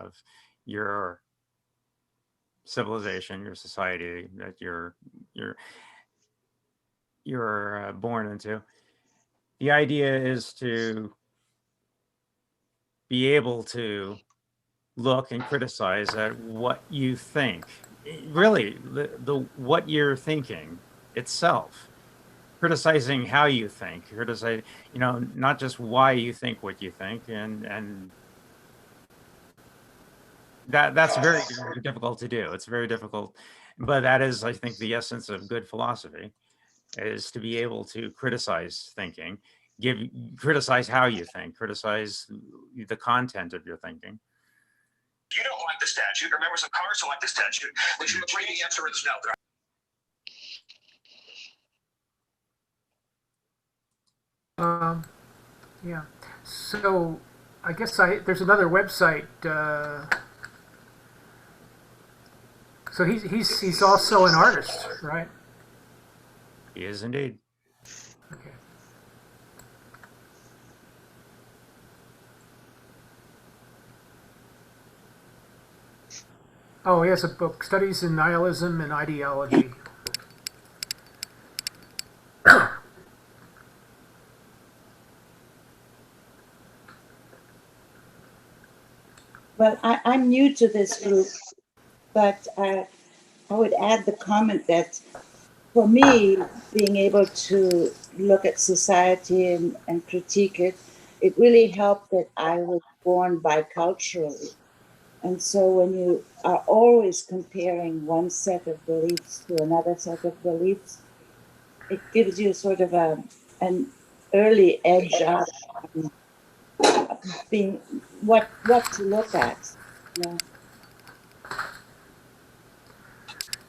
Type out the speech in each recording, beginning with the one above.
of your civilization, your society that you're born into. The idea is to be able to look and criticize at what you think, really the what you're thinking itself, criticizing how you think, criticize, not just why you think what you think, and that's very difficult to do. It's very difficult, but that is, I think, the essence of good philosophy, is to be able to criticize thinking, criticize how you think, criticize the content of your thinking. If you don't like the statute, or members of Congress don't like the statute, would you agree the answer is no? Yeah. So I guess there's another website. So he's also an artist, right? He is indeed. Okay. Oh, he has a book, Studies in Nihilism and Ideology. Well, I'm new to this group, but I would add the comment that for me, being able to look at society and critique it, it really helped that I was born biculturally. And so when you are always comparing one set of beliefs to another set of beliefs, it gives you sort of an early edge up being what to look at. Yeah.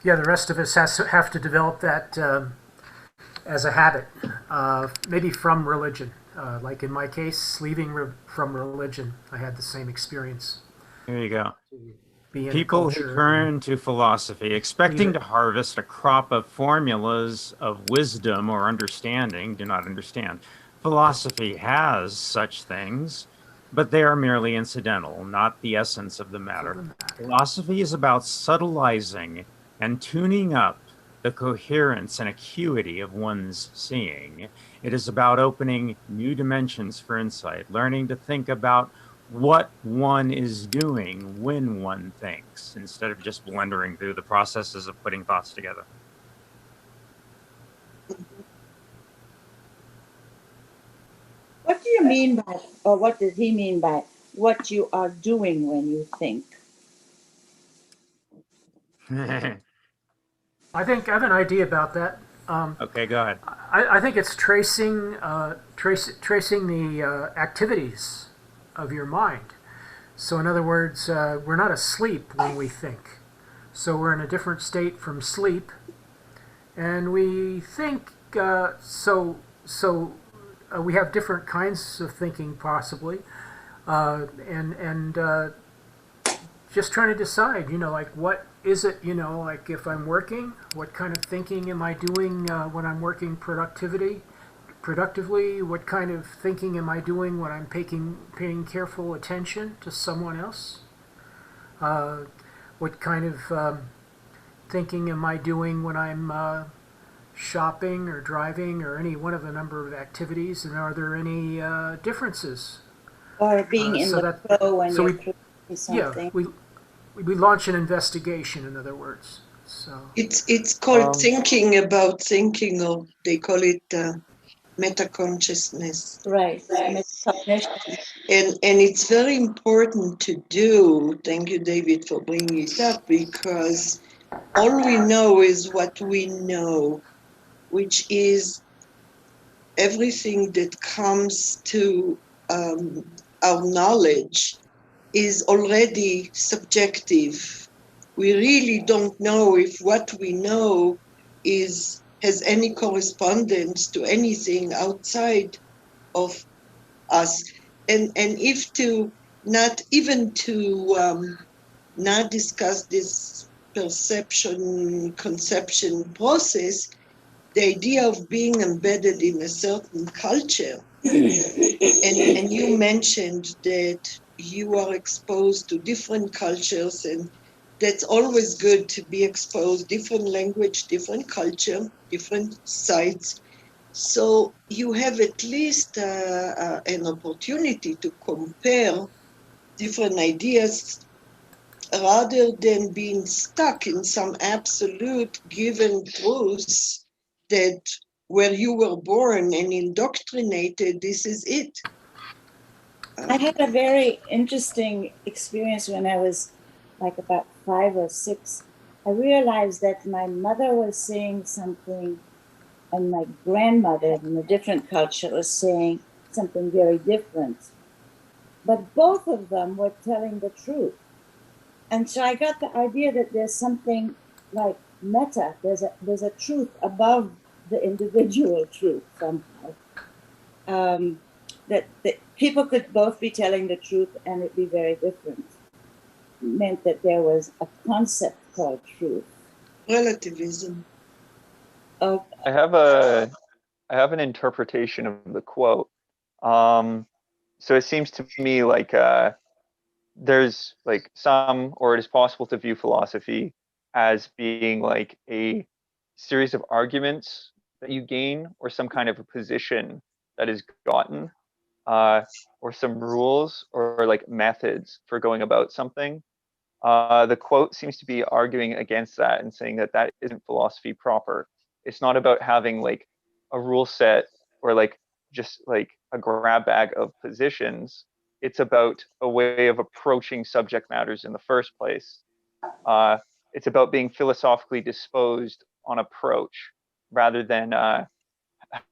Yeah, the rest of us have to develop that as a habit, maybe from religion. Like in my case, leaving from religion, I had the same experience. There you go. People who turn to philosophy expecting to harvest a crop of formulas of wisdom or understanding do not understand. Philosophy has such things, but they are merely incidental, not the essence of the matter. Philosophy is about subtilizing and tuning up the coherence and acuity of one's seeing. It is about opening new dimensions for insight, learning to think about what one is doing when one thinks, instead of just blundering through the processes of putting thoughts together. What do you mean by, or what does he mean by what you are doing when you think? I think I have an idea about that. Okay, go ahead. I think it's tracing the activities of your mind. So in other words, we're not asleep when we think. So we're in a different state from sleep, and we think. We have different kinds of thinking, possibly, and just trying to decide, like what is it, like if I'm working, what kind of thinking am I doing when I'm working productively? What kind of thinking am I doing when I'm paying careful attention to someone else? What kind of thinking am I doing when I'm shopping or driving or any one of a number of activities? And are there any differences? Or being in the flow when you're doing something? Yeah, we launch an investigation, in other words. So it's called thinking about thinking, or they call it metaconsciousness. Right, metacognition. And it's very important to do. Thank you, David, for bringing it up, because all we know is what we know, which is everything that comes to our knowledge is already subjective. We really don't know if what we know has any correspondence to anything outside of us. And if to not even to not discuss this conception process, the idea of being embedded in a certain culture. And you mentioned that you are exposed to different cultures, and that's always good to be exposed, different language, different culture, different sites. So you have at least an opportunity to compare different ideas rather than being stuck in some absolute given truths that where you were born and indoctrinated, this is it. I had a very interesting experience when I was like about 5 or 6. I realized that my mother was saying something, and my grandmother in a different culture was saying something very different. But both of them were telling the truth. And so I got the idea that there's something like meta, there's a truth above the individual truth somehow. That people could both be telling the truth and it be very different. It meant that there was a concept called truth. Relativism. Of I have an interpretation of the quote. So it seems to me like there's like some, or it is possible to view philosophy as being like a series of arguments that you gain, or some kind of a position that is gotten, or some rules or like methods for going about something. The quote seems to be arguing against that and saying that that isn't philosophy proper. It's not about having like a rule set, or like just like a grab bag of positions. It's about a way of approaching subject matters in the first place. It's about being philosophically disposed on approach, rather than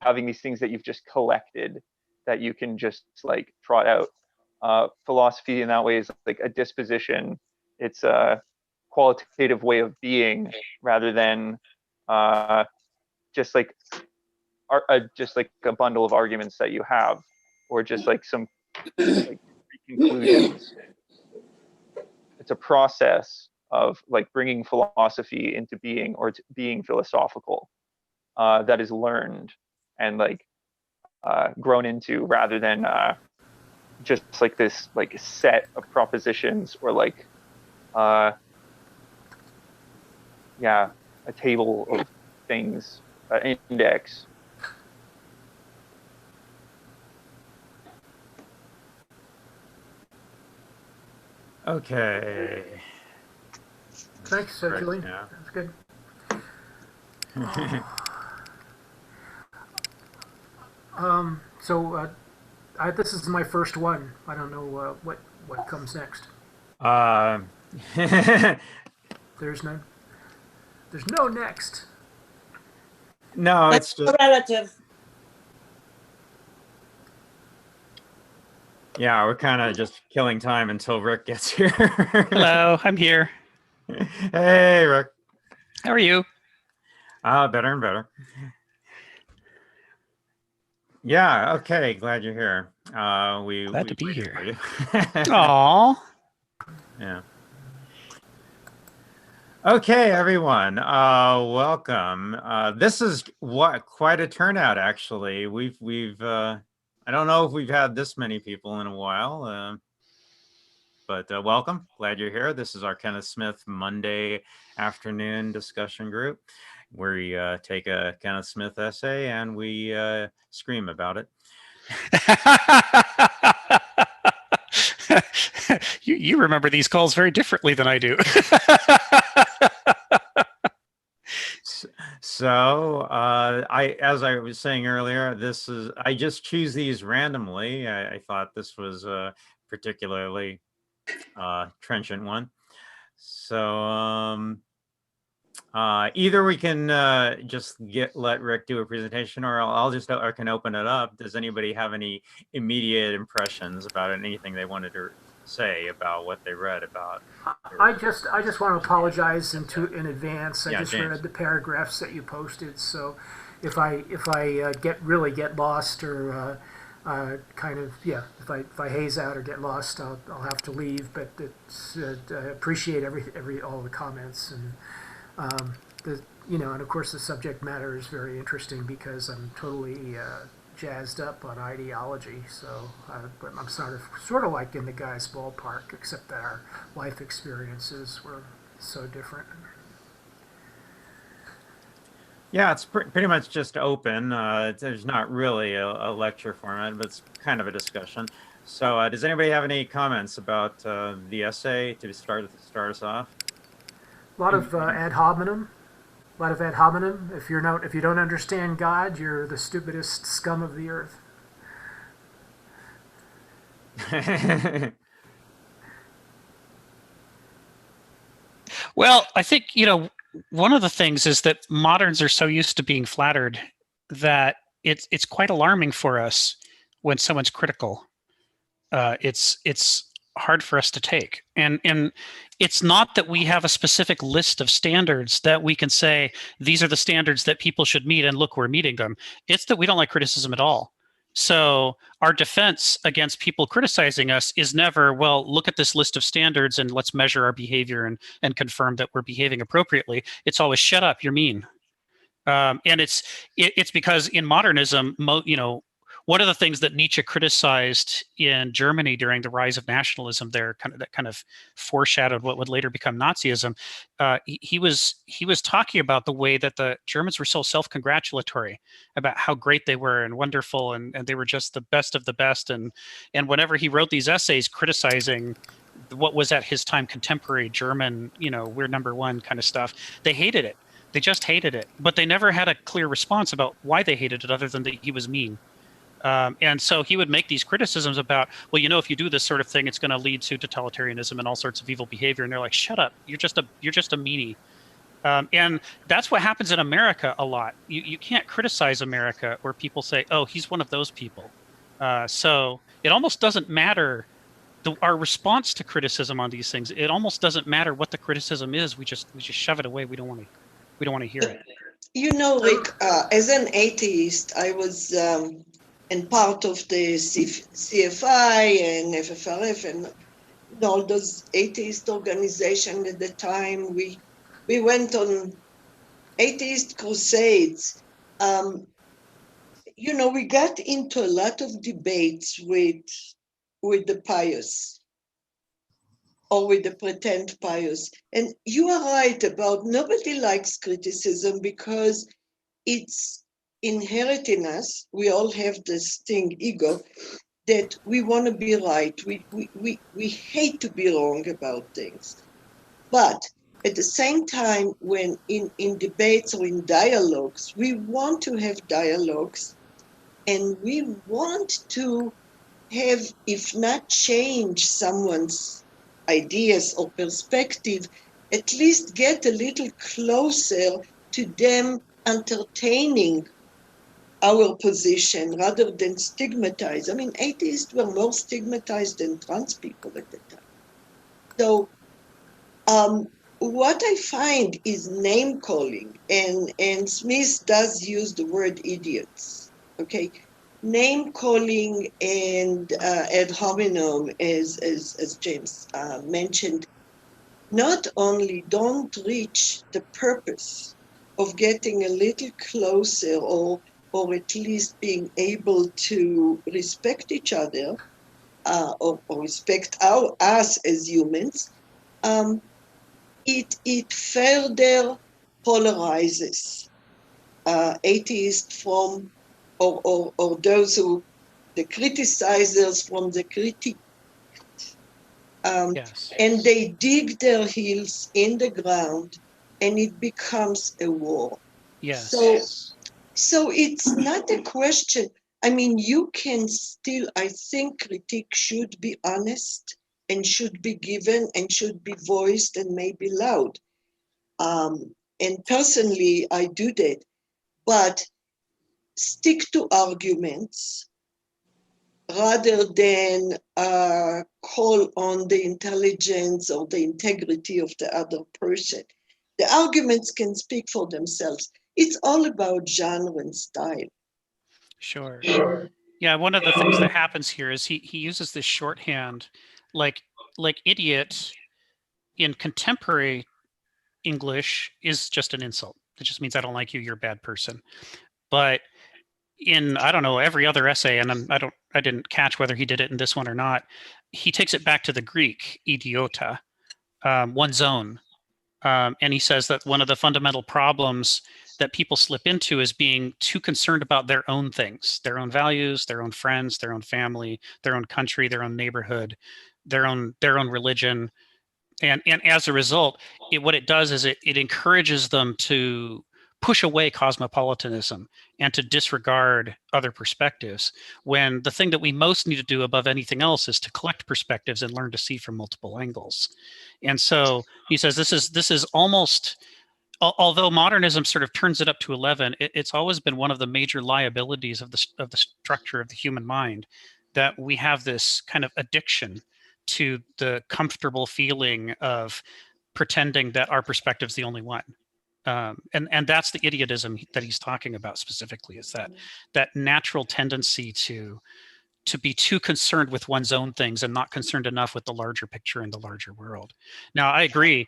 having these things that you've just collected that you can just like trot out. Philosophy in that way is like a disposition. It's a qualitative way of being, rather than uh, just like just like a bundle of arguments that you have, or just like some like conclusions. It's a process of like bringing philosophy into being, or being philosophical, that is learned and like grown into, rather than just like this like set of propositions, or like yeah, a table of things, index. Okay. Thanks, Right, Julian. yeah. That's good. So this is my first one. I don't know what comes next. Uh, There's none. There's no next. no, it's that's just, relative. yeah, we're kind of just killing time until Rick gets here. Hello, I'm here. Hey, Rick. How are you? Better and better. Yeah, okay, glad you're here. Glad to be waited here. for you. Aww. Yeah. Okay, everyone. Welcome. This is quite a turnout, actually. We've I don't know if we've had this many people in a while, but welcome. Glad you're here. This is our Kenneth Smith Monday afternoon discussion group, where we take a Kenneth Smith essay and we scream about it. You remember these calls very differently than I do. So as I was saying earlier, I just choose these randomly. I thought this was a particularly trenchant one. So either we can just let Rick do a presentation, or I can open it up. Does anybody have any immediate impressions about anything they wanted to say about what they read about? I just want to apologize in advance. I Yeah, just James. read the paragraphs that you posted, so if I get lost, or if I haze out or get lost, I'll have to leave. But it's I appreciate all the comments, and and of course the subject matter is very interesting, because I'm totally jazzed up on ideology. So, but I'm sort of like in the guy's ballpark, except that our life experiences were so different. Yeah, it's pretty much just open. There's not really a lecture format, but it's kind of a discussion. So, does anybody have any comments about the essay to start us off? A lot of ad hominem. A lot of ad hominem. If you don't understand God, you're the stupidest scum of the earth. Well, I think, one of the things is that moderns are so used to being flattered that it's quite alarming for us when someone's critical. It's hard for us to take, and it's not that we have a specific list of standards that we can say these are the standards that people should meet, and look, we're meeting them. It's that we don't like criticism at all. So our defense against people criticizing us is never, well, look at this list of standards and let's measure our behavior and confirm that we're behaving appropriately. It's always, shut up, you're mean. And it's because in modernism, one of the things that Nietzsche criticized in Germany during the rise of nationalism there, that kind of foreshadowed what would later become Nazism. He was talking about the way that the Germans were so self-congratulatory about how great they were and wonderful, and they were just the best of the best. And whenever he wrote these essays criticizing what was at his time contemporary German, we're number one kind of stuff, they hated it. They just hated it, but they never had a clear response about why they hated it, other than that he was mean. And so he would make these criticisms about, well, if you do this sort of thing, it's going to lead to totalitarianism and all sorts of evil behavior. And they're like, shut up, you're just a meanie. And that's what happens in America a lot. You can't criticize America where people say, oh, he's one of those people. So it almost doesn't matter our response to criticism on these things. It almost doesn't matter what the criticism is. We just shove it away. We don't want to hear it. Rick, as an atheist, I was and part of the CFI and FFRF and all those atheist organizations at the time. We went on atheist crusades. We got into a lot of debates with the pious or with the pretend pious. And you are right about nobody likes criticism because it's inherent in us. We all have this thing, ego, that we want to be right. We hate to be wrong about things. But at the same time, when in debates or in dialogues, we want to have dialogues and we want to have, if not change someone's ideas or perspective, at least get a little closer to them entertaining our position rather than stigmatize. I mean, atheists were more stigmatized than trans people at the time. So what I find is name calling, and Smith does use the word idiots, okay? Name calling and ad hominem, as James mentioned, not only don't reach the purpose of getting a little closer or at least being able to respect each other or respect us as humans, it further polarizes atheists from or those who the criticizers from the critique. Yes. And they dig their heels in the ground and it becomes a war. Yes. So it's not a question. I mean, you can still, I think critique should be honest and should be given and should be voiced and maybe loud. And personally, I do that. But stick to arguments rather than call on the intelligence or the integrity of the other person. The arguments can speak for themselves. It's all about genre and style. Sure. Yeah, one of the things that happens here is he uses this shorthand, like idiot in contemporary English is just an insult. It just means I don't like you, you're a bad person. But in, I don't know, every other essay, and I didn't catch whether he did it in this one or not, he takes it back to the Greek idiota, one's own. And he says that one of the fundamental problems that people slip into is being too concerned about their own things, their own values, their own friends, their own family, their own country, their own neighborhood, their own religion. And as a result, what it does is it encourages them to push away cosmopolitanism and to disregard other perspectives, when the thing that we most need to do above anything else is to collect perspectives and learn to see from multiple angles. And so he says this is almost, although modernism sort of turns it up to 11, it's always been one of the major liabilities of the structure of the human mind, that we have this kind of addiction to the comfortable feeling of pretending that our perspective is the only one. And that's the idiotism that he's talking about specifically, is that natural tendency to be too concerned with one's own things and not concerned enough with the larger picture and the larger world. Now, I agree,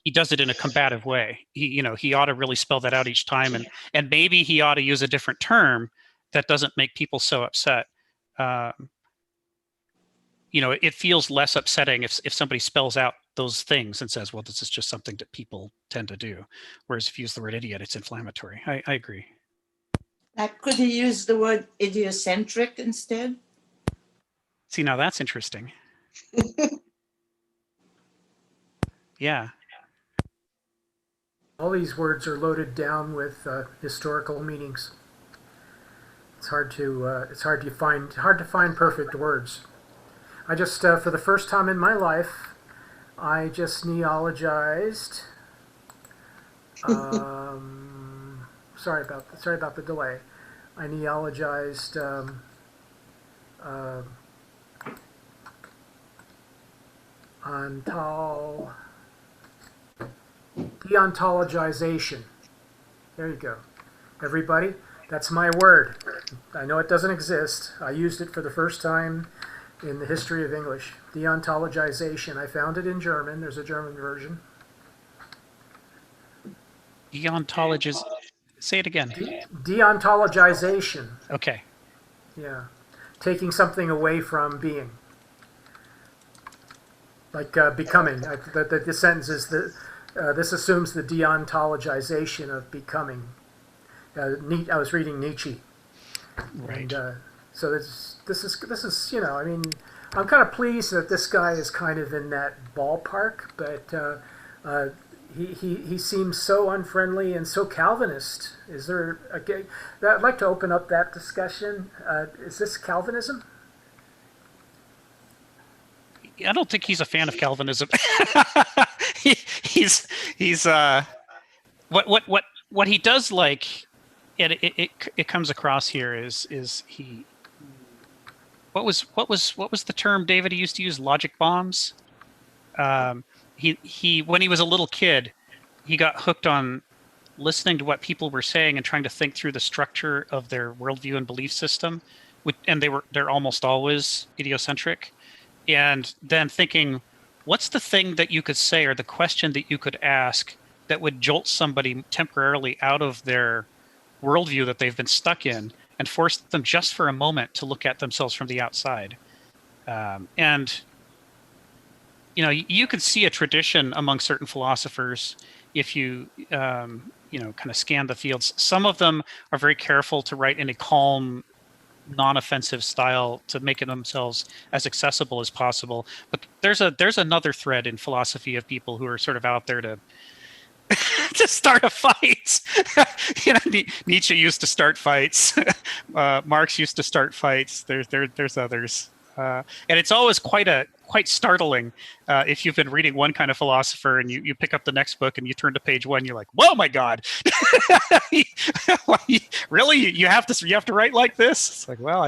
he does it in a combative way. He ought to really spell that out each time, and maybe he ought to use a different term that doesn't make people so upset. It feels less upsetting if somebody spells out those things and says, well, this is just something that people tend to do. Whereas if you use the word idiot, it's inflammatory. I agree. Could you use the word idiocentric instead? See, now that's interesting. Yeah. All these words are loaded down with historical meanings. It's hard to find perfect words. I just, for the first time in my life, I just neologized. Sorry about the delay. I neologized deontologization. There you go. Everybody, that's my word. I know it doesn't exist. I used it for the first time in the history of English. Deontologization. I found it in German. There's a German version. Deontologist. Say it again. Deontologization. Okay. Yeah. Taking something away from being. Like becoming. The sentence is that this assumes the deontologization of becoming. I was reading Nietzsche. Right. And, so this is I mean, I'm kind of pleased that this guy is kind of in that ballpark, but he seems so unfriendly and so Calvinist. Is there I'd like to open up that discussion. Is this Calvinism? I don't think he's a fan of Calvinism. he's what he does like, and it comes across here is he. What was the term David he used to use? Logic bombs. He when he was a little kid, he got hooked on listening to what people were saying and trying to think through the structure of their worldview and belief system, and they're almost always idiocentric, and then thinking, what's the thing that you could say or the question that you could ask that would jolt somebody temporarily out of their worldview that they've been stuck in and force them just for a moment to look at themselves from the outside. And you can see a tradition among certain philosophers if you kind of scan the fields. Some of them are very careful to write in a calm, non-offensive style to make it themselves as accessible as possible. But there's another thread in philosophy of people who are sort of out there to to start a fight. Nietzsche used to start fights. Marx used to start fights. There's others, and it's always quite startling if you've been reading one kind of philosopher and you pick up the next book and you turn to page 1, you're like, whoa, my God, really? You have to write like this? It's like, well,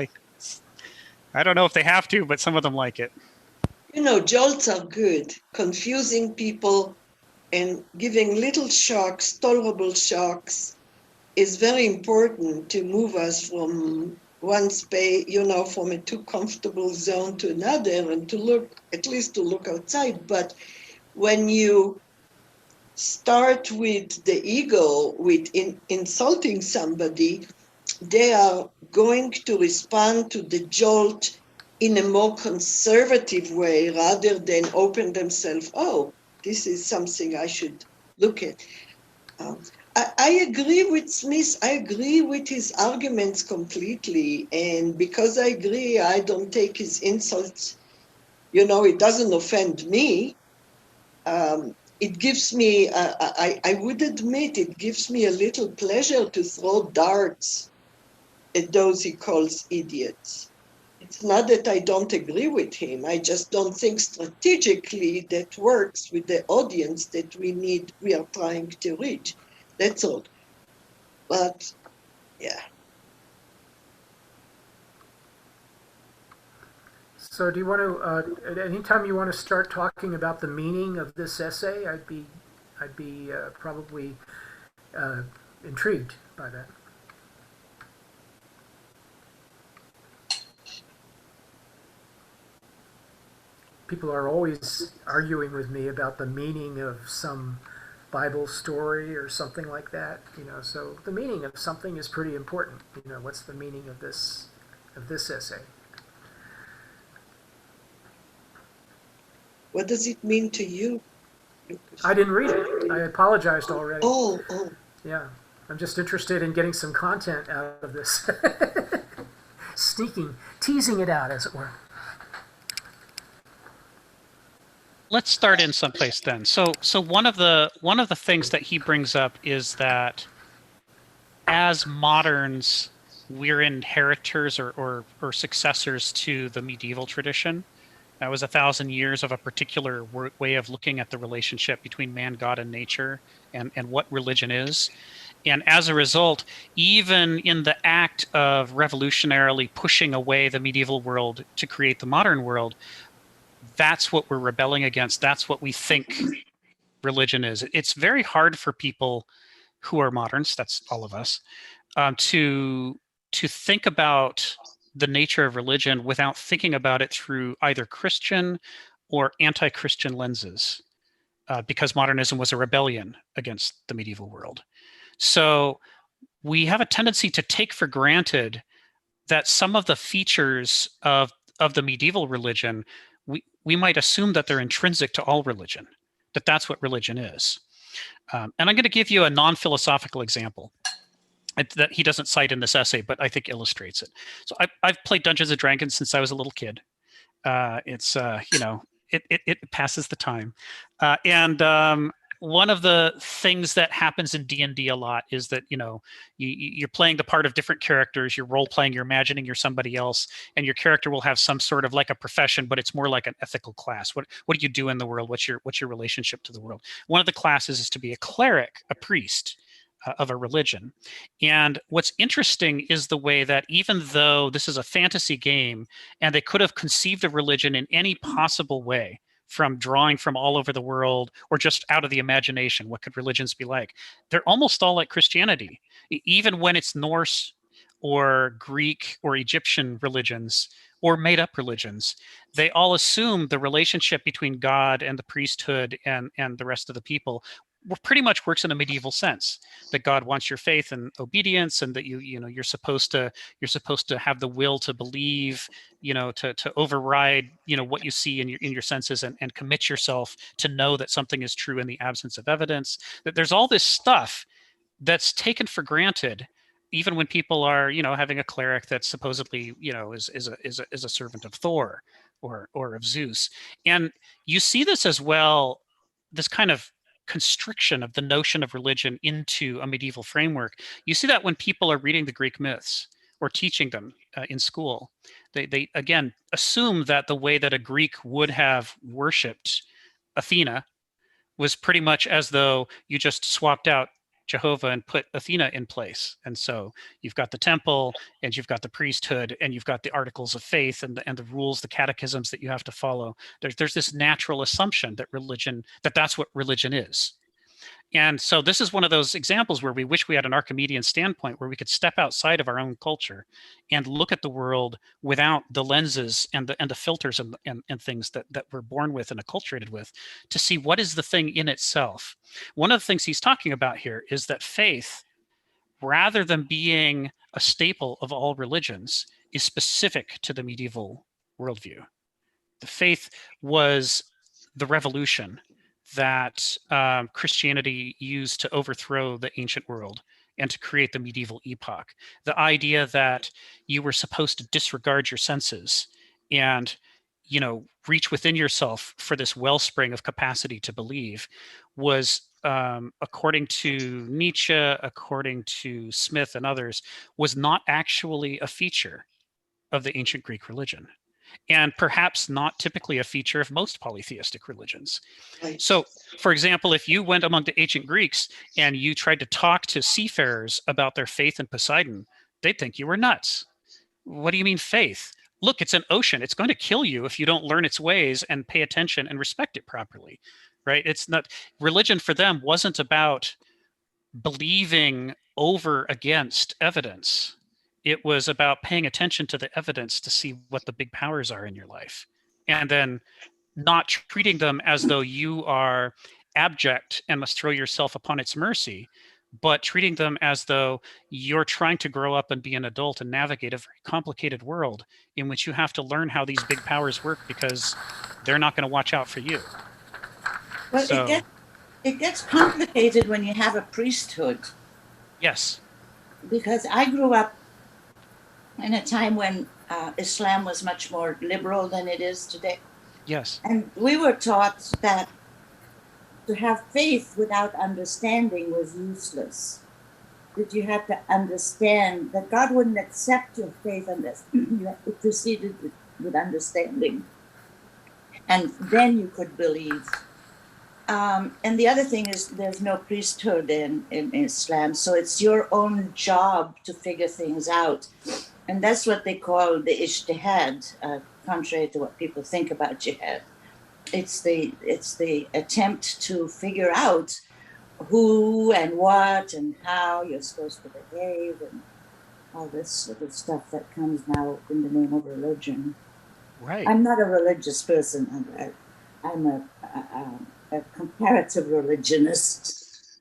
I don't know if they have to, but some of them like it. Jolts are good, confusing people. And giving little shocks, tolerable shocks, is very important to move us from one space, from a too comfortable zone to another, and to look outside. But when you start with the ego, with insulting somebody, they are going to respond to the jolt in a more conservative way rather than open themselves. Oh, this is something I should look at. I agree with Smith. I agree with his arguments completely. And because I agree, I don't take his insults. You know, it doesn't offend me. It gives me, I would admit, it gives me a little pleasure to throw darts at those he calls idiots. It's not that I don't agree with him. I just don't think strategically that works with the audience that we are trying to reach. That's all. But yeah. So do you want to, at any time you want to start talking about the meaning of this essay, I'd be probably intrigued by that. People are always arguing with me about the meaning of some Bible story or something like that, you know. So the meaning of something is pretty important. You know, what's the meaning of this essay? What does it mean to you? I didn't read it. I apologized already. Oh. Yeah, I'm just interested in getting some content out of this. Teasing it out, as it were. Let's start in someplace then. So one of the things that he brings up is that as moderns, we're inheritors or successors to the medieval tradition. That was 1,000 years of a particular way of looking at the relationship between man, God, and nature, and what religion is. And as a result, even in the act of revolutionarily pushing away the medieval world to create the modern world, that's what we're rebelling against. That's what we think religion is. It's very hard for people who are moderns, that's all of us, to think about the nature of religion without thinking about it through either Christian or anti-Christian lenses, because modernism was a rebellion against the medieval world. So we have a tendency to take for granted that some of the features of the medieval religion, we might assume that they're intrinsic to all religion, that that's what religion is. And I'm going to give you a non-philosophical example that he doesn't cite in this essay, but I think illustrates it. So I've played Dungeons and Dragons since I was a little kid. It's you know, it passes the time, and one of the things that happens in D&D a lot is that, you know, you're playing the part of different characters, you're role playing, you're imagining you're somebody else, and your character will have some sort of like a profession, but it's more like an ethical class. What do you do in the world? What's your relationship to the world? One of the classes is to be a cleric, a priest of a religion. And what's interesting is the way that even though this is a fantasy game and they could have conceived of religion in any possible way, from drawing from all over the world or just out of the imagination, what could religions be like? They're almost all like Christianity. Even when it's Norse or Greek or Egyptian religions or made up religions, they all assume the relationship between God and the priesthood and the rest of the people pretty much works in a medieval sense, that God wants your faith and obedience, and that you're supposed to have the will to believe, to override what you see in your senses, and commit yourself to know that something is true in the absence of evidence. That there's all this stuff that's taken for granted, even when people are having a cleric that supposedly is a servant of Thor or of Zeus. And you see this as well, this kind of constriction of the notion of religion into a medieval framework. You see that when people are reading the Greek myths or teaching them in school. They again assume that the way that a Greek would have worshipped Athena was pretty much as though you just swapped out Jehovah and put Athena in place. And so you've got the temple, and you've got the priesthood, and you've got the articles of faith and the rules, the catechisms that you have to follow. There's this natural assumption that that's what religion is. And so this is one of those examples where we wish we had an Archimedean standpoint, where we could step outside of our own culture and look at the world without the lenses and the filters and things that we're born with and acculturated with, to see what is the thing in itself. One of the things he's talking about here is that faith rather than being a staple of all religions, is specific to the medieval worldview. The faith was the revolution that Christianity used to overthrow the ancient world and to create the medieval epoch. The idea that you were supposed to disregard your senses and, you know, reach within yourself for this wellspring of capacity to believe was, according to Nietzsche, according to Smith and others, was not actually a feature of the ancient Greek religion, and perhaps not typically a feature of most polytheistic religions. Right. So, for example, if you went among the ancient Greeks and you tried to talk to seafarers about their faith in Poseidon, they'd think you were nuts. What do you mean faith? Look, it's an ocean. It's going to kill you if you don't learn its ways and pay attention and respect it properly, right? It's not, religion for them wasn't about believing over against evidence. It was about paying attention to the evidence to see what the big powers are in your life, and then not treating them as though you are abject and must throw yourself upon its mercy, but treating them as though you're trying to grow up and be an adult and navigate a very complicated world in which you have to learn how these big powers work because they're not going to watch out for you. Well, So, it gets complicated when you have a priesthood, yes, because I grew up in a time when Islam was much more liberal than it is today. yes, And we were taught that to have faith without understanding was useless. That you had to understand that God wouldn't accept your faith unless it proceeded with understanding. And then you could believe. And the other thing is there's no priesthood in Islam, so it's your own job to figure things out. And that's what they call the ijtihad, contrary to what people think about jihad. It's the attempt to figure out who and what and how you're supposed to behave and all this sort of stuff that comes now in the name of religion. right. I'm not a religious person. I'm a comparative religionist.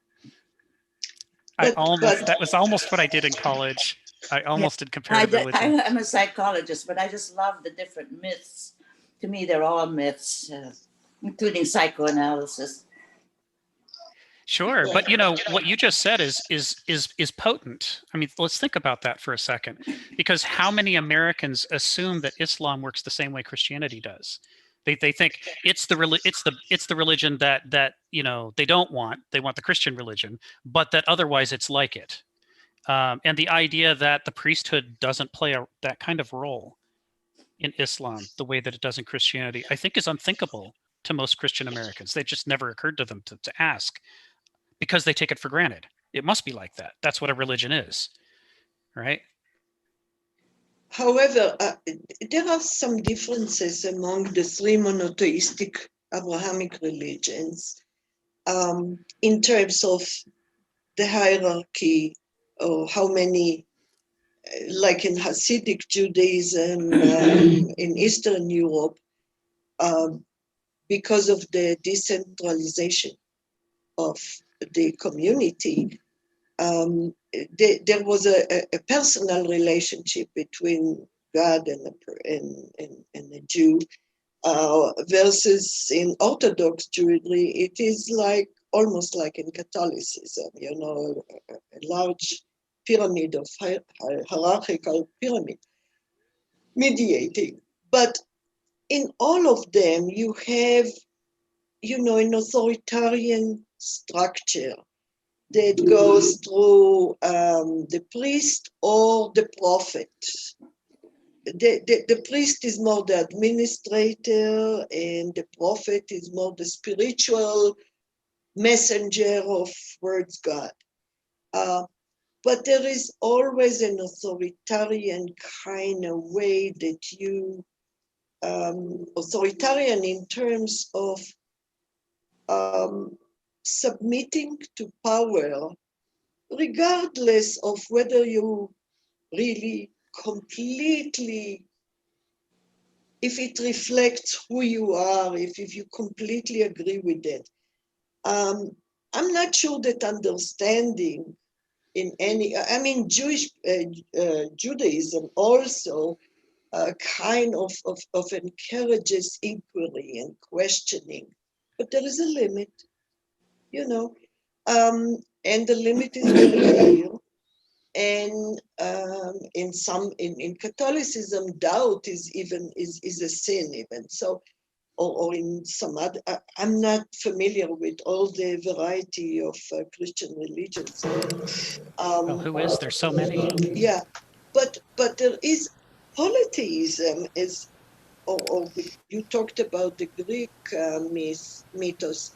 That was almost what I did in college. I almost did comparative religion. I'm a psychologist, but I just love the different myths. To me, they're all myths, including psychoanalysis. Sure, but you know what you just said is potent. I mean, let's think about that for a second, because how many Americans assume that Islam works the same way Christianity does? They think it's the religion that you know they don't want. They want the Christian religion, but that otherwise it's like it. And the idea that the priesthood doesn't play that kind of role in Islam the way that it does in Christianity, I think is unthinkable to most Christian Americans. They just never occurred to them to ask, because they take it for granted. It must be like that. That's what a religion is, right? However, there are some differences among the three monotheistic Abrahamic religions in terms of the hierarchy, or how many, like in Hasidic Judaism in Eastern Europe, because of the decentralization of the community, there was a personal relationship between God and a Jew, versus in Orthodox Jewry, it is like almost like in Catholicism, you know, a large pyramid of hierarchical pyramid mediating. But in all of them, you have, you know, an authoritarian structure that goes through the priest or the prophet. The priest is more the administrator, and the prophet is more the spiritual messenger of words God. But there is always an authoritarian kind of way that you, authoritarian in terms of submitting to power, regardless of whether you really completely, if it reflects who you are, if you completely agree with it. I'm not sure that understanding in any. I mean, Judaism also kind of encourages inquiry and questioning, but there is a limit, you know, and the limit is very clear. And in Catholicism, doubt is a sin even. So, or in some other, I'm not familiar with all the variety of Christian religions. Well, who is? There's so many. Yeah, but there is polytheism is, you talked about the Greek mythos,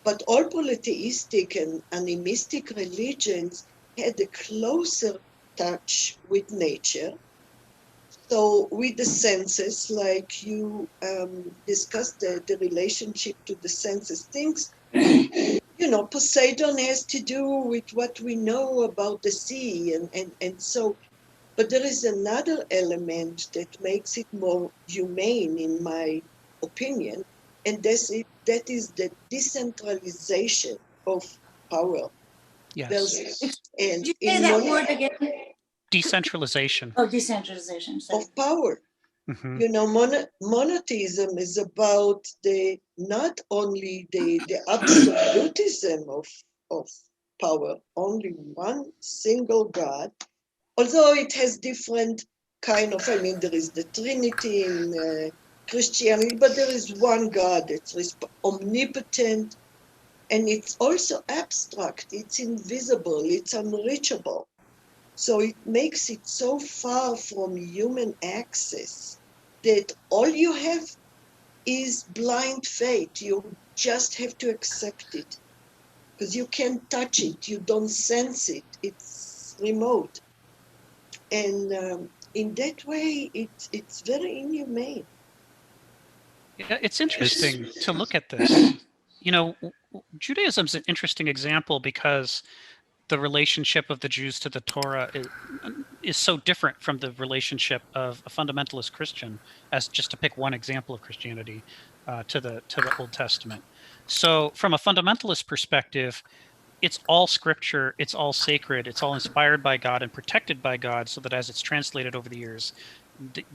but all polytheistic and animistic religions had a closer touch with nature. So with the senses, like you discussed the relationship to the senses, things, Poseidon has to do with what we know about the sea and so, but there is another element that makes it more humane, in my opinion, and that is the decentralization of power. Yes. And Did you in say that word again? Decentralization. Oh, decentralization. Sorry. of power. Hmm. Monotheism is about not only the absolutism of power, only one single God, although it has different there is the Trinity in Christianity, but there is one God that's omnipotent, and it's also abstract, it's invisible, it's unreachable. So it makes it so far from human access that all you have is blind faith. You just have to accept it because you can't touch it, you don't sense it, it's remote. And in that way, it's very inhumane. Yeah, it's interesting to look at this. Judaism's an interesting example because the relationship of the Jews to the Torah is so different from the relationship of a fundamentalist Christian, as just to pick one example of Christianity, to the Old Testament. So, from a fundamentalist perspective, it's all scripture, it's all sacred, it's all inspired by God and protected by God, so that as it's translated over the years,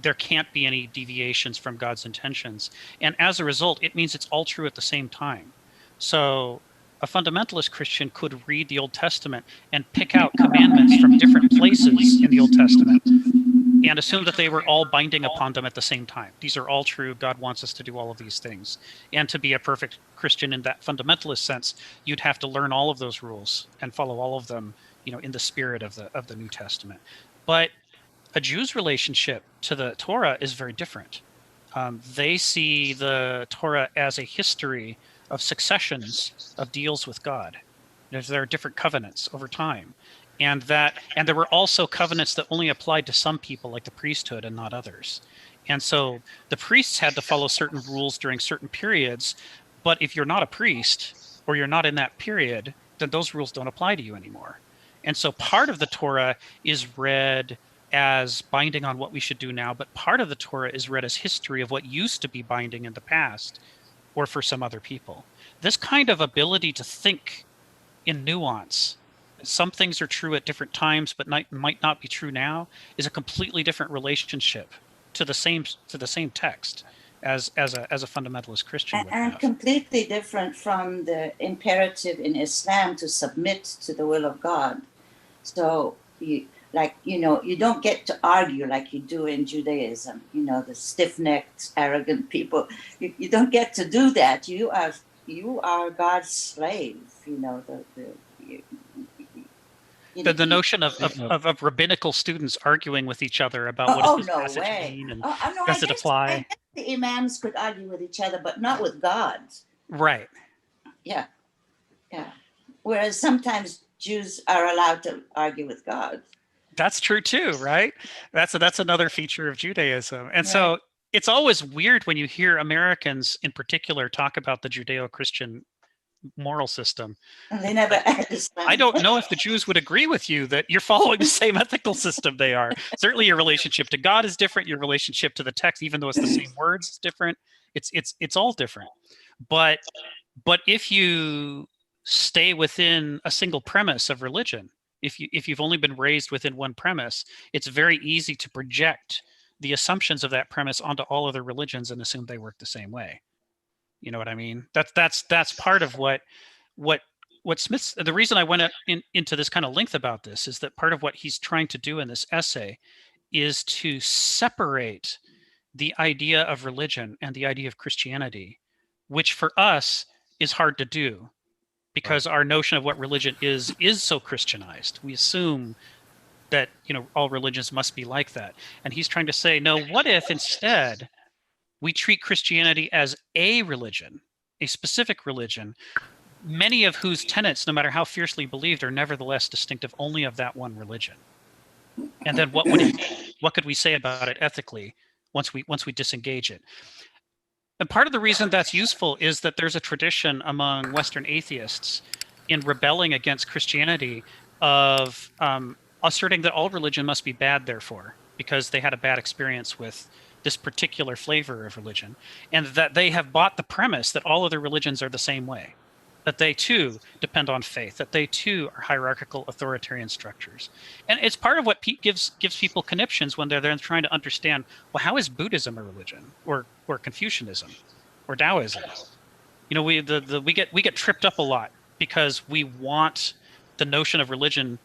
there can't be any deviations from God's intentions. And as a result, it means it's all true at the same time. So a fundamentalist Christian could read the Old Testament and pick out commandments from different places in the Old Testament and assume that they were all binding upon them at the same time. These are all true. God wants us to do all of these things. And to be a perfect Christian in that fundamentalist sense, you'd have to learn all of those rules and follow all of them, in the spirit of the New Testament. But a Jew's relationship to the Torah is very different. They see the Torah as a history of successions of deals with God. There are different covenants over time. And there were also covenants that only applied to some people, like the priesthood, and not others. And so the priests had to follow certain rules during certain periods. But if you're not a priest or you're not in that period, then those rules don't apply to you anymore. And so part of the Torah is read as binding on what we should do now, but part of the Torah is read as history of what used to be binding in the past or for some other people. This kind of ability to think in nuance, some things are true at different times but might not be true now, is a completely different relationship to the same text as a fundamentalist Christian would have. And completely different from the imperative in Islam to submit to the will of God. So you don't get to argue like you do in Judaism, the stiff-necked, arrogant people. You don't get to do that. You are God's slave, the notion of rabbinical students arguing with each other about what does this passage mean and does it apply? I guess the imams could argue with each other, but not with God. Right. Yeah. Whereas sometimes Jews are allowed to argue with God. That's true too, right? That's another feature of Judaism. And so it's always weird when you hear Americans in particular talk about the Judeo-Christian moral system. And they never understand. I don't know if the Jews would agree with you that you're following the same ethical system they are. Certainly your relationship to God is different. Your relationship to the text, even though it's the same words, is different. It's all different. But if you stay within a single premise of religion, If you've only been raised within one premise, it's very easy to project the assumptions of that premise onto all other religions and assume they work the same way. You know what I mean? That's part of what Smith's, the reason I went into this kind of length about this is that part of what he's trying to do in this essay is to separate the idea of religion and the idea of Christianity, which for us is hard to do because our notion of what religion is so Christianized. We assume that, you know, all religions must be like that. And he's trying to say, no, what if instead we treat Christianity as a religion, a specific religion, many of whose tenets, no matter how fiercely believed, are nevertheless distinctive only of that one religion. And then what could we say about it ethically once we disengage it? And part of the reason that's useful is that there's a tradition among Western atheists in rebelling against Christianity of asserting that all religion must be bad, therefore, because they had a bad experience with this particular flavor of religion, and that they have bought the premise that all other religions are the same way, that they too depend on faith, that they too are hierarchical authoritarian structures. And it's part of what gives people conniptions when they're then trying to understand, well, how is Buddhism a religion, or Confucianism, or Taoism? You know, we get tripped up a lot because we want the notion of religion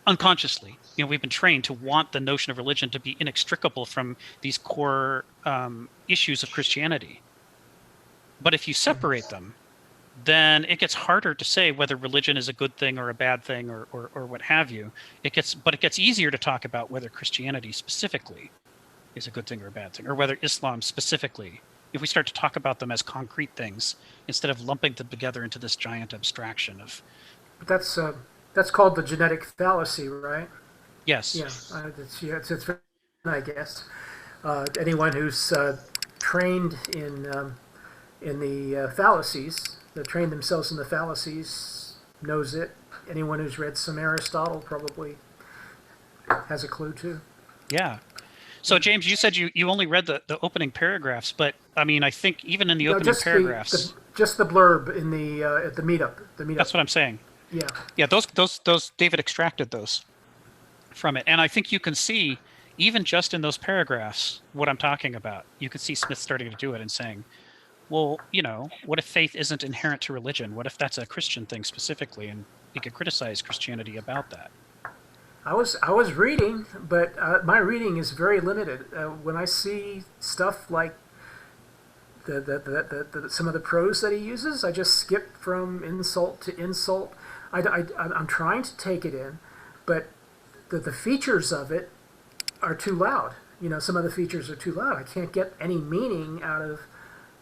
unconsciously. You know, we've been trained to want the notion of religion to be inextricable from these core issues of Christianity. But if you separate them, then it gets harder to say whether religion is a good thing or a bad thing or what have you. It gets easier to talk about whether Christianity specifically is a good thing or a bad thing, or whether Islam specifically, if we start to talk about them as concrete things instead of lumping them together into this giant abstraction of. That's called the genetic fallacy, right? Yes. Yeah, it's I guess. Anyone who's trained in the fallacies, that trained themselves in the fallacies, knows it. Anyone who's read some Aristotle probably has a clue too. Yeah. So James, you said you only read the opening paragraphs, but I mean, I think even in the opening paragraphs, just the blurb in the at the meetup. That's what I'm saying. Yeah. Yeah, those David extracted those from it, and I think you can see even just in those paragraphs what I'm talking about. You can see Smith starting to do it and saying, well, you know, what if faith isn't inherent to religion? What if that's a Christian thing specifically, and we could criticize Christianity about that? I was reading, but my reading is very limited. When I see stuff like some of the prose that he uses, I just skip from insult to insult. I'm trying to take it in, but the features of it are too loud. You know, some of the features are too loud. I can't get any meaning out of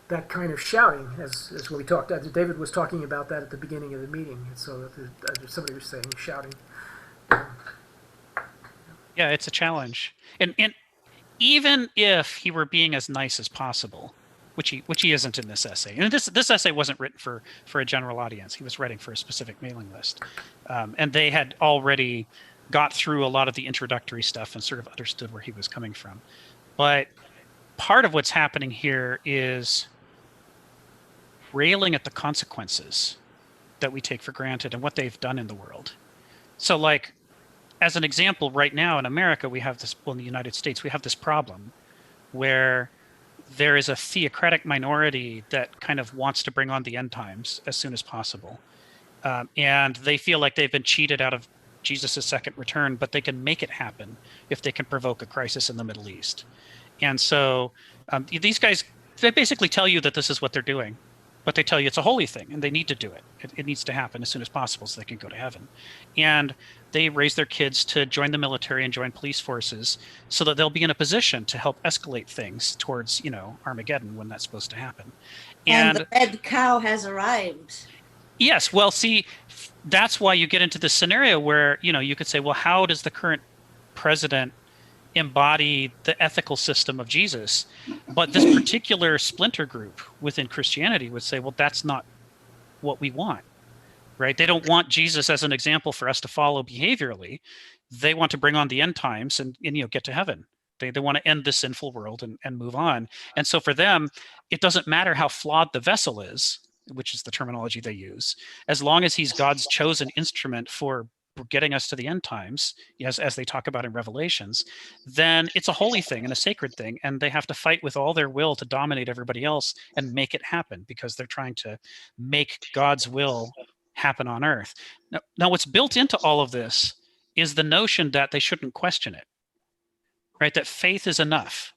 that kind of shouting, as we talked. David was talking about that at the beginning of the meeting, and so somebody was saying shouting. Yeah, it's a challenge, and even if he were being as nice as possible, which he isn't in this essay, and this essay wasn't written for a general audience. He was writing for a specific mailing list, and they had already got through a lot of the introductory stuff and sort of understood where he was coming from. But part of what's happening here is railing at the consequences that we take for granted and what they've done in the world. So, like, as an example, right now in America, we have this, well, in the United States, we have this problem where there is a theocratic minority that kind of wants to bring on the end times as soon as possible. And they feel like they've been cheated out of Jesus' second return, but they can make it happen if they can provoke a crisis in the Middle East. And so these guys, they basically tell you that this is what they're doing, but they tell you it's a holy thing and they need to do it. It needs to happen as soon as possible so they can go to heaven. And they raise their kids to join the military and join police forces so that they'll be in a position to help escalate things towards, you know, Armageddon when that's supposed to happen. And the red cow has arrived. Yes. Well, see, that's why you get into this scenario where, you know, you could say, well, how does the current president embody the ethical system of Jesus? But this particular splinter group within Christianity would say, well, that's not what we want, right? They don't want Jesus as an example for us to follow behaviorally. They want to bring on the end times and you know, get to heaven. They want to end this sinful world and move on. And so for them, it doesn't matter how flawed the vessel is, which is the terminology they use, as long as he's God's chosen instrument for getting us to the end times, as they talk about in Revelations, then it's a holy thing and a sacred thing, and they have to fight with all their will to dominate everybody else and make it happen, because they're trying to make God's will happen on earth. Now what's built into all of this is the notion that they shouldn't question it, right? That faith is enough.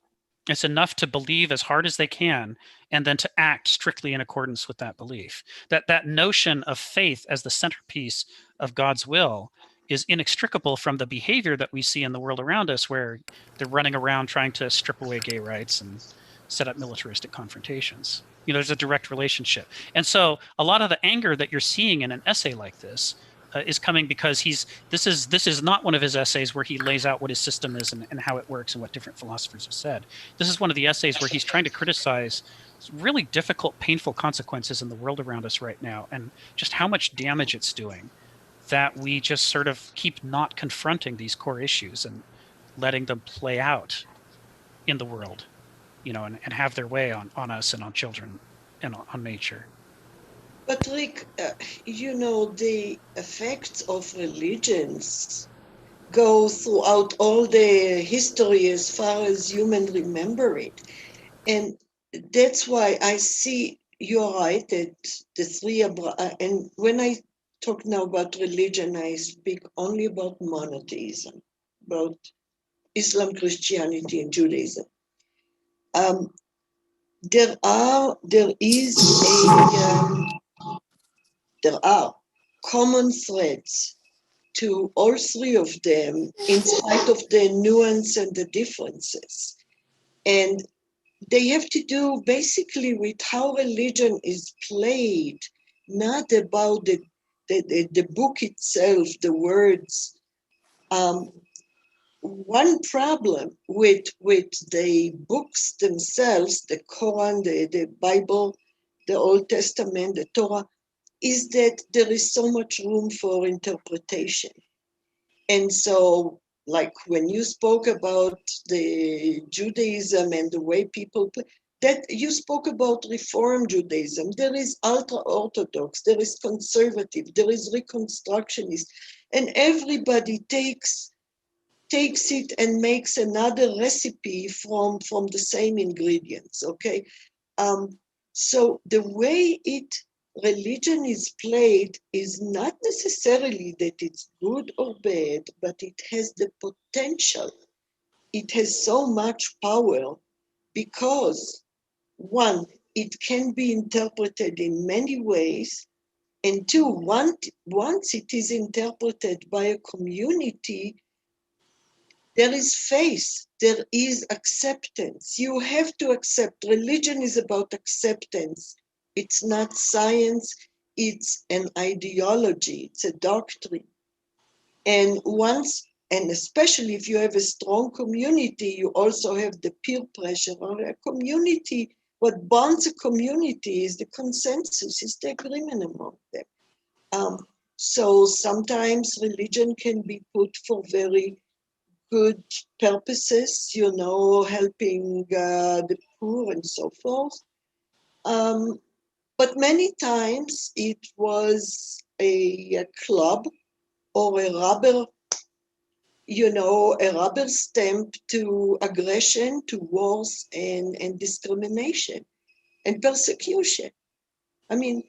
It's enough to believe as hard as they can and then to act strictly in accordance with that belief. That notion of faith as the centerpiece of God's will is inextricable from the behavior that we see in the world around us, where they're running around trying to strip away gay rights and set up militaristic confrontations. There's a direct relationship. And so a lot of the anger that you're seeing in an essay like this is coming because this is not one of his essays where he lays out what his system is and how it works and what different philosophers have said. This is one of the essays where he's trying to criticize really difficult, painful consequences in the world around us right now, and just how much damage it's doing, that we just sort of keep not confronting these core issues and letting them play out in the world, and have their way on us and on children and on nature. But Rick, the effects of religions go throughout all the history as far as humans remember it. And that's why I see you're right that the three, and when I talk now about religion, I speak only about monotheism, about Islam, Christianity, and Judaism. There are common threads to all three of them, in spite of the nuance and the differences. And they have to do basically with how religion is played, not about the book itself, the words. One problem with the books themselves, the Quran, the Bible, the Old Testament, the Torah, is that there is so much room for interpretation. And so, like when you spoke about the Judaism and the way people that you spoke about Reform Judaism, there is ultra-Orthodox, there is conservative, there is Reconstructionist, and everybody takes it and makes another recipe from the same ingredients, okay? So the way religion is played is not necessarily that it's good or bad, but it has the potential. It has so much power because, one, it can be interpreted in many ways, and two, once it is interpreted by a community, there is faith, there is acceptance. You have to accept. Religion is about acceptance. It's not science, it's an ideology, it's a doctrine. And especially if you have a strong community, you also have the peer pressure on a community. What bonds a community is the consensus, is the agreement among them. So sometimes religion can be put for very good purposes, helping the poor and so forth. But many times it was a club or a rubber stamp to aggression, to wars and discrimination and persecution. I mean,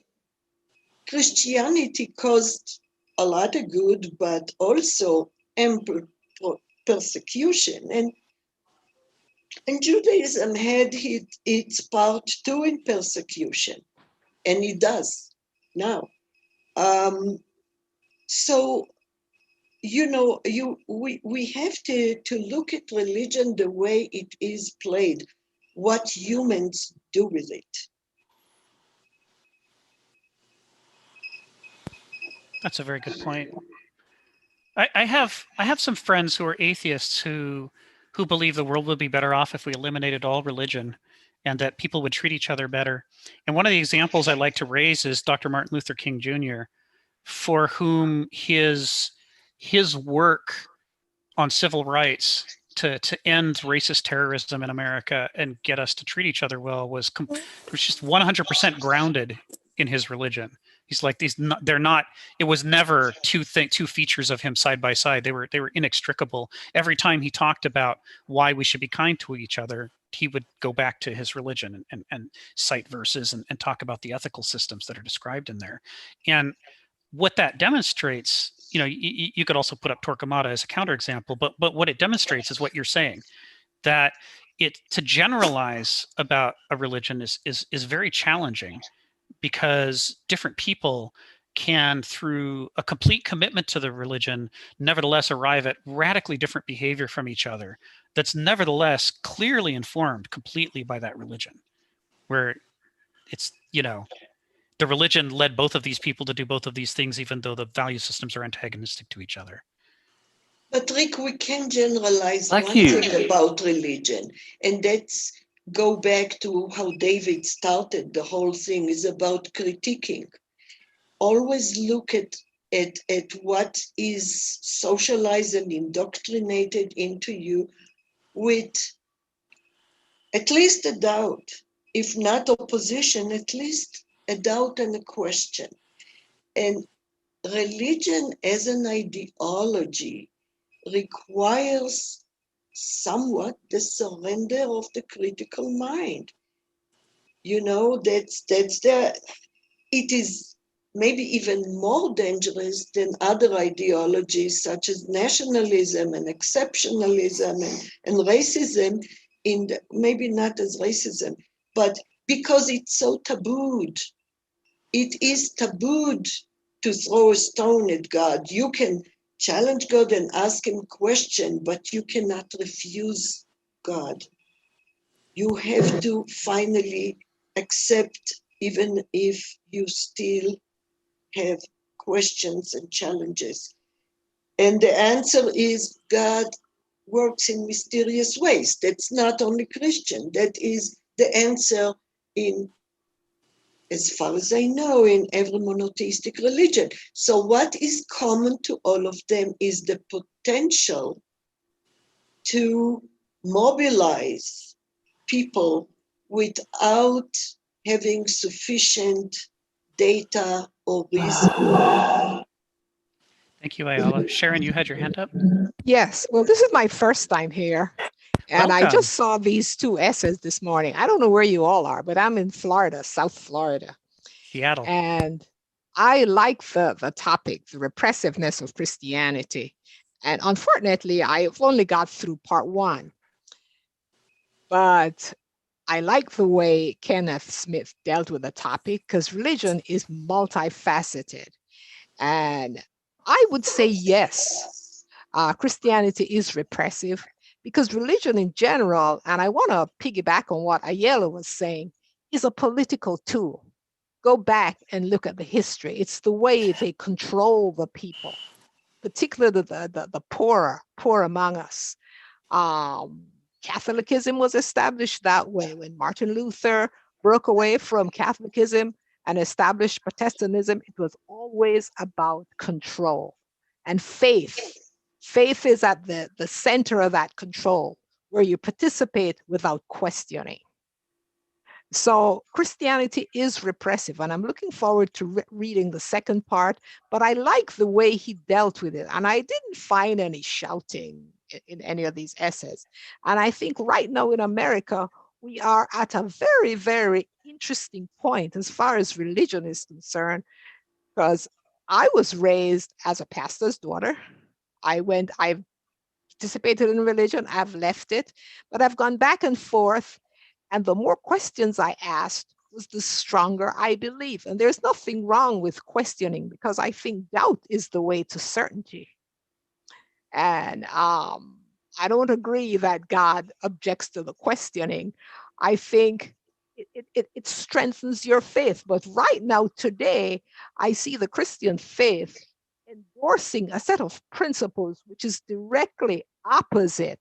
Christianity caused a lot of good, but also ample persecution. And Judaism had its part too in persecution, and it does now. So, we have to look at religion the way it is played, what humans do with it. That's a very good point. I have some friends who are atheists who believe the world would be better off if we eliminated all religion and that people would treat each other better. And one of the examples I like to raise is Dr. Martin Luther King Jr., for whom his work on civil rights to end racist terrorism in America and get us to treat each other well was just 100% grounded in his religion. He's like they're not. It was never two features of him side by side. They were inextricable. Every time he talked about why we should be kind to each other, he would go back to his religion and cite verses and talk about the ethical systems that are described in there. And what that demonstrates, you could also put up Torquemada as a counterexample, but what it demonstrates is what you're saying, that to generalize about a religion is very challenging, because different people can, through a complete commitment to the religion, nevertheless arrive at radically different behavior from each other that's nevertheless clearly informed completely by that religion, where it's, the religion led both of these people to do both of these things, even though the value systems are antagonistic to each other. But Rick, we can generalize Like one you. thing about religion, and that's go back to how David started the whole thing, is about critiquing. Always look at what is socialized and indoctrinated into you with at least a doubt, if not opposition, at least a doubt and a question. And religion as an ideology requires somewhat the surrender of the critical mind. That's it is maybe even more dangerous than other ideologies such as nationalism and exceptionalism and racism, maybe not as racism, but because it's so tabooed. It is tabooed to throw a stone at God. You can challenge God and ask him questions, but you cannot refuse God. You have to finally accept, even if you still have questions and challenges. And the answer is God works in mysterious ways. That's not only Christian. That is the answer in, as far as I know, in every monotheistic religion. So what is common to all of them is the potential to mobilize people without having sufficient data or reason. Thank you, Ayala. Sharon, you had your hand up? Yes. Well, this is my first time here. And I Welcome. just saw these two essays this morning. I don't know where you all are, but I'm in Florida, South Florida. Seattle. And I like the topic, the repressiveness of Christianity. And unfortunately, I've only got through part one. But I like the way Kenneth Smith dealt with the topic, because religion is multifaceted. And I would say yes, Christianity is repressive, because religion in general, and I want to piggyback on what Ayala was saying, is a political tool. Go back and look at the history. It's the way they control the people, particularly the poor among us. Catholicism was established that way. When Martin Luther broke away from Catholicism and established Protestantism, it was always about control. And faith is at the center of that control, where you participate without questioning. So Christianity is repressive, and I'm looking forward to reading the second part, but I like the way he dealt with it. And I didn't find any shouting in any of these essays. And I think right now in America, we are at a very, very interesting point as far as religion is concerned, because I was raised as a pastor's daughter. I've participated in religion, I've left it, but I've gone back and forth. And the more questions I asked, was the stronger I believe. And there's nothing wrong with questioning, because I think doubt is the way to certainty. And I don't agree that God objects to the questioning. I think it strengthens your faith. But right now, today, I see the Christian faith endorsing a set of principles which is directly opposite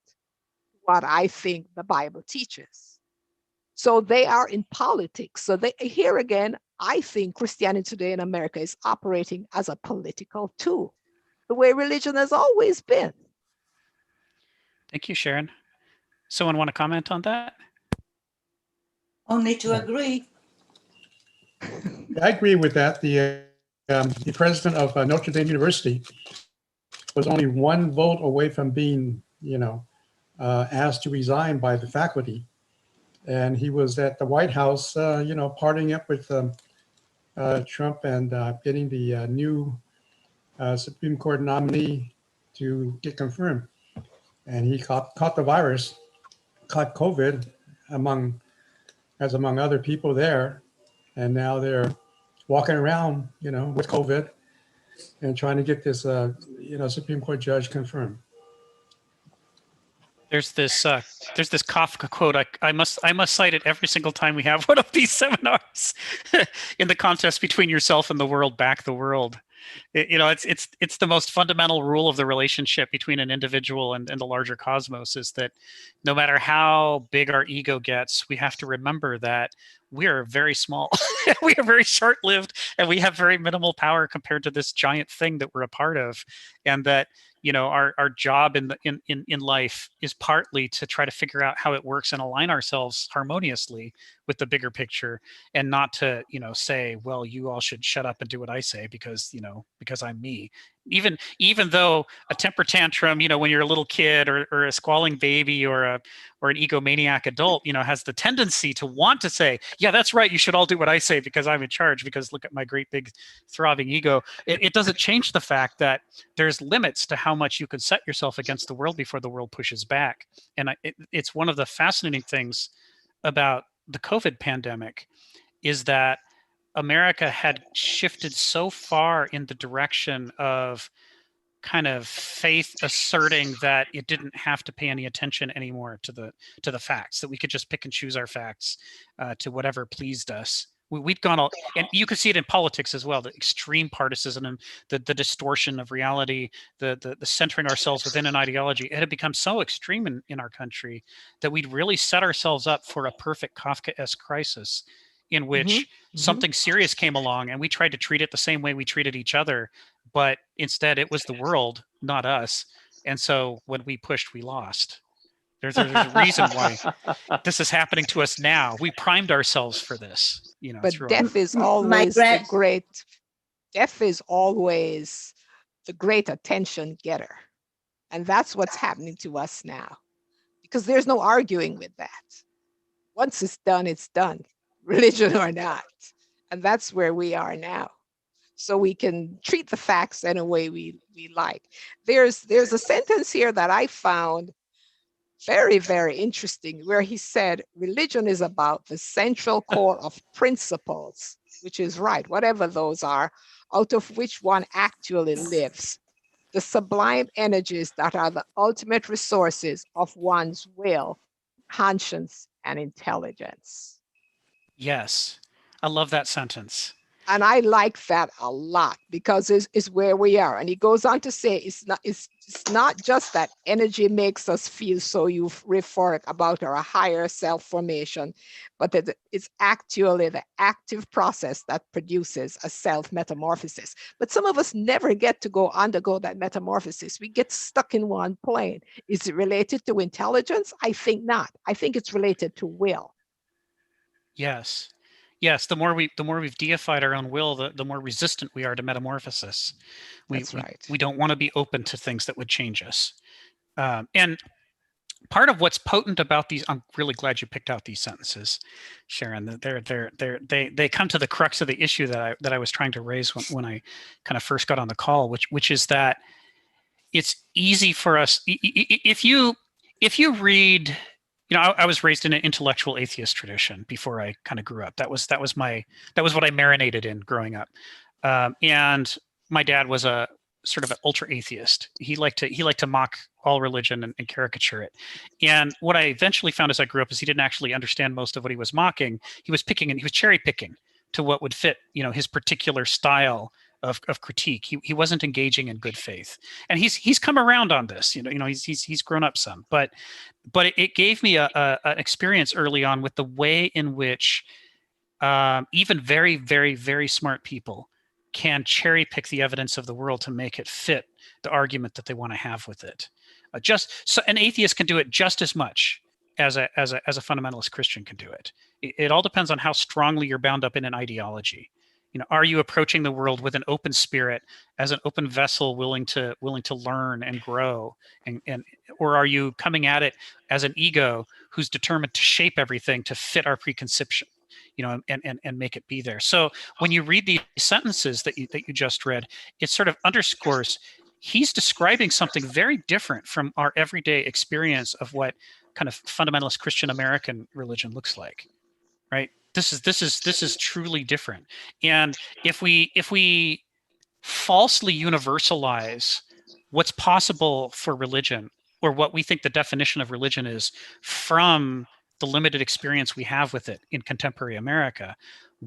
what I think the Bible teaches. So they are in politics. So here again, I think Christianity today in America is operating as a political tool, the way religion has always been. Thank you, Sharon. Someone want to comment on that? Only to agree. I agree with that. the president of Notre Dame University was only one vote away from being, asked to resign by the faculty. And he was at the White House, partying up with Trump and getting the new Supreme Court nominee to get confirmed. And he caught the virus, caught COVID among other people there. And now they're walking around, with COVID and trying to get this, Supreme Court judge confirmed. There's this Kafka quote. I must cite it every single time we have one of these seminars. In the contest between yourself and the world, back the world. It's the most fundamental rule of the relationship between an individual and the larger cosmos, is that no matter how big our ego gets, we have to remember that we are very small. We are very short-lived, and we have very minimal power compared to this giant thing that we're a part of, and that our job in life is partly to try to figure out how it works and align ourselves harmoniously with the bigger picture, and not to say, well, you all should shut up and do what I say because I'm me. Even though a temper tantrum, when you're a little kid or a squalling baby or an egomaniac adult, has the tendency to want to say, yeah, that's right, you should all do what I say because I'm in charge, because look at my great big throbbing ego. It doesn't change the fact that there's limits to how much you can set yourself against the world before the world pushes back. And it's one of the fascinating things about the COVID pandemic is that America had shifted so far in the direction of kind of faith asserting that it didn't have to pay any attention anymore to the facts, that we could just pick and choose our facts to whatever pleased us. We'd gone all, and you could see it in politics as well, the extreme partisanship, the distortion of reality, the centering ourselves within an ideology. It had become so extreme in our country that we'd really set ourselves up for a perfect Kafkaesque crisis in which something serious came along and we tried to treat it the same way we treated each other, but instead it was the world, not us. And so when we pushed, we lost. There's a reason why this is happening to us now. We primed ourselves for this. But death is always the great attention getter. And that's what's happening to us now, because there's no arguing with that. Once it's done, religion or not. And that's where we are now. So we can treat the facts any way we like. There's a sentence here that I found very, very interesting, where he said, religion is about the central core of principles, which is right, whatever those are, out of which one actually lives. The sublime energies that are the ultimate resources of one's will, conscience, and intelligence. Yes, I love that sentence. And I like that a lot, because it's where we are. And he goes on to say, it's not just that energy makes us feel so euphoric about our higher self formation, but that it's actually the active process that produces a self metamorphosis. But some of us never get to undergo that metamorphosis. We get stuck in one plane. Is it related to intelligence? I think not. I think it's related to will. Yes. Yes, the more we've deified our own will, the more resistant we are to metamorphosis. That's right. We don't want to be open to things that would change us. And part of what's potent about these, I'm really glad you picked out these sentences, Sharon. They come to the crux of the issue that I was trying to raise when I kind of first got on the call, which is that it's easy for us if you read. I was raised in an intellectual atheist tradition before I kind of grew up. That was what I marinated in growing up. And my dad was a sort of an ultra atheist. He liked to mock all religion and caricature it. And what I eventually found as I grew up is he didn't actually understand most of what he was mocking. He was cherry picking to what would fit, his particular style of critique. He wasn't engaging in good faith, and he's come around on this. He's grown up some, but it gave me an experience early on with the way in which even very, very, very smart people can cherry pick the evidence of the world to make it fit the argument that they want to have with it. So an atheist can do it just as much as a fundamentalist Christian can do it. It all depends on how strongly you're bound up in an ideology. Are you approaching the world with an open spirit, as an open vessel, willing to learn and grow, and or are you coming at it as an ego who's determined to shape everything to fit our preconception, and make it be there? So when you read these sentences that you just read, it sort of underscores he's describing something very different from our everyday experience of what kind of fundamentalist Christian American religion looks like, right? This is truly different. And if we falsely universalize what's possible for religion, or what we think the definition of religion is, from the limited experience we have with it in contemporary America,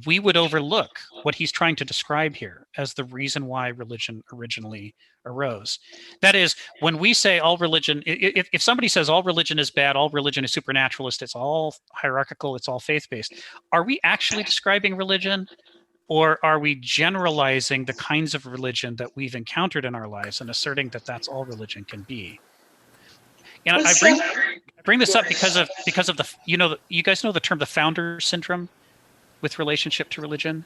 we would overlook what he's trying to describe here as the reason why religion originally arose. That is, when we say all religion, if somebody says all religion is bad, all religion is supernaturalist, it's all hierarchical, it's all faith-based, are we actually describing religion? Or are we generalizing the kinds of religion that we've encountered in our lives and asserting that that's all religion can be? And I bring this up because of the, you guys know the term the founder syndrome with relationship to religion?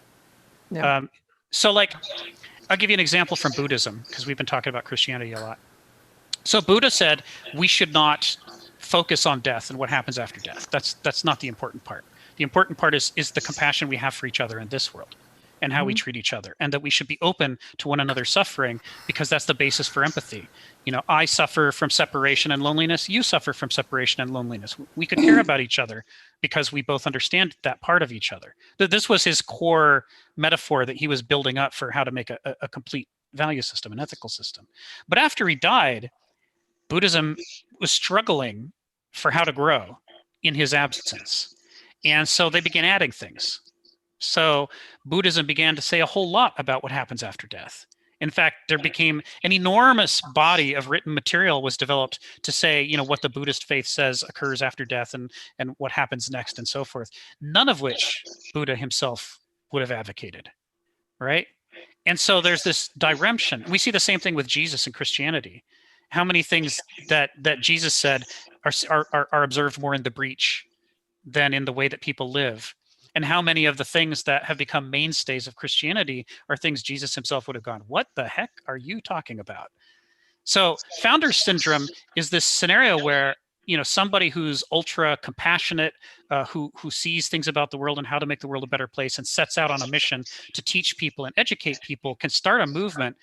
Yeah. So like, I'll give you an example from Buddhism, because we've been talking about Christianity a lot. So Buddha said we should not focus on death and what happens after death. That's not the important part. The important part is the compassion we have for each other in this world, and how we treat each other, and that we should be open to one another's suffering, because that's the basis for empathy. I suffer from separation and loneliness. You suffer from separation and loneliness. We could care about each other because we both understand that part of each other. This was his core metaphor that he was building up for how to make a complete value system, an ethical system. But after he died, Buddhism was struggling for how to grow in his absence. And so they began adding things. So Buddhism began to say a whole lot about what happens after death. In fact, there became an enormous body of written material was developed to say, what the Buddhist faith says occurs after death, and what happens next, and so forth. None of which Buddha himself would have advocated, right? And so there's this diremption. We see the same thing with Jesus and Christianity. How many things that Jesus said are observed more in the breach than in the way that people live? And how many of the things that have become mainstays of Christianity are things Jesus himself would have gone, what the heck are you talking about? So founder syndrome is this scenario where, somebody who's ultra compassionate, who sees things about the world and how to make the world a better place, and sets out on a mission to teach people and educate people, can start a movement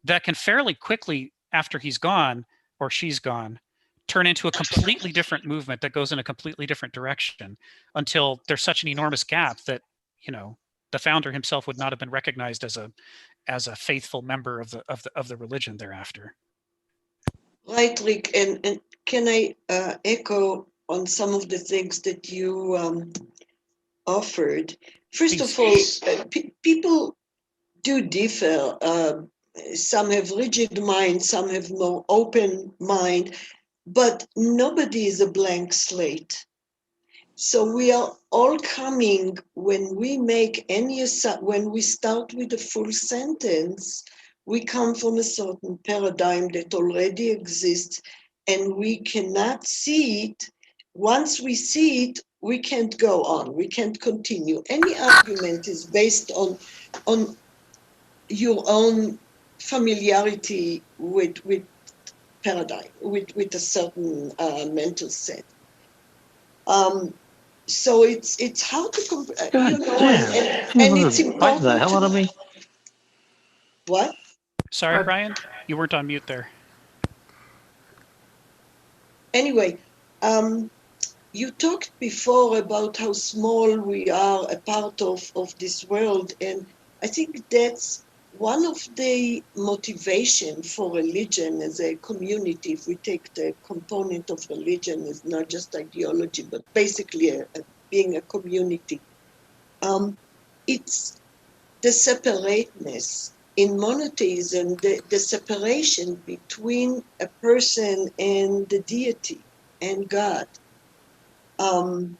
that can fairly quickly, after he's gone or she's gone, turn into a completely different movement that goes in a completely different direction, until there's such an enormous gap that, the founder himself would not have been recognized as a faithful member of the religion thereafter. Right, Rick, and can I echo on some of the things that you offered? First of all, people do differ. Some have rigid minds, some have more open mind, but nobody is a blank slate. So we are all coming, when we make when we start with a full sentence, we come from a certain paradigm that already exists, and we cannot see it. Once we see it, we can't go on, we can't continue. Any argument is based on your own familiarity with paradigm, with a certain mental set. So it's hard to compare, and it's important. Bite the hell out of me. What? Sorry, Brian, you weren't on mute there. Anyway, you talked before about how small we are a part of this world, and I think that's one of the motivation for religion as a community. If we take the component of religion as not just ideology, but basically being a community, it's the separateness. In monotheism, the separation between a person and the deity and God. And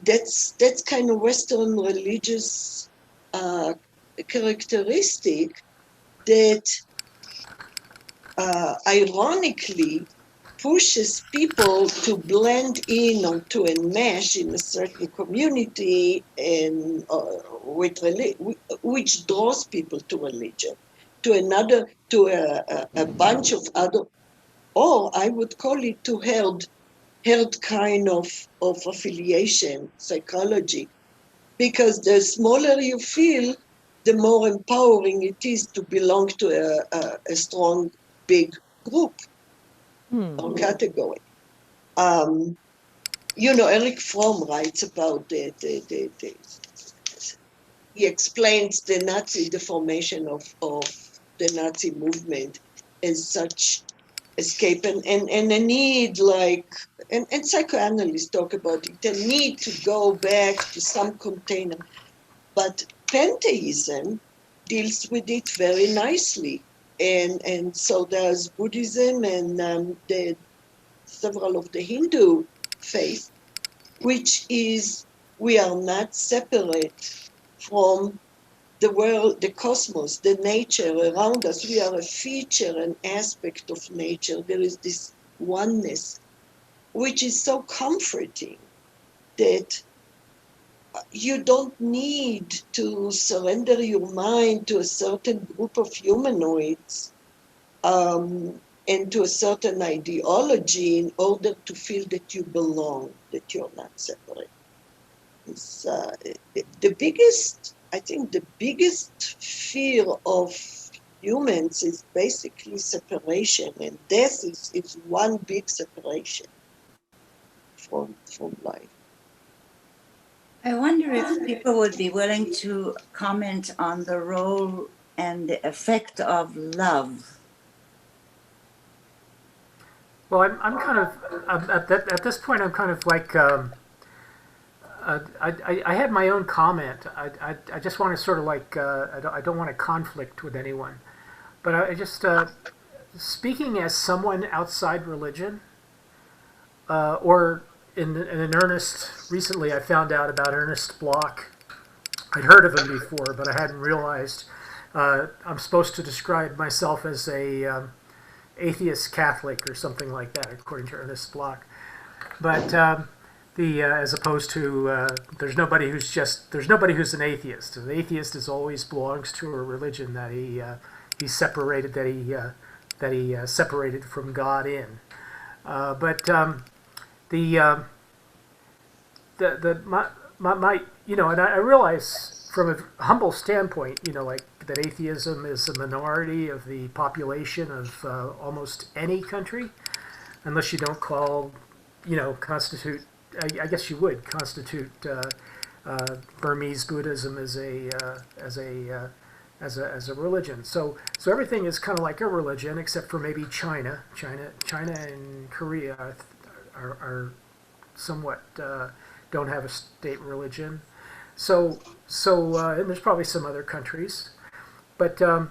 that's kind of Western religious characteristic that ironically pushes people to blend in or to enmesh in a certain community and which draws people to religion, to another, to a bunch of other, or I would call it to herd kind of affiliation psychology, because the smaller you feel, the more empowering it is to belong to a strong, big group or category. Eric Fromm writes about he explains the formation of the Nazi movement as such escape and a need and psychoanalysts talk about it, a need to go back to some container. But pantheism deals with it very nicely. And so does Buddhism and several of the Hindu faith, which is we are not separate from the world, the cosmos, the nature around us. We are a feature, an aspect of nature. There is this oneness, which is so comforting that you don't need to surrender your mind to a certain group of humanoids and to a certain ideology in order to feel that you belong, that you're not separate. It's, I think the biggest fear of humans is basically separation, and death is one big separation from life. I wonder if people would be willing to comment on the role and the effect of love. Well, I'm kind of at this point. I'm kind of like I had my own comment. I just want to sort of like I don't want to conflict with anyone, but I just speaking as someone outside religion, or in an Ernest. Recently, I found out about Ernest Bloch. I'd heard of him before, but I hadn't realized. I'm supposed to describe myself as a atheist Catholic or something like that, according to Ernest Bloch. But as opposed to there's nobody who's an atheist. An atheist always belongs to a religion that he separated separated from God in. But and I realize from a humble standpoint, like that atheism is a minority of the population of almost any country, unless you don't constitute. I guess you would constitute Burmese Buddhism as a religion. So everything is kind of like a religion, except for maybe China. China and Korea are somewhat don't have a state religion. So and there's probably some other countries, but the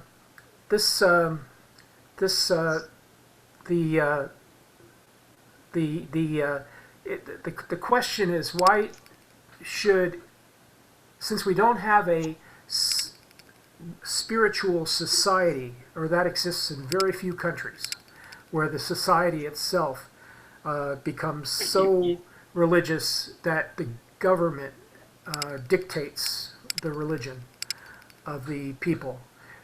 question is, why should, since we don't have a spiritual society, or that exists in very few countries, where the society itself becomes so religious that the government dictates the religion of the people.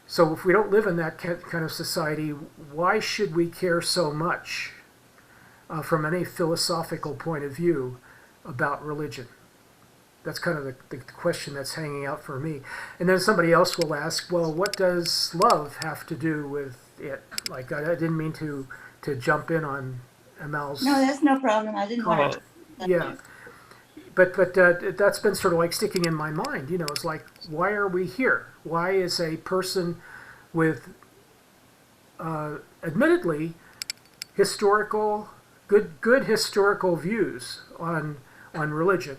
So if we don't live in that kind of society, why should we care so much from any philosophical point of view about religion? That's kind of the question that's hanging out for me. And then somebody else will ask, well, what does love have to do with it? Like, I didn't mean to jump in on Amal's... No, that's no problem. I didn't want to... Yeah. But that's been sort of like sticking in my mind. It's like, why are we here? Why is a person with, admittedly, good historical views on religion,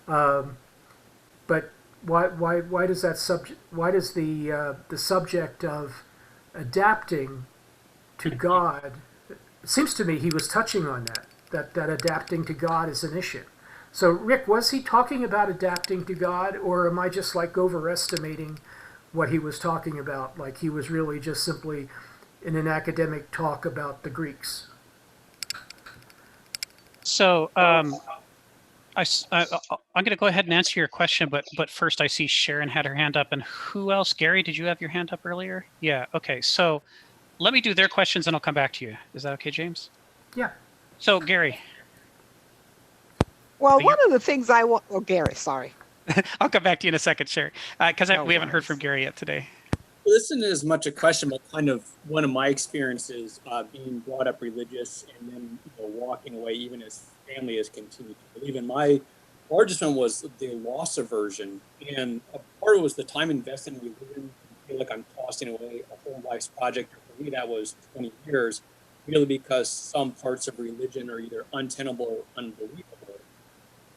but why does that subject? Why does the subject of adapting to God? It seems to me he was touching on that adapting to God is an issue. So, Rick, was he talking about adapting to God, or am I just like overestimating what he was talking about? Like he was really just simply in an academic talk about the Greeks? So I'm going to go ahead and answer your question, but first I see Sharon had her hand up, and who else? Gary, did you have your hand up earlier? Yeah. Okay. So let me do their questions, and I'll come back to you. Is that okay, James? Yeah. So Gary. Well, one of the things I want. Oh, Gary, sorry. I'll come back to you in a second, Sharon, because No we haven't heard worries. from Gary yet today. Well, this isn't as much a question, but kind of one of my experiences being brought up religious and then walking away, even as family has continued to believe. And my largest one was the loss aversion, and a part of it was the time invested in religion. I feel like I'm tossing away a whole life's project. For me, that was 20 years, really because some parts of religion are either untenable or unbelievable.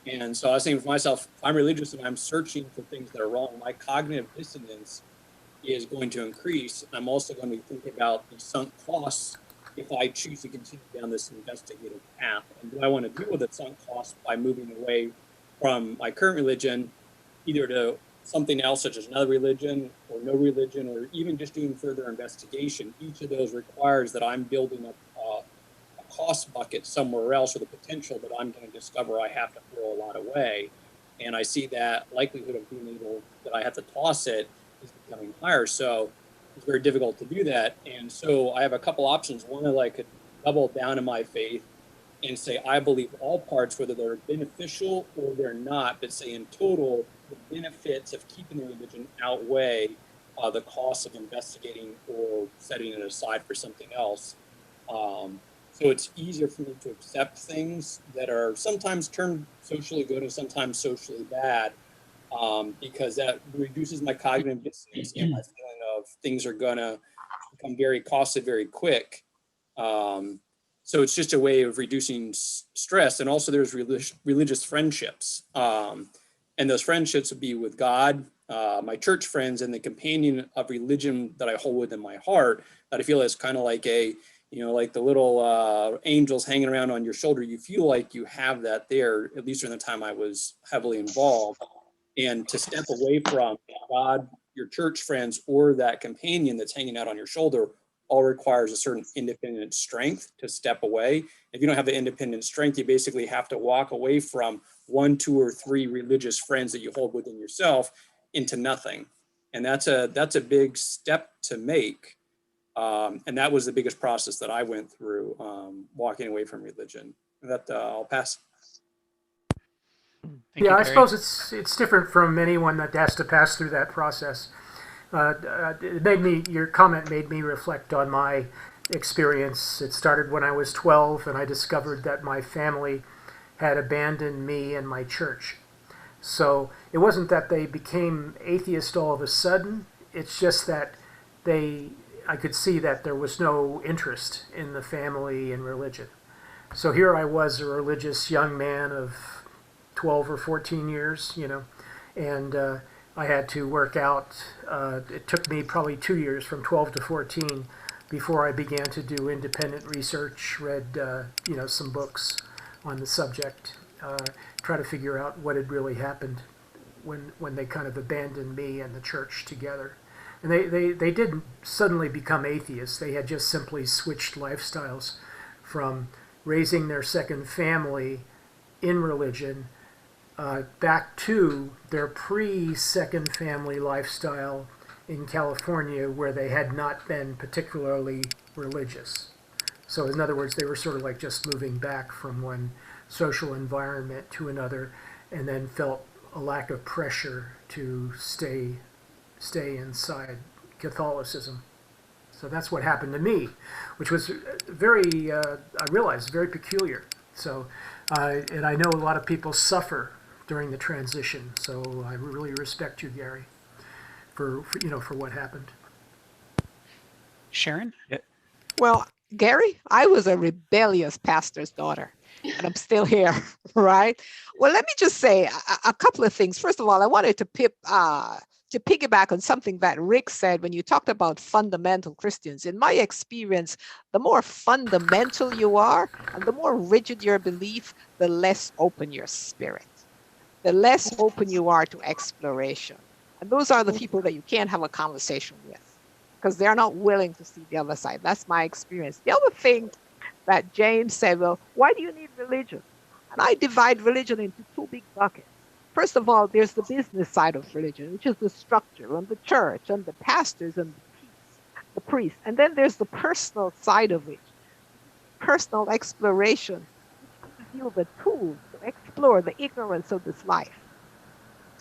And so I was thinking for myself, if I'm religious and I'm searching for things that are wrong, my cognitive dissonance is going to increase. I'm also going to be thinking about the sunk costs if I choose to continue down this investigative path. And do I want to deal with the sunk costs by moving away from my current religion, either to something else, such as another religion or no religion, or even just doing further investigation? Each of those requires that I'm building up a cost bucket somewhere else, or the potential that I'm going to discover I have to throw a lot away. And I see that likelihood of being able that I have to toss it is becoming higher. So it's very difficult to do that. And so I have a couple options. One is I could double down in my faith and say, I believe all parts, whether they're beneficial or they're not, but say in total, the benefits of keeping the religion outweigh the costs of investigating or setting it aside for something else. So it's easier for me to accept things that are sometimes termed socially good and sometimes socially bad, because that reduces my cognitive dissonance and my feeling of things are gonna become very costly very quick. So it's just a way of reducing stress. And also there's religious friendships. And those friendships would be with God, my church friends, and the companion of religion that I hold within my heart, that I feel is kind of like like the little angels hanging around on your shoulder. You feel like you have that there, at least during the time I was heavily involved. And to step away from God, your church friends, or that companion that's hanging out on your shoulder all requires a certain independent strength to step away. If you don't have the independent strength, you basically have to walk away from 1, 2, or 3 religious friends that you hold within yourself into nothing. And that's a big step to make. And that was the biggest process that I went through, walking away from religion. That I'll pass. Thank you, I Gary. suppose it's different from anyone that has to pass through that process. Your comment made me reflect on my experience. It started when I was 12, and I discovered that my family had abandoned me and my church. So it wasn't that they became atheist all of a sudden. It's just that I could see that there was no interest in the family and religion. So here I was, a religious young man of 12 or 14 years, and I had to work out. It took me probably 2 years, from 12 to 14, before I began to do independent research, read some books on the subject, try to figure out what had really happened when they kind of abandoned me and the church together. And they didn't suddenly become atheists. They had just simply switched lifestyles from raising their second family in religion back to their pre-second family lifestyle in California, where they had not been particularly religious. So in other words, they were sort of like just moving back from one social environment to another, and then felt a lack of pressure to stay inside Catholicism. So that's what happened to me, which was very, I realized, very peculiar. So, and I know a lot of people suffer during the transition. So I really respect you, Gary, for what happened. Sharon? Well, Gary, I was a rebellious pastor's daughter, and I'm still here, right? Well, let me just say a couple of things. First of all, I wanted to piggyback on something that Rick said when you talked about fundamental Christians. In my experience, the more fundamental you are and the more rigid your belief, the less open your spirit, the less open you are to exploration. And those are the people that you can't have a conversation with, because they're not willing to see the other side. That's my experience. The other thing that James said, well, why do you need religion? And I divide religion into two big buckets. First of all, there's the business side of religion, which is the structure and the church and the pastors and the priests. And then there's the personal side of it, personal exploration, which gives you the tools to explore the ignorance of this life.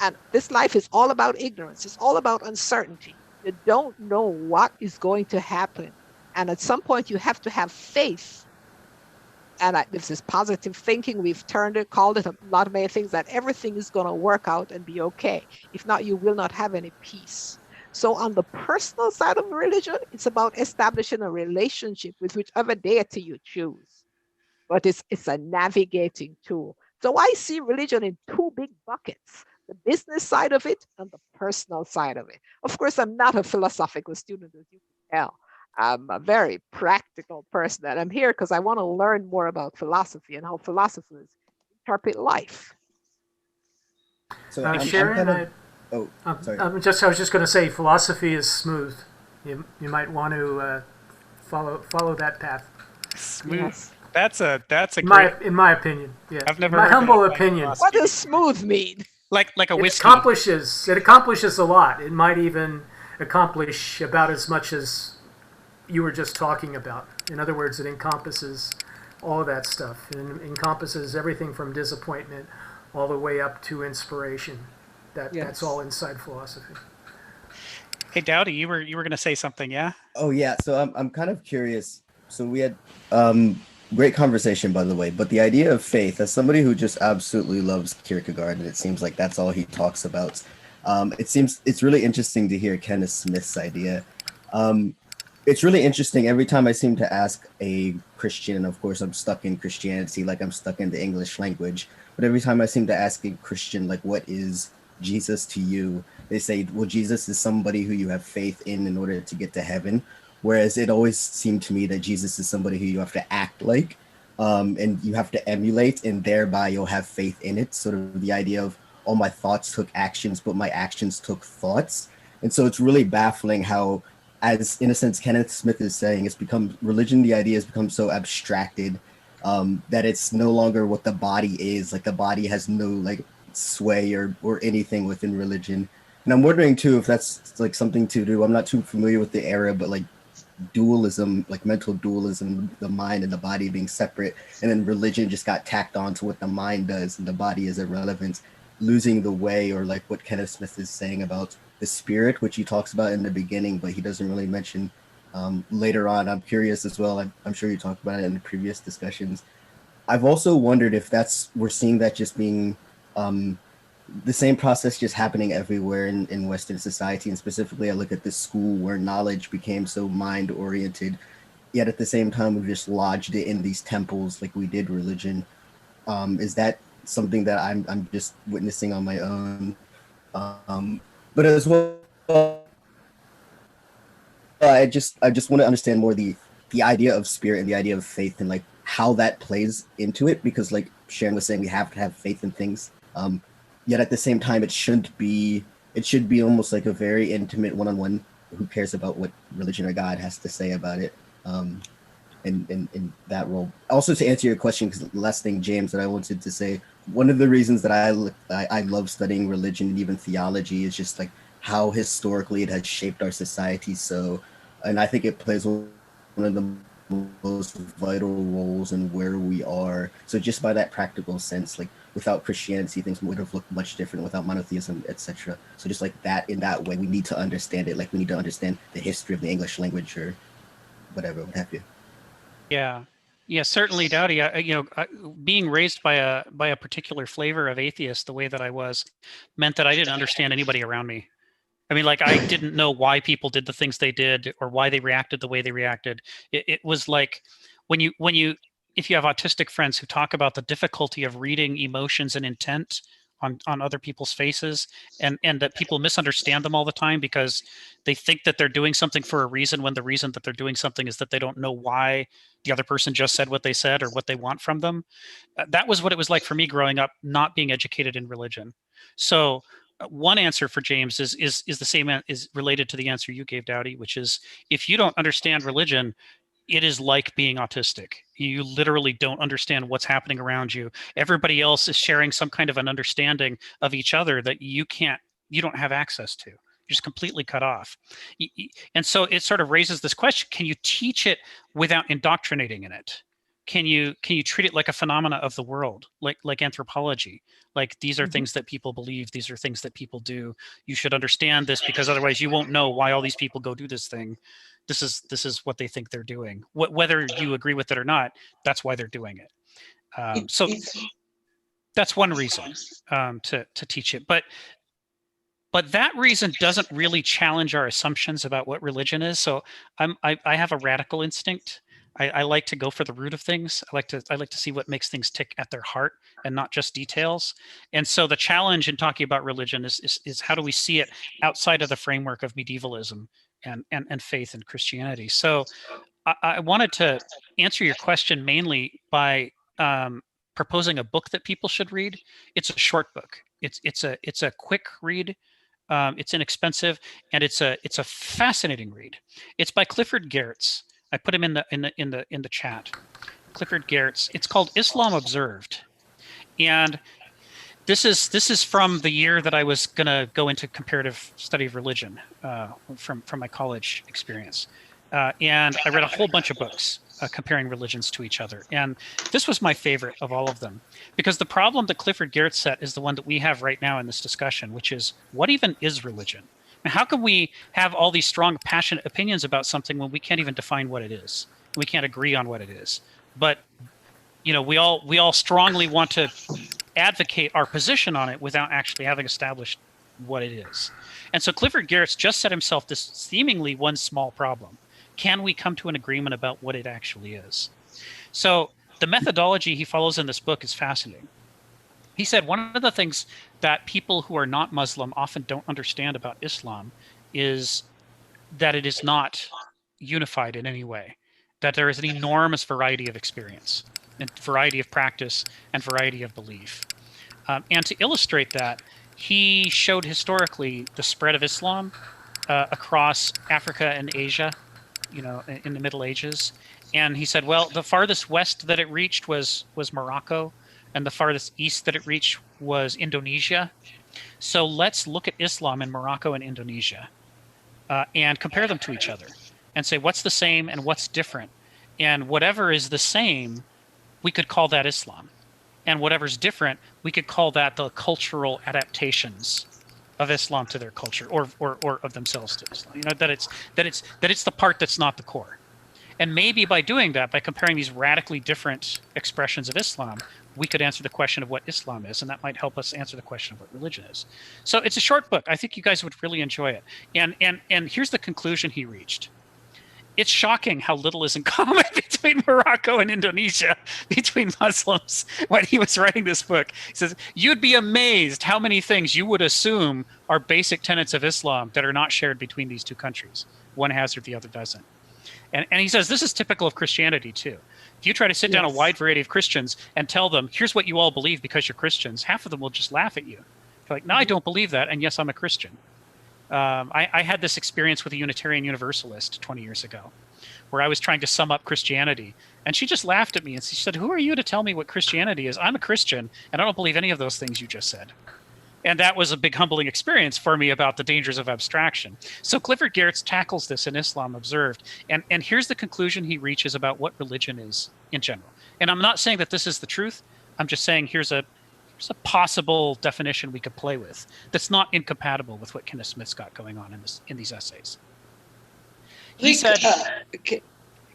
And this life is all about ignorance. It's all about uncertainty. You don't know what is going to happen. And at some point, you have to have faith. And this is positive thinking. We've called it a lot of many things, that everything is going to work out and be okay. If not, you will not have any peace. So on the personal side of religion, it's about establishing a relationship with whichever deity you choose. But it's a navigating tool. So I see religion in two big buckets: the business side of it and the personal side of it. Of course, I'm not a philosophical student, as you can tell. I'm a very practical person, and I'm here because I want to learn more about philosophy and how philosophers interpret life. So I'm Sharon, kind of. Oh, sorry. I was just going to say, philosophy is smooth. You might want to follow that path. Smooth. Yes. That's a In my opinion, yeah. I've never my heard humble that opinion. What does smooth mean? like a It whiskey. accomplishes a lot. It might even accomplish about as much as you were just talking about. In other words, it encompasses all of that stuff. It encompasses everything from disappointment all the way up to inspiration. That's all inside philosophy. Hey, Dowdy, you were going to say something, yeah? Oh yeah. So I'm kind of curious. So we had great conversation, by the way. But the idea of faith, as somebody who just absolutely loves Kierkegaard, and it seems like that's all he talks about. It's really interesting to hear Kenneth Smith's idea. It's really interesting. Every time I seem to ask a Christian, of course, I'm stuck in Christianity, like I'm stuck in the English language. But every time I seem to ask a Christian, like, what is Jesus to you? They say, well, Jesus is somebody who you have faith in order to get to heaven. Whereas it always seemed to me that Jesus is somebody who you have to act like, and you have to emulate, and thereby you'll have faith in it. Sort of the idea of all my thoughts took actions, but my actions took thoughts. And so it's really baffling how, as in a sense Kenneth Smith is saying, it's become religion. The idea has become so abstracted that it's no longer what the body is. Like the body has no like sway or anything within religion. And I'm wondering too if that's like something to do. I'm not too familiar with the era, but like dualism, like mental dualism, the mind and the body being separate, and then religion just got tacked on to what the mind does and the body is irrelevant, losing the way, or like what Kenneth Smith is saying about the spirit, which he talks about in the beginning, but he doesn't really mention later on. I'm curious as well. I'm sure you talked about it in the previous discussions. I've also wondered if we're seeing that just being the same process just happening everywhere in Western society. And specifically, I look at this school where knowledge became so mind oriented, yet at the same time, we just lodged it in these temples like we did religion. Is that something that I'm just witnessing on my own? But as well, I just want to understand more the idea of spirit and the idea of faith, and like how that plays into it, because like Sharon was saying, we have to have faith in things. Yet at the same time, it should be almost like a very intimate one-on-one. Who cares about what religion or God has to say about it? In that role. Also, to answer your question, because the last thing, James, that I wanted to say, one of the reasons that I love studying religion and even theology is just like how historically it has shaped our society. So, and I think it plays one of the most vital roles in where we are. So just by that practical sense, like without Christianity, things would have looked much different, without monotheism, etc. So just like that, in that way, we need to understand it. Like we need to understand the history of the English language or whatever, what have you. Yeah, certainly, Dowdy. Being raised by a particular flavor of atheist, the way that I was, meant that I didn't understand anybody around me. I mean, like I didn't know why people did the things they did or why they reacted the way they reacted. It was like when you if you have autistic friends who talk about the difficulty of reading emotions and intent on other people's faces, and that people misunderstand them all the time because they think that they're doing something for a reason, when the reason that they're doing something is that they don't know why the other person just said what they said or what they want from them. That was what it was like for me growing up, not being educated in religion. So one answer for James is the same, is related to the answer you gave, Dowdy, which is if you don't understand religion, it is like being autistic. You literally don't understand what's happening around you. Everybody else is sharing some kind of an understanding of each other that you don't have access to. You're just completely cut off. And so it sort of raises this question: can you teach it without indoctrinating in it? Can you treat it like a phenomena of the world, like anthropology? Like, these are things that people believe, these are things that people do. You should understand this, because otherwise you won't know why all these people go do this thing. This is what they think they're doing. Whether you agree with it or not, that's why they're doing it. So that's one reason to teach it. But that reason doesn't really challenge our assumptions about what religion is. So I have a radical instinct. I like to go for the root of things. I like to see what makes things tick at their heart and not just details. And so the challenge in talking about religion is how do we see it outside of the framework of medievalism and faith and Christianity. So I wanted to answer your question mainly by proposing a book that people should read. It's a short book. It's a quick read. It's inexpensive, and it's a fascinating read. It's by Clifford Geertz. I put him in the chat. Clifford Geertz. It's called Islam Observed, and this is from the year that I was going to go into comparative study of religion from my college experience, and I read a whole bunch of books comparing religions to each other, and this was my favorite of all of them, because the problem that Clifford Geertz set is the one that we have right now in this discussion, which is, what even is religion? And how can we have all these strong, passionate opinions about something when we can't even define what it is? We can't agree on what it is. But we all strongly want to advocate our position on it without actually having established what it is. And so Clifford Geertz just set himself this seemingly one small problem. Can we come to an agreement about what it actually is? So the methodology he follows in this book is fascinating. He said one of the things that people who are not Muslim often don't understand about Islam is that it is not unified in any way, that there is an enormous variety of experience and variety of practice and variety of belief. And to illustrate that, he showed historically the spread of Islam across Africa and Asia, in the Middle Ages. And he said, well, the farthest west that it reached was Morocco, and the farthest east that it reached was Indonesia. So let's look at Islam in Morocco and Indonesia and compare them to each other and say what's the same and what's different. And whatever is the same, we could call that Islam. And whatever's different, we could call that the cultural adaptations of Islam to their culture, or of themselves to Islam. That it's the part that's not the core. And maybe by doing that, by comparing these radically different expressions of Islam, we could answer the question of what Islam is, and that might help us answer the question of what religion is. So it's a short book. I think you guys would really enjoy it. And here's the conclusion he reached. It's shocking how little is in common between Morocco and Indonesia, between Muslims, when he was writing this book. He says, you'd be amazed how many things you would assume are basic tenets of Islam that are not shared between these two countries. One has or the other doesn't. And he says this is typical of Christianity too. If you try to sit down a wide variety of Christians and tell them, here's what you all believe because you're Christians, half of them will just laugh at you. They're like, no, I don't believe that, and yes, I'm a Christian. I had this experience with a Unitarian Universalist 20 years ago, where I was trying to sum up Christianity, and she just laughed at me and she said, who are you to tell me what Christianity is? I'm a Christian, and I don't believe any of those things you just said. And that was a big humbling experience for me about the dangers of abstraction. So Clifford Geertz tackles this in Islam Observed, and here's the conclusion he reaches about what religion is in general. And I'm not saying that this is the truth. I'm just saying here's a possible definition we could play with that's not incompatible with what Kenneth Smith's got going on in these essays. He said,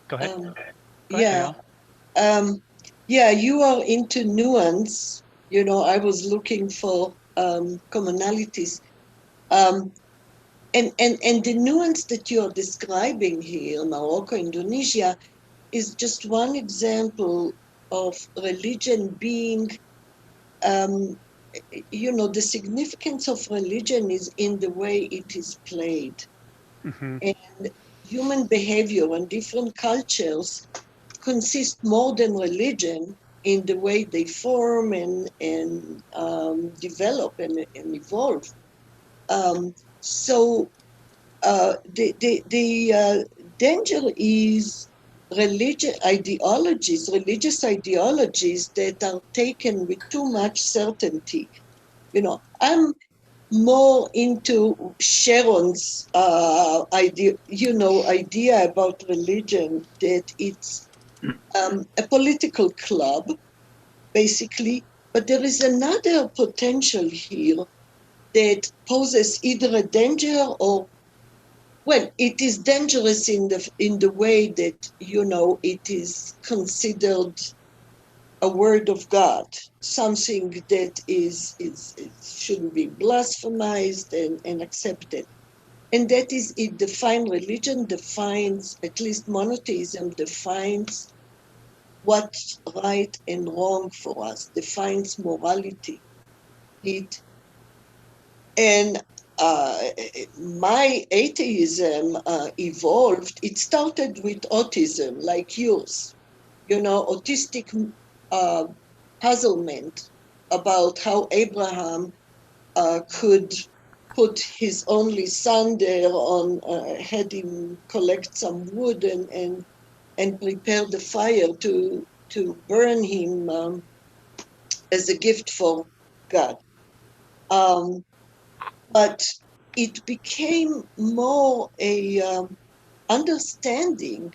go ahead. You are into nuance. I was looking for commonalities. And the nuance that you're describing here, Morocco, Indonesia, is just one example of religion being the significance of religion is in the way it is played. Mm-hmm. And human behavior and different cultures consist more than religion in the way they form and develop and evolve. So the danger is religious ideologies that are taken with too much certainty. I'm more into Sharon's idea about religion, that it's a political club, basically. But there is another potential here that poses either a danger or, well, it is dangerous in the way that, it is considered a word of God, something that it shouldn't be blasphemized and accepted. And that is, religion defines, at least monotheism defines what's right and wrong for us, defines morality. And my atheism evolved. It started with autism, like yours, autistic uh, puzzlement about how Abraham could put his only son there had him collect some wood and prepare the fire to burn him as a gift for God. But it became more a understanding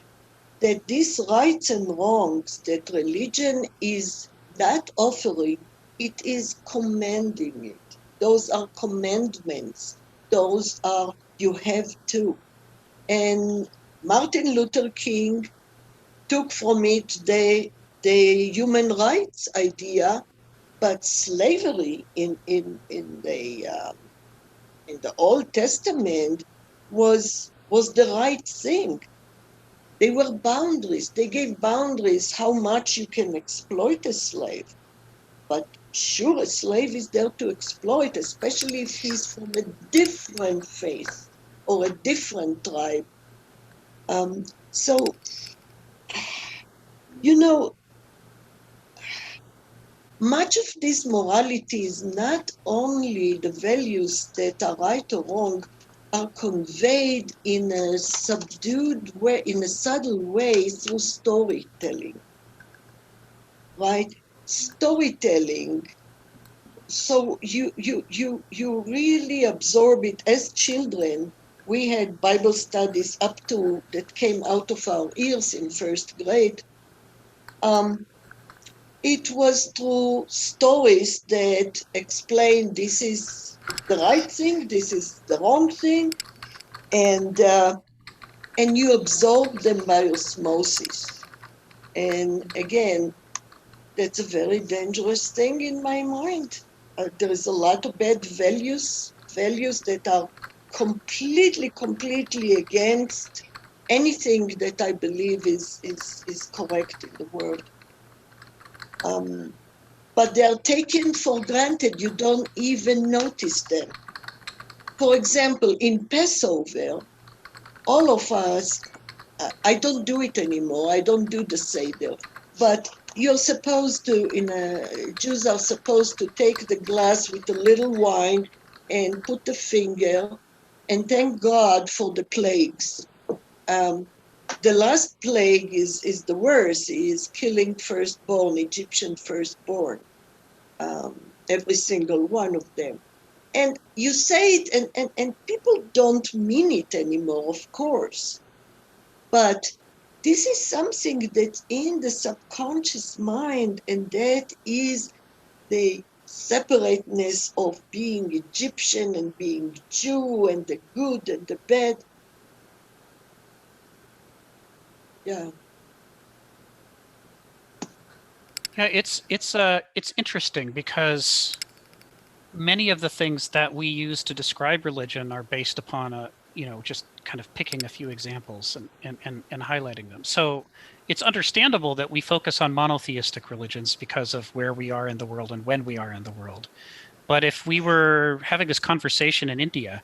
that these rights and wrongs that religion is not offering, it is commanding it. Those are commandments. Those are, you have to. And Martin Luther King took from it the human rights idea, but slavery in the Old Testament was the right thing. They were boundaries. They gave boundaries how much you can exploit a slave. But sure, a slave is there to exploit, especially if he's from a different faith or a different tribe. So, much of this morality is not only the values that are right or wrong, are conveyed in a subdued way, in a subtle way, through storytelling, right? Storytelling. So you really absorb it. As children, we had Bible studies that came out of our ears in first grade. It was through stories that explain this is the right thing, this is the wrong thing, and you absorb them by osmosis. And again, that's a very dangerous thing in my mind. There is a lot of bad values that are completely against anything that I believe is correct in the world. But they are taken for granted. You don't even notice them. For example, in Passover, all of us, I don't do it anymore. I don't do the Seder. But you're supposed to, Jews are supposed to take the glass with a little wine and put the finger and thank God for the plagues. The last plague is the worst. He is killing firstborn, Egyptian firstborn. Every single one of them. And you say it, and people don't mean it anymore, of course. But this is something that's in the subconscious mind, and that is the separateness of being Egyptian and being Jew, and the good and the bad. Yeah. Yeah, it's interesting because many of the things that we use to describe religion are based upon just kind of picking a few examples and highlighting them. So it's understandable that we focus on monotheistic religions because of where we are in the world and when we are in the world. But if we were having this conversation in India,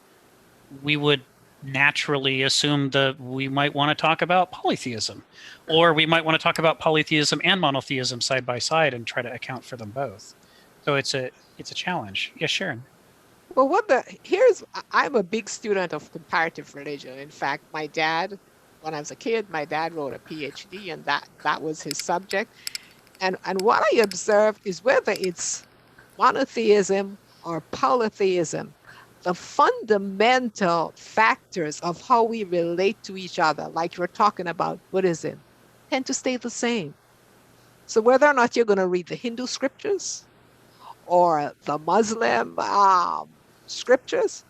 we would naturally assume that we might want to talk about polytheism, or we might want to talk about polytheism and monotheism side by side and try to account for them both. So it's a challenge. Yes, Sharon. Well, I'm a big student of comparative religion. In fact, my dad when I was a kid, my dad wrote a PhD, and that was his subject. And what I observed is whether it's monotheism or polytheism, the fundamental factors of how we relate to each other, like you're talking about Buddhism, tend to stay the same. So whether or not you're going to read the Hindu scriptures or the Muslim scriptures,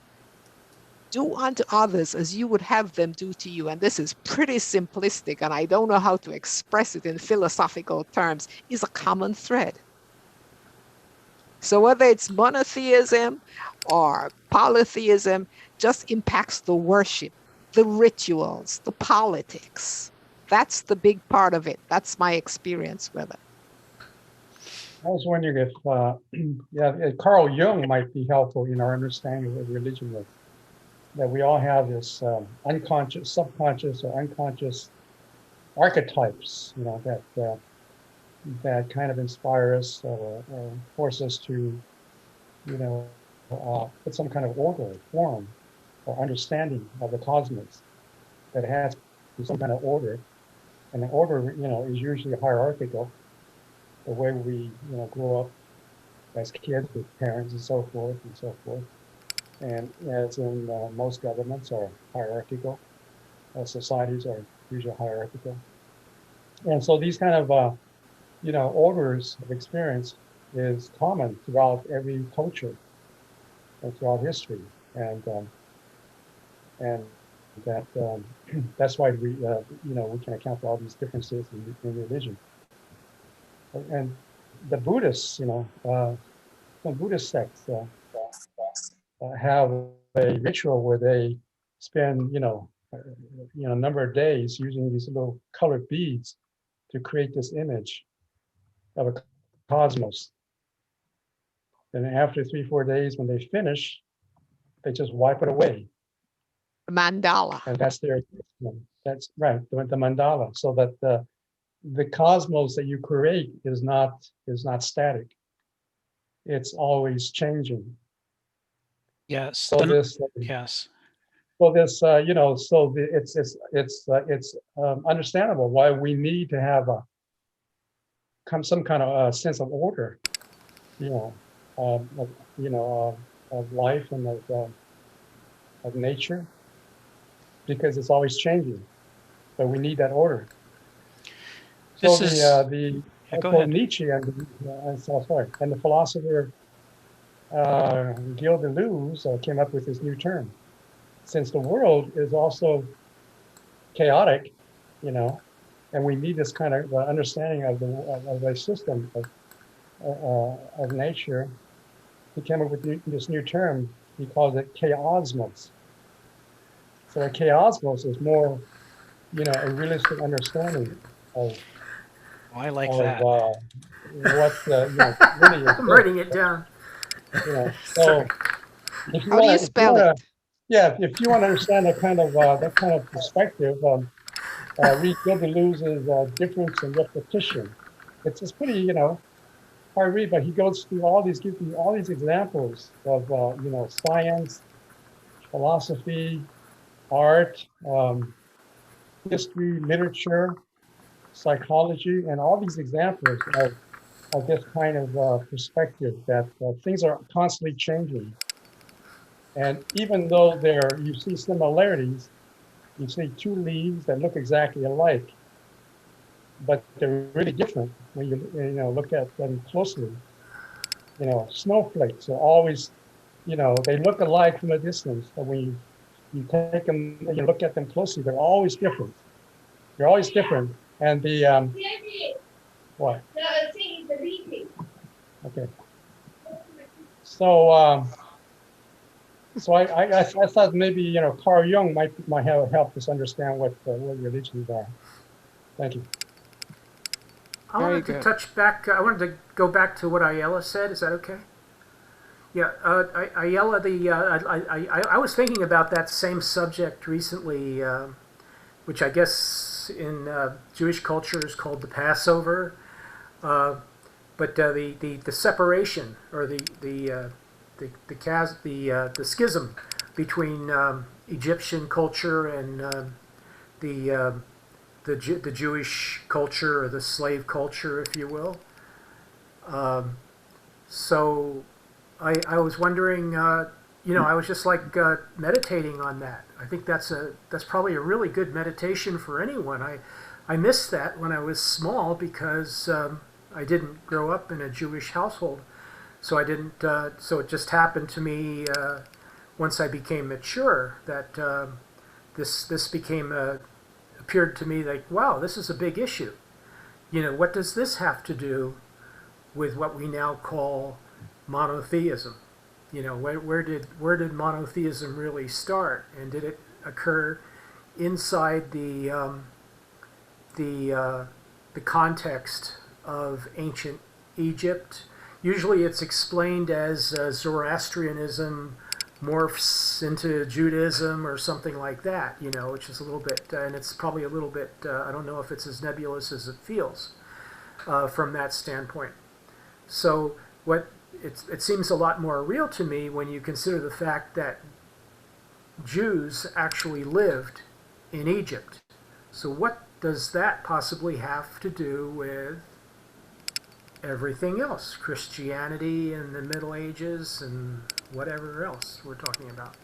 do unto others as you would have them do to you. And this is pretty simplistic, and I don't know how to express it in philosophical terms, is a common thread. So whether it's monotheism or polytheism, just impacts the worship, the rituals, the politics. That's the big part of it. That's my experience with it. I was wondering if Carl Jung might be helpful in our understanding of what religion is. That we all have this unconscious, subconscious, or unconscious archetypes, that kind of inspire us or force us to, put some kind of order, form, or understanding of the cosmos that has some kind of order. And the order, is usually hierarchical. The way we, grow up as kids with parents and so forth and so forth. And as in most governments are hierarchical, societies are usually hierarchical. And so these kind of, orders of experience is common throughout every culture and throughout history. And that that's why we can account for all these differences in religion. And the Buddhists, some Buddhist sects have a ritual where they spend, a number of days using these little colored beads to create this image of a cosmos. And after 3-4 days, when they finish, they just wipe it away. Mandala. And that's that's right, the mandala. So that the cosmos that you create is not static. It's always changing. Yes. So this. Yes. So this, it's understandable why we need to have some kind of a sense of order, of life and of nature, because it's always changing. So we need that order. So Nietzsche and the philosopher Gilles Deleuze came up with this new term. Since the world is also chaotic, and we need this kind of understanding of the system of nature, he came up with this new term. He calls it chaosmos. So a chaosmos is more, a realistic understanding of. I like that. What really is. I'm writing it down. So if How do you spell it? Yeah, if you want to understand that kind of perspective, read Gilles Deleuze's Difference and Repetition. It's pretty, hard to read, but he goes through gives you all these examples of, science, philosophy, art, history, literature, psychology, and all these examples of this kind of perspective that things are constantly changing. And even though you see similarities, you see two leaves that look exactly alike, but they're really different when you look at them closely. Snowflakes are always, they look alike from a distance, but when you take them and you look at them closely, they're always different. They're always different. And the what? Okay. So. So I thought maybe Carl Jung might have helped us understand what religions are. Thank you. I wanted to touch back. I wanted to go back to what Ayala said. Is that okay? Yeah, Ayala. I was thinking about that same subject recently, which I guess in Jewish culture is called the Passover, but the separation or the schism between Egyptian culture and the Jewish culture or the slave culture, if you will. So I was wondering, I was just like meditating on that. I think that's probably a really good meditation for anyone. I missed that when I was small because I didn't grow up in a Jewish household, so I didn't. So it just happened to me once I became mature that this appeared to me like, wow, this is a big issue. What does this have to do with what we now call monotheism? Where did monotheism really start, and did it occur inside the context of ancient Egypt? Usually, it's explained as Zoroastrianism morphs into Judaism or something like that, which is a little bit, and it's probably a little bit. I don't know if it's as nebulous as it feels from that standpoint. So it seems a lot more real to me when you consider the fact that Jews actually lived in Egypt. So what does that possibly have to do with everything else? Christianity in the Middle Ages and whatever else we're talking about.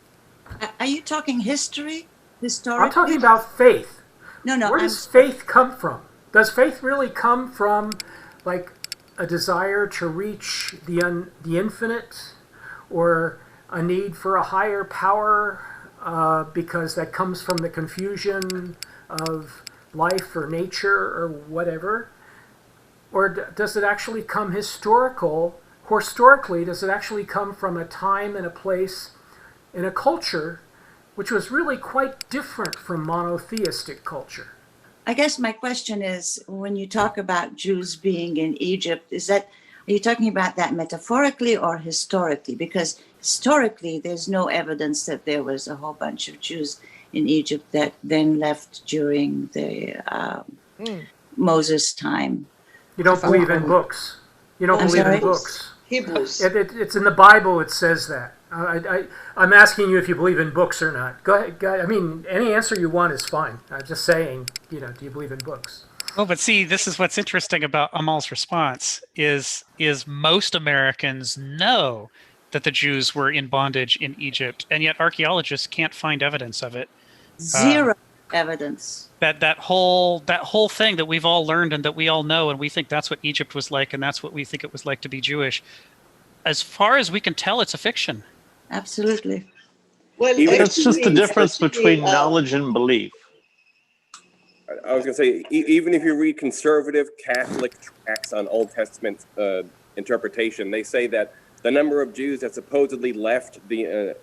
Are you talking history? Historically? I'm talking about faith. No. Where does faith come from? Does faith really come from like a desire to reach the infinite, or a need for a higher power because that comes from the confusion of life or nature or whatever? Or does it actually come historically, does it actually come from a time and a place in a culture which was really quite different from monotheistic culture? I guess my question is, when you talk about Jews being in Egypt, are you talking about that metaphorically or historically? Because historically, there's no evidence that there was a whole bunch of Jews in Egypt that then left during the Moses time. You don't believe in books. You don't believe in books. Hebrews. It's in the Bible. It says that. I'm asking you if you believe in books or not. Go ahead. I mean, any answer you want is fine. I'm just saying, do you believe in books? Well, but see, this is what's interesting about Amal's response is most Americans know that the Jews were in bondage in Egypt, and yet archaeologists can't find evidence of it. Zero evidence. That whole thing that we've all learned and that we all know, and we think that's what Egypt was like, and that's what we think it was like to be Jewish. As far as we can tell, it's a fiction. Absolutely. Well, it's just the difference between knowledge and belief. I was going to say, even if you read conservative Catholic tracts on Old Testament interpretation, they say that the number of Jews that supposedly left the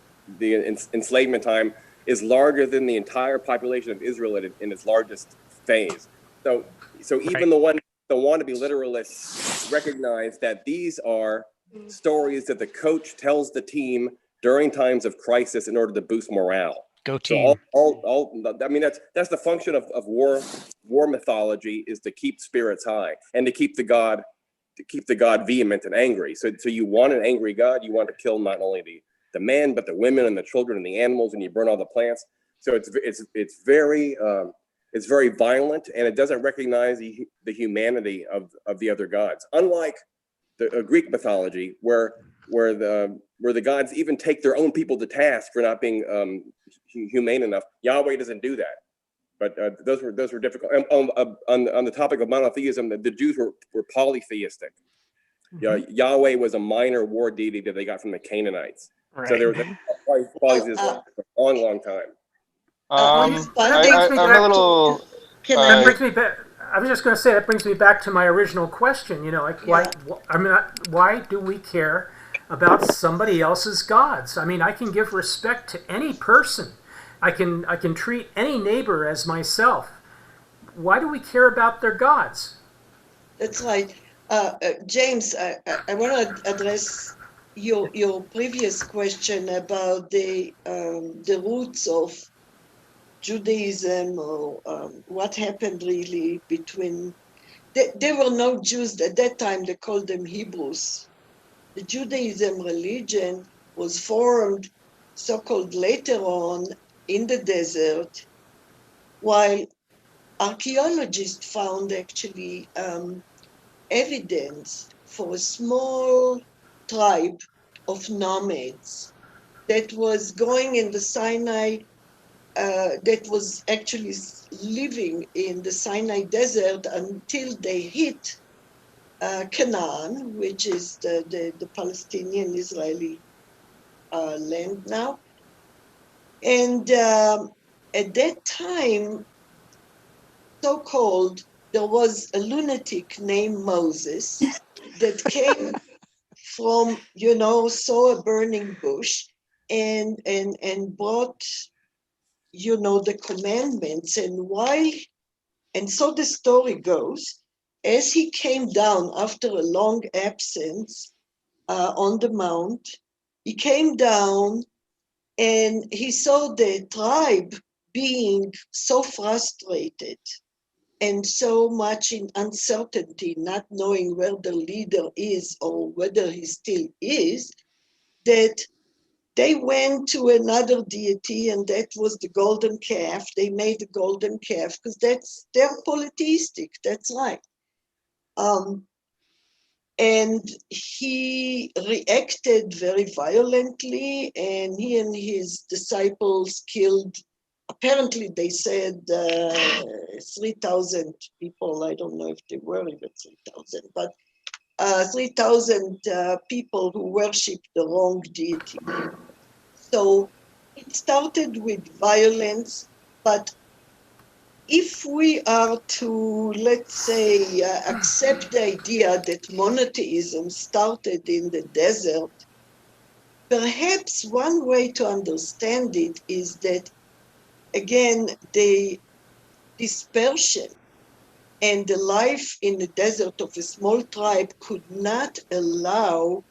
enslavement time is larger than the entire population of Israel in its largest phase. So even the wannabe literalists recognize that these are stories that the coach tells the team during times of crisis in order to boost morale. Go team. So I mean, that's the function of war mythology, is to keep spirits high and to keep the god vehement and angry. So you want an angry God, you want to kill not only the men, but the women and the children and the animals, and you burn all the plants. So it's very violent, and it doesn't recognize the humanity of the other gods. Unlike the Greek mythology, where the gods even take their own people to task for not being humane enough. Yahweh doesn't do that. But those were difficult. On the topic of monotheism, the Jews were polytheistic. Mm-hmm. Yahweh was a minor war deity that they got from the Canaanites. Right. So there was polytheism for a long time. I'm a little. That brings me back. I was just going to say, that brings me back to my original question. Why do we care about somebody else's gods? I mean, I can give respect to any person. I can treat any neighbor as myself. Why do we care about their gods? That's right. James, I want to address your previous question about the roots of Judaism, or what happened really between. There were no Jews at that time. They called them Hebrews. The Judaism religion was formed, so-called later on, in the desert, while archaeologists found actually evidence for a small tribe of nomads that was going in the Sinai, that was actually living in the Sinai desert until they hit Canaan, which is the Palestinian-Israeli land now. And at that time, so-called, there was a lunatic named Moses that came from, saw a burning bush and brought, the commandments. And so the story goes, as he came down after a long absence on the mount, he came down and he saw the tribe being so frustrated and so much in uncertainty, not knowing where the leader is or whether he still is, that they went to another deity, and that was the golden calf. They made the golden calf because they're polytheistic. That's right. And he reacted very violently, and he and his disciples killed, apparently they said 3,000 people. I don't know if they were even 3,000, but 3,000 people who worshipped the wrong deity. So it started with violence, but if we are to, let's say, accept the idea that monotheism started in the desert, perhaps one way to understand it is that, again, the dispersion and the life in the desert of a small tribe could not allow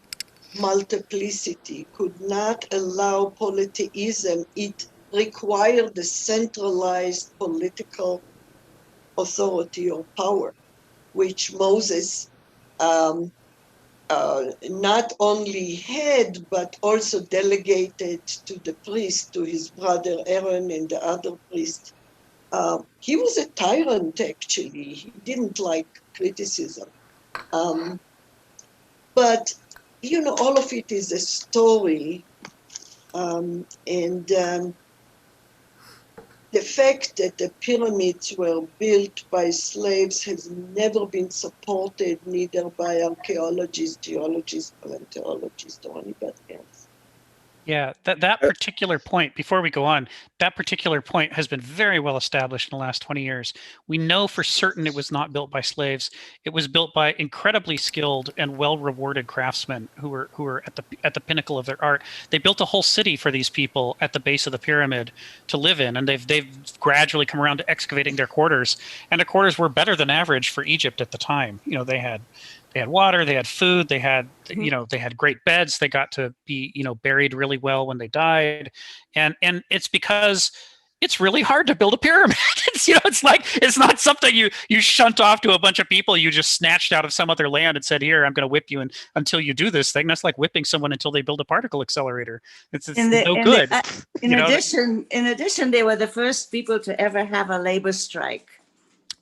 multiplicity, could not allow polytheism. It required a centralized political authority or power, which Moses not only had, but also delegated to the priest, to his brother Aaron and the other priest. He was a tyrant, actually. He didn't like criticism. But, all of it is a story. The fact that the pyramids were built by slaves has never been supported, neither by archaeologists, geologists, paleontologists, or anybody else. Yeah, that particular point, before we go on, that particular point has been very well established in the last 20 years. We know for certain it was not built by slaves. It was built by incredibly skilled and well-rewarded craftsmen who were at the pinnacle of their art. They built a whole city for these people at the base of the pyramid to live in, and they've gradually come around to excavating their quarters, and their quarters were better than average for Egypt at the time. They had water, they had food, they had, they had great beds. They got to be, buried really well when they died. And it's because it's really hard to build a pyramid. It's not something you shunt off to a bunch of people you just snatched out of some other land and said, here, I'm going to whip you until you do this thing. That's like whipping someone until they build a particle accelerator. It's no good. In addition, they were the first people to ever have a labor strike.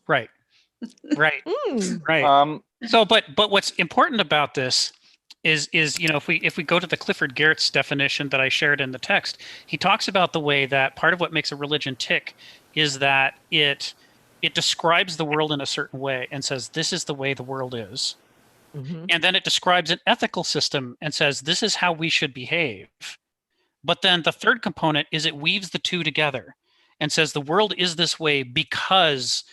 Right. Right. Right. But what's important about this is if we go to the Clifford Geertz definition that I shared in the text, he talks about the way that part of what makes a religion tick is that it describes the world in a certain way and says this is the way the world is. Mm-hmm. And then it describes an ethical system and says this is how we should behave. But then the third component is it weaves the two together and says the world is this way because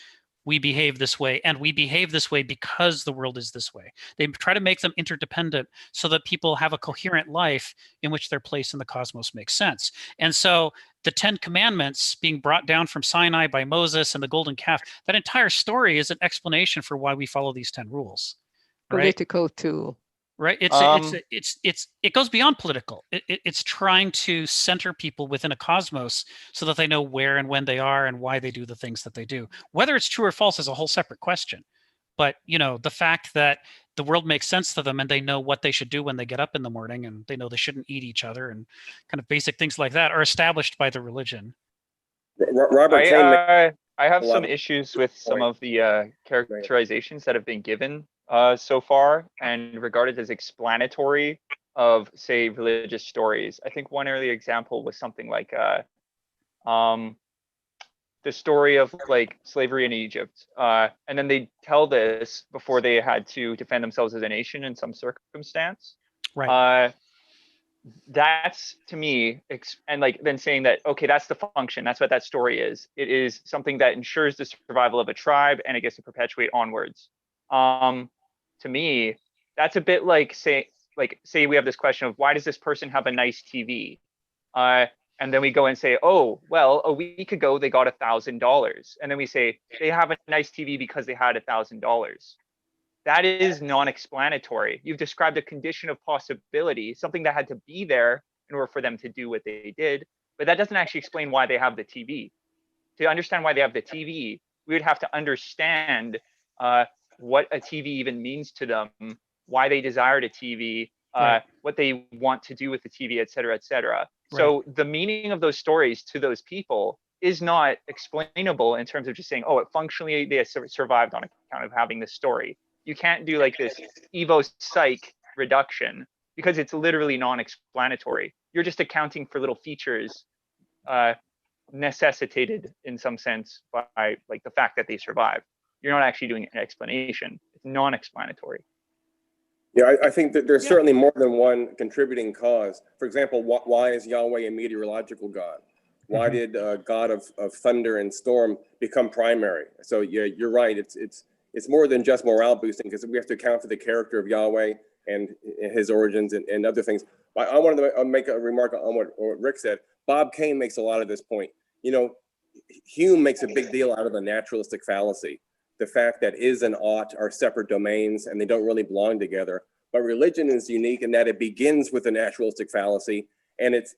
we behave this way, and we behave this way because the world is this way. They try to make them interdependent so that people have a coherent life in which their place in the cosmos makes sense. And so the 10 Commandments being brought down from Sinai by Moses and the golden calf, that entire story is an explanation for why we follow these 10 rules. Right? Political too. Right. It goes beyond political. It's trying to center people within a cosmos so that they know where and when they are and why they do the things that they do. Whether it's true or false is a whole separate question. But, the fact that the world makes sense to them and they know what they should do when they get up in the morning and they know they shouldn't eat each other and kind of basic things like that are established by the religion. Robert Klein. I have A lot some of issues with some point. of the characterizations that have been given so far and regarded as explanatory of, say, religious stories. I think one early example was something like um, the story of like slavery in Egypt, and then they tell this before they had to defend themselves as a nation in some circumstance. Right. That's to me, and like then saying that, okay, that's the function, that's what that story is. It is something that ensures the survival of a tribe and it gets to perpetuate onwards. To me, that's a bit like say we have this question of why does this person have a nice TV, uh, and then we go and say, oh well, a week ago they got $1,000, and then we say they have a nice TV because they had $1,000. That is non-explanatory. You've described a condition of possibility, something that had to be there in order for them to do what they did, but that doesn't actually explain why they have the TV. To understand why they have the TV, we would have to understand what a TV even means to them, why they desired a TV, Right. what they want to do with the TV, et cetera, et cetera. Right. So the meaning of those stories to those people is not explainable in terms of just saying, oh, it functionally they survived on account of having this story. You can't do like this Evo psych reduction because it's literally non-explanatory. You're just accounting for little features necessitated in some sense by like the fact that they survived. You're not actually doing an explanation. It's non-explanatory. Yeah, I think that there's certainly more than one contributing cause. For example, why is Yahweh a meteorological God? Why did God of thunder and storm become primary? So yeah, you're right. It's more than just morale boosting because we have to account for the character of Yahweh and his origins and other things. But I wanted to make a remark on what Rick said. Bob Kane makes a lot of this point. You know, Hume makes a big deal out of the naturalistic fallacy. The fact that is and ought are separate domains and they don't really belong together. But religion is unique in that it begins with the naturalistic fallacy, and it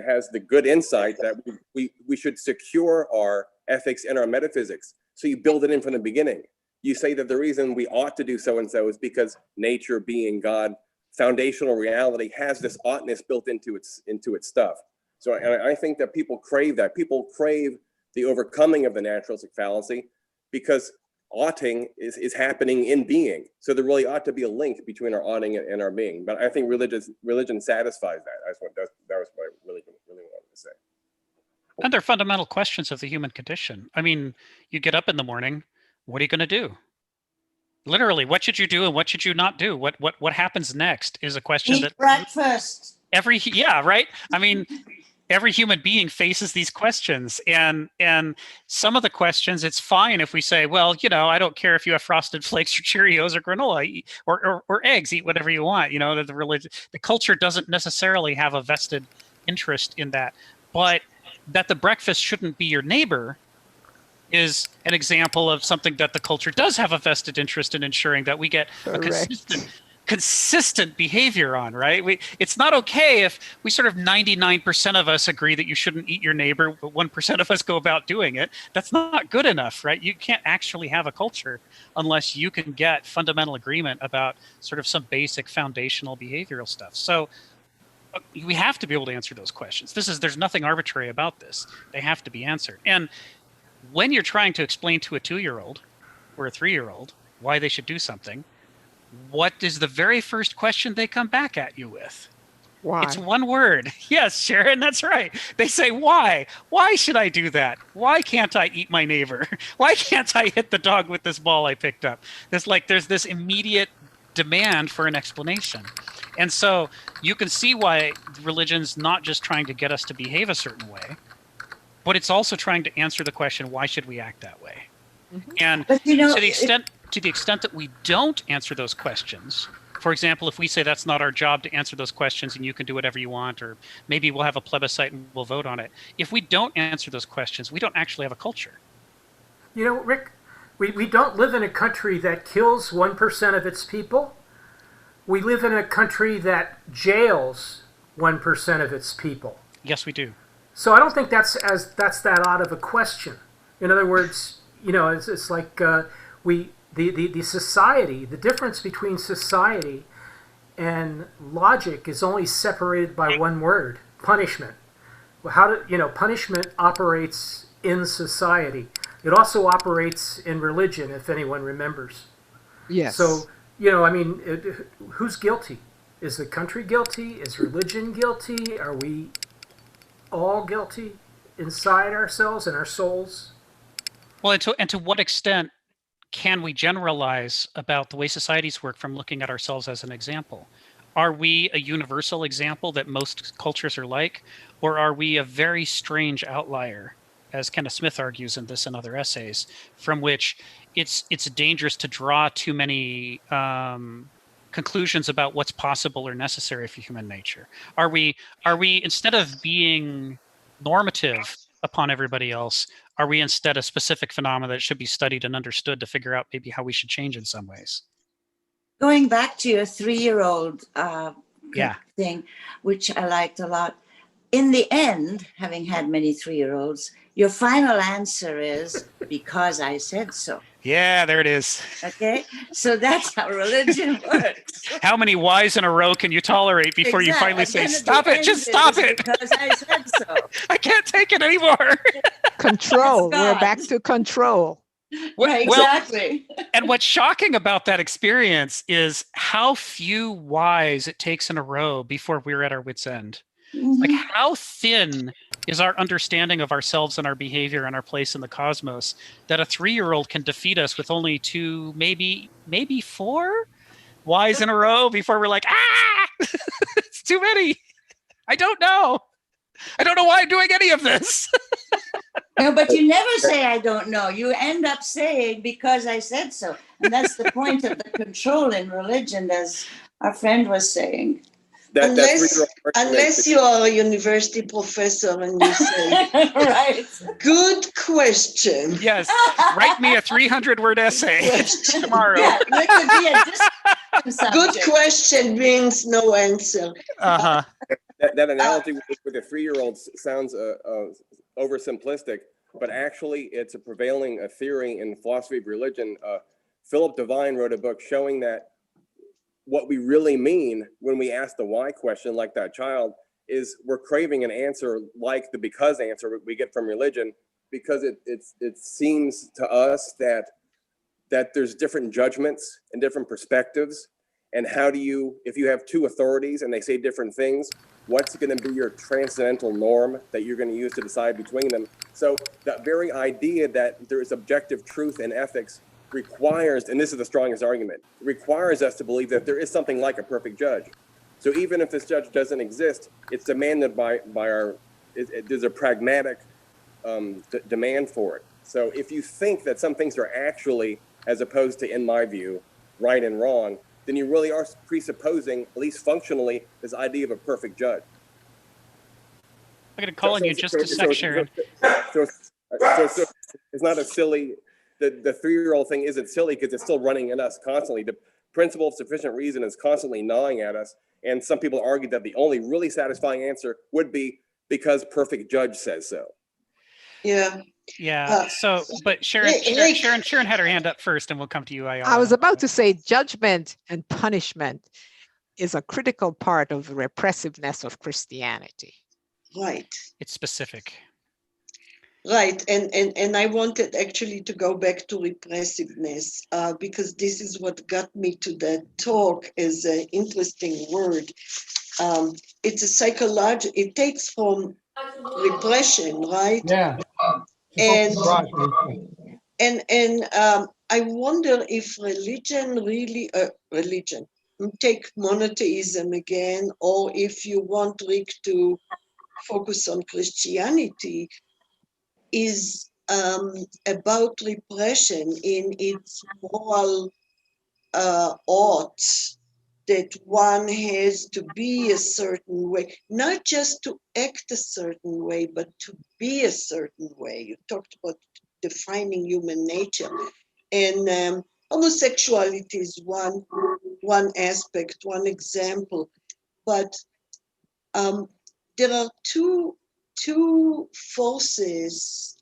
has the good insight that we should secure our ethics and our metaphysics. So you build it in from the beginning. You say that the reason we ought to do so and so is because nature, being God, foundational reality has this oughtness built into its stuff. So I think that people crave that. People crave the overcoming of the naturalistic fallacy because oughting is happening in being. So there really ought to be a link between our oughting and our being. But I think religion satisfies that. That was what I really wanted to say. And they're fundamental questions of the human condition. I mean, you get up in the morning, what are you going to do? Literally, what should you do and what should you not do? What happens next is a question Eat that breakfast. Right. I mean, every human being faces these questions, and some of the questions, it's fine if we say, well, you know, I don't care if you have Frosted Flakes or Cheerios or granola or eggs, eat whatever you want. You know, that the culture doesn't necessarily have a vested interest in that, but that the breakfast shouldn't be your neighbor is an example of something that the culture does have a vested interest in ensuring that we get a consistent behavior on, right? It's not okay if we sort of 99% of us agree that you shouldn't eat your neighbor, but 1% of us go about doing it. That's not good enough, right? You can't actually have a culture unless you can get fundamental agreement about sort of some basic foundational behavioral stuff. So we have to be able to answer those questions. There's nothing arbitrary about this. They have to be answered. And when you're trying to explain to a 2-year-old or a 3-year-old why they should do something, what is the very first question they come back at you with? Why? It's one word. Yes, Sharon, that's right. They say, why? Why should I do that? Why can't I eat my neighbor? Why can't I hit the dog with this ball I picked up? There's this immediate demand for an explanation. And so you can see why religion's not just trying to get us to behave a certain way, but it's also trying to answer the question, why should we act that way? And But you know, to the extent that we don't answer those questions, for example, if we say that's not our job to answer those questions and you can do whatever you want, or maybe we'll have a plebiscite and we'll vote on it. If we don't answer those questions, we don't actually have a culture. You know, Rick, we don't live in a country that kills 1% of its people. We live in a country that jails 1% of its people. Yes, we do. So I don't think that's that odd of a question. In other words, you know, it's like the society, the difference between society and logic is only separated by one word: punishment. Punishment operates in society. It also operates in religion, if anyone remembers. Yes. So, you know, I mean, who's guilty? Is the country guilty? Is religion guilty? Are we all guilty inside ourselves and our souls? Well, and to what extent can we generalize about the way societies work from looking at ourselves as an example? Are we a universal example that most cultures are like, or are we a very strange outlier, as Kenneth Smith argues in this and other essays, from which it's dangerous to draw too many conclusions about what's possible or necessary for human nature? Are we instead of being normative upon everybody else, are we instead a specific phenomena that should be studied and understood to figure out maybe how we should change in some ways? Going back to your 3-year-old Yeah. thing, which I liked a lot. In the end, having had many 3-year-olds, your final answer is because I said so. Yeah, there it is. Okay, so that's how religion works. How many whys in a row can you tolerate before you finally say, stop it, just stop it? Because I said so. I can't take it anymore. Control. We're back to control. Right, exactly. And what's shocking about that experience is how few whys it takes in a row before we're at our wit's end. Mm-hmm. Like, how thin is our understanding of ourselves and our behavior and our place in the cosmos that a 3-year-old can defeat us with only 2, maybe 4 whys in a row before we're like, it's too many. I don't know why I'm doing any of this. No, but you never say I don't know. You end up saying because I said so. And that's the point of the control in religion, as our friend was saying. Unless you are a university professor and you say, right. Good question. Yes, write me a 300-word essay tomorrow. Yeah, that could be a discussion Good subject. question means no answer. Uh-huh. That analogy with a 3-year-old sounds oversimplistic, but actually it's a prevailing theory in philosophy of religion. Philip Divine wrote a book showing that what we really mean when we ask the why question, like that child, is we're craving an answer like the because answer we get from religion, because it seems to us that there's different judgments and different perspectives. And how do you, if you have 2 authorities and they say different things, what's going to be your transcendental norm that you're going to use to decide between them? So that very idea that there is objective truth in ethics requires, and this is the strongest argument, requires us to believe that there is something like a perfect judge. So even if this judge doesn't exist, it's demanded by our, there's a pragmatic demand for it. So if you think that some things are actually, as opposed to, in my view, right and wrong, then you really are presupposing, at least functionally, this idea of a perfect judge. I'm going to call on you just a sec, Sharon. So it's not a silly, the 3-year-old thing isn't silly because it's still running at us constantly. The principle of sufficient reason is constantly gnawing at us. And some people argue that the only really satisfying answer would be because perfect judge says so. Yeah. Yeah. So, but Sharon had her hand up first, and we'll come to you. I was about to say judgment and punishment is a critical part of the repressiveness of Christianity. Right. It's specific. Right. And I wanted actually to go back to repressiveness because this is what got me to that talk as an interesting word. It's a psychological, it takes from repression, right? Yeah. And I wonder if religion really, take monotheism again, or if you want, Rick, to focus on Christianity, is about repression in its moral ought, that one has to be a certain way, not just to act a certain way, but to be a certain way. You talked about defining human nature, and homosexuality is one aspect, one example, but there are two forces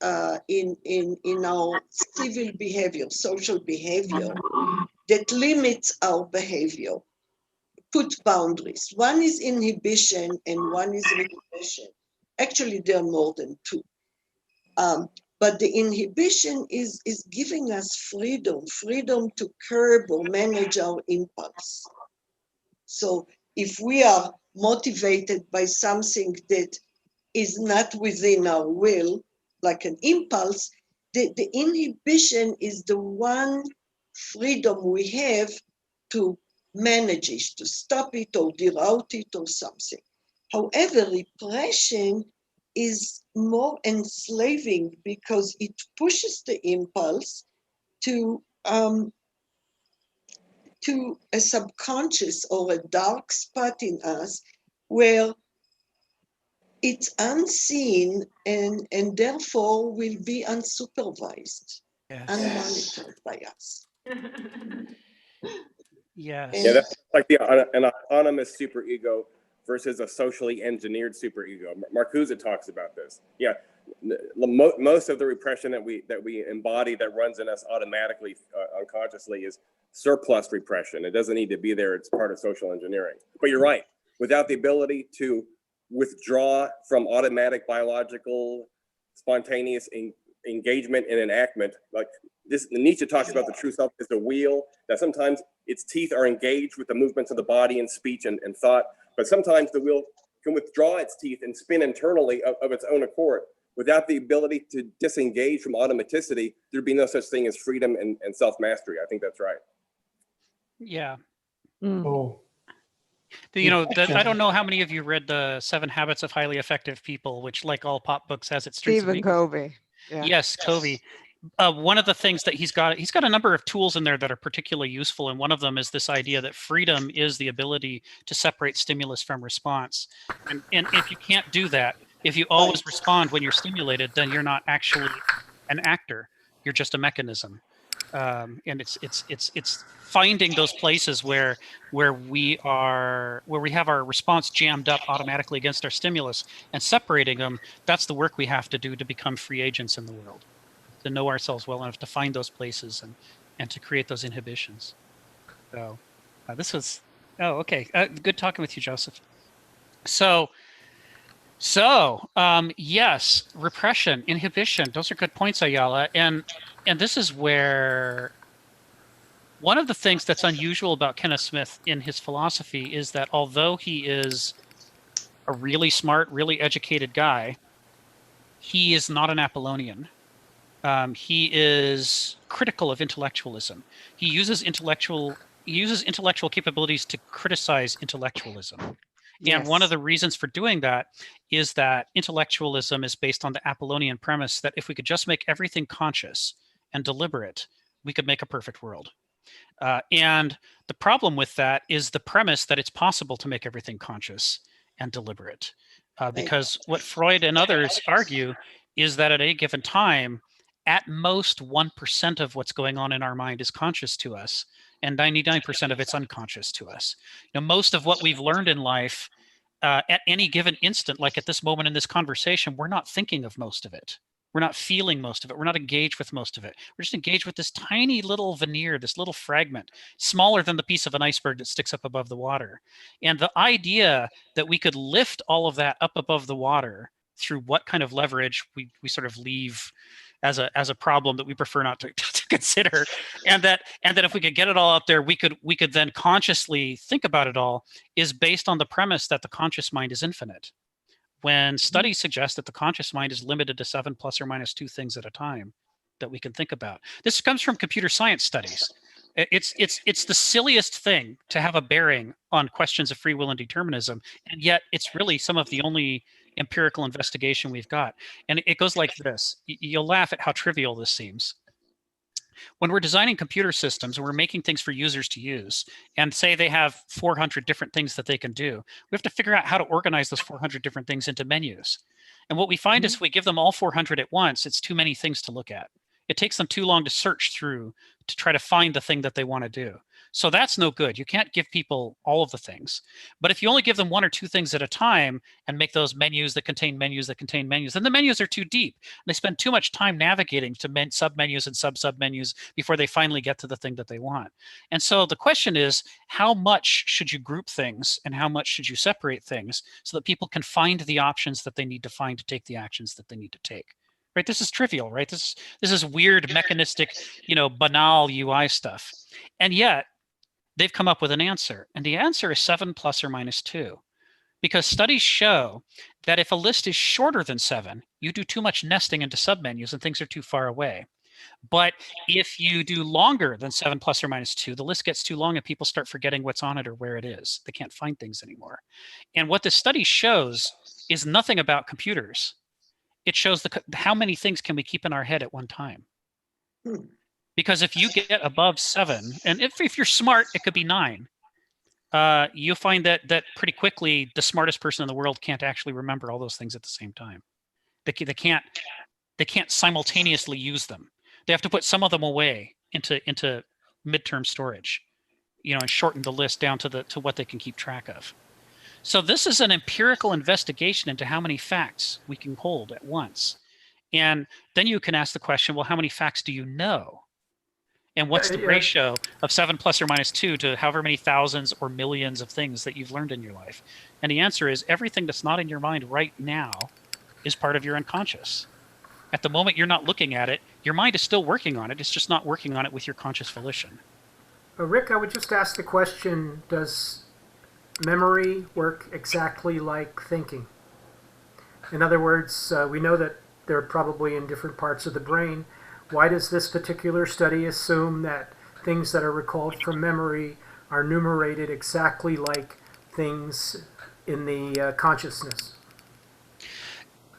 in our civil behavior, social behavior, that limits our behavior, put boundaries. One is inhibition and one is repression. Actually, there are more than 2. But the inhibition is giving us freedom to curb or manage our impulse. So if we are motivated by something that is not within our will, like an impulse, the inhibition is the one freedom we have to manage it, to stop it or deroute it or something. However, repression is more enslaving because it pushes the impulse to a subconscious or a dark spot in us where it's unseen and therefore will be unsupervised, unmonitored by us. Yes. Yeah, that's like an autonomous superego versus a socially engineered superego. Marcuse talks about this. Yeah, most of the repression that we embody that runs in us automatically, unconsciously, is surplus repression. It doesn't need to be there. It's part of social engineering. But you're right. Without the ability to withdraw from automatic biological spontaneous engagement and enactment, like this, Nietzsche talks about the true self as a wheel that sometimes its teeth are engaged with the movements of the body and speech and thought, but sometimes the wheel can withdraw its teeth and spin internally of its own accord. Without the ability to disengage from automaticity, there'd be no such thing as freedom and self-mastery. I think that's right. Yeah. Oh, You know, I don't know how many of you read the 7 Habits of Highly Effective People, which, like all pop books, has its strengths. Stephen Covey. Yeah. Yes, Covey. One of the things that he's got a number of tools in there that are particularly useful, and one of them is this idea that freedom is the ability to separate stimulus from response. And if you can't do that, if you always respond when you're stimulated, then you're not actually an actor. You're just a mechanism. And it's finding those places where we have our response jammed up automatically against our stimulus and separating them. That's the work we have to do to become free agents in the world, to know ourselves well enough to find those places and to create those inhibitions. So this was okay. Good talking with you, Joseph. So yes, repression, inhibition, those are good points, Ayala. And this is where one of the things that's unusual about Kenneth Smith in his philosophy is that although he is a really smart, really educated guy, he is not an Apollonian. He is critical of intellectualism. He uses intellectual capabilities to criticize intellectualism. Yes. And one of the reasons for doing that is that intellectualism is based on the Apollonian premise that if we could just make everything conscious and deliberate, we could make a perfect world. And the problem with that is the premise that it's possible to make everything conscious and deliberate. Because what Freud and others argue is that at a given time, at most 1% of what's going on in our mind is conscious to us, and 99% of it's unconscious to us. You know, most of what we've learned in life at any given instant, like at this moment in this conversation, we're not thinking of most of it. We're not feeling most of it. We're not engaged with most of it. We're just engaged with this tiny little veneer, this little fragment, smaller than the piece of an iceberg that sticks up above the water. And the idea that we could lift all of that up above the water through what kind of leverage we sort of leave as a problem that we prefer not to consider, and that if we could get it all out there, we could then consciously think about it all, is based on the premise that the conscious mind is infinite. When studies suggest that the conscious mind is limited to 7 plus or minus 2 things at a time that we can think about. This comes from computer science studies. It's the silliest thing to have a bearing on questions of free will and determinism, and yet it's really some of the only empirical investigation we've got. And it goes like this. You'll laugh at how trivial this seems. When we're designing computer systems and we're making things for users to use, and say they have 400 different things that they can do, we have to figure out how to organize those 400 different things into menus. And what we find is if we give them all 400 at once, it's too many things to look at. It takes them too long to search through to try to find the thing that they want to do. So that's no good. You can't give people all of the things. But if you only give them 1 or 2 things at a time and make those menus that contain menus that contain menus, then the menus are too deep. They spend too much time navigating to sub-menus and sub-sub-menus before they finally get to the thing that they want. And so the question is, how much should you group things and how much should you separate things so that people can find the options that they need to find to take the actions that they need to take? right? This is trivial, right? This is weird, mechanistic, banal UI stuff. And yet they've come up with an answer. And the answer is 7 plus or minus 2. Because studies show that if a list is shorter than 7, you do too much nesting into submenus and things are too far away. But if you do longer than 7 plus or minus 2, the list gets too long and people start forgetting what's on it or where it is. They can't find things anymore. And what this study shows is nothing about computers. It shows how many things can we keep in our head at one time. Because if you get above 7, and if you're smart, it could be 9. You'll find that pretty quickly the smartest person in the world can't actually remember all those things at the same time. They can't simultaneously use them. They have to put some of them away into midterm storage, and shorten the list down to what they can keep track of. So this is an empirical investigation into how many facts we can hold at once. And then you can ask the question, well, how many facts do you know? And what's the ratio of 7 plus or minus 2 to however many thousands or millions of things that you've learned in your life? And the answer is everything that's not in your mind right now is part of your unconscious. At the moment you're not looking at it, your mind is still working on it. It's just not working on it with your conscious volition. Rick, I would just ask the question, does memory work exactly like thinking? In other words, we know that they're probably in different parts of the brain. Why does this particular study assume that things that are recalled from memory are numerated exactly like things in the consciousness?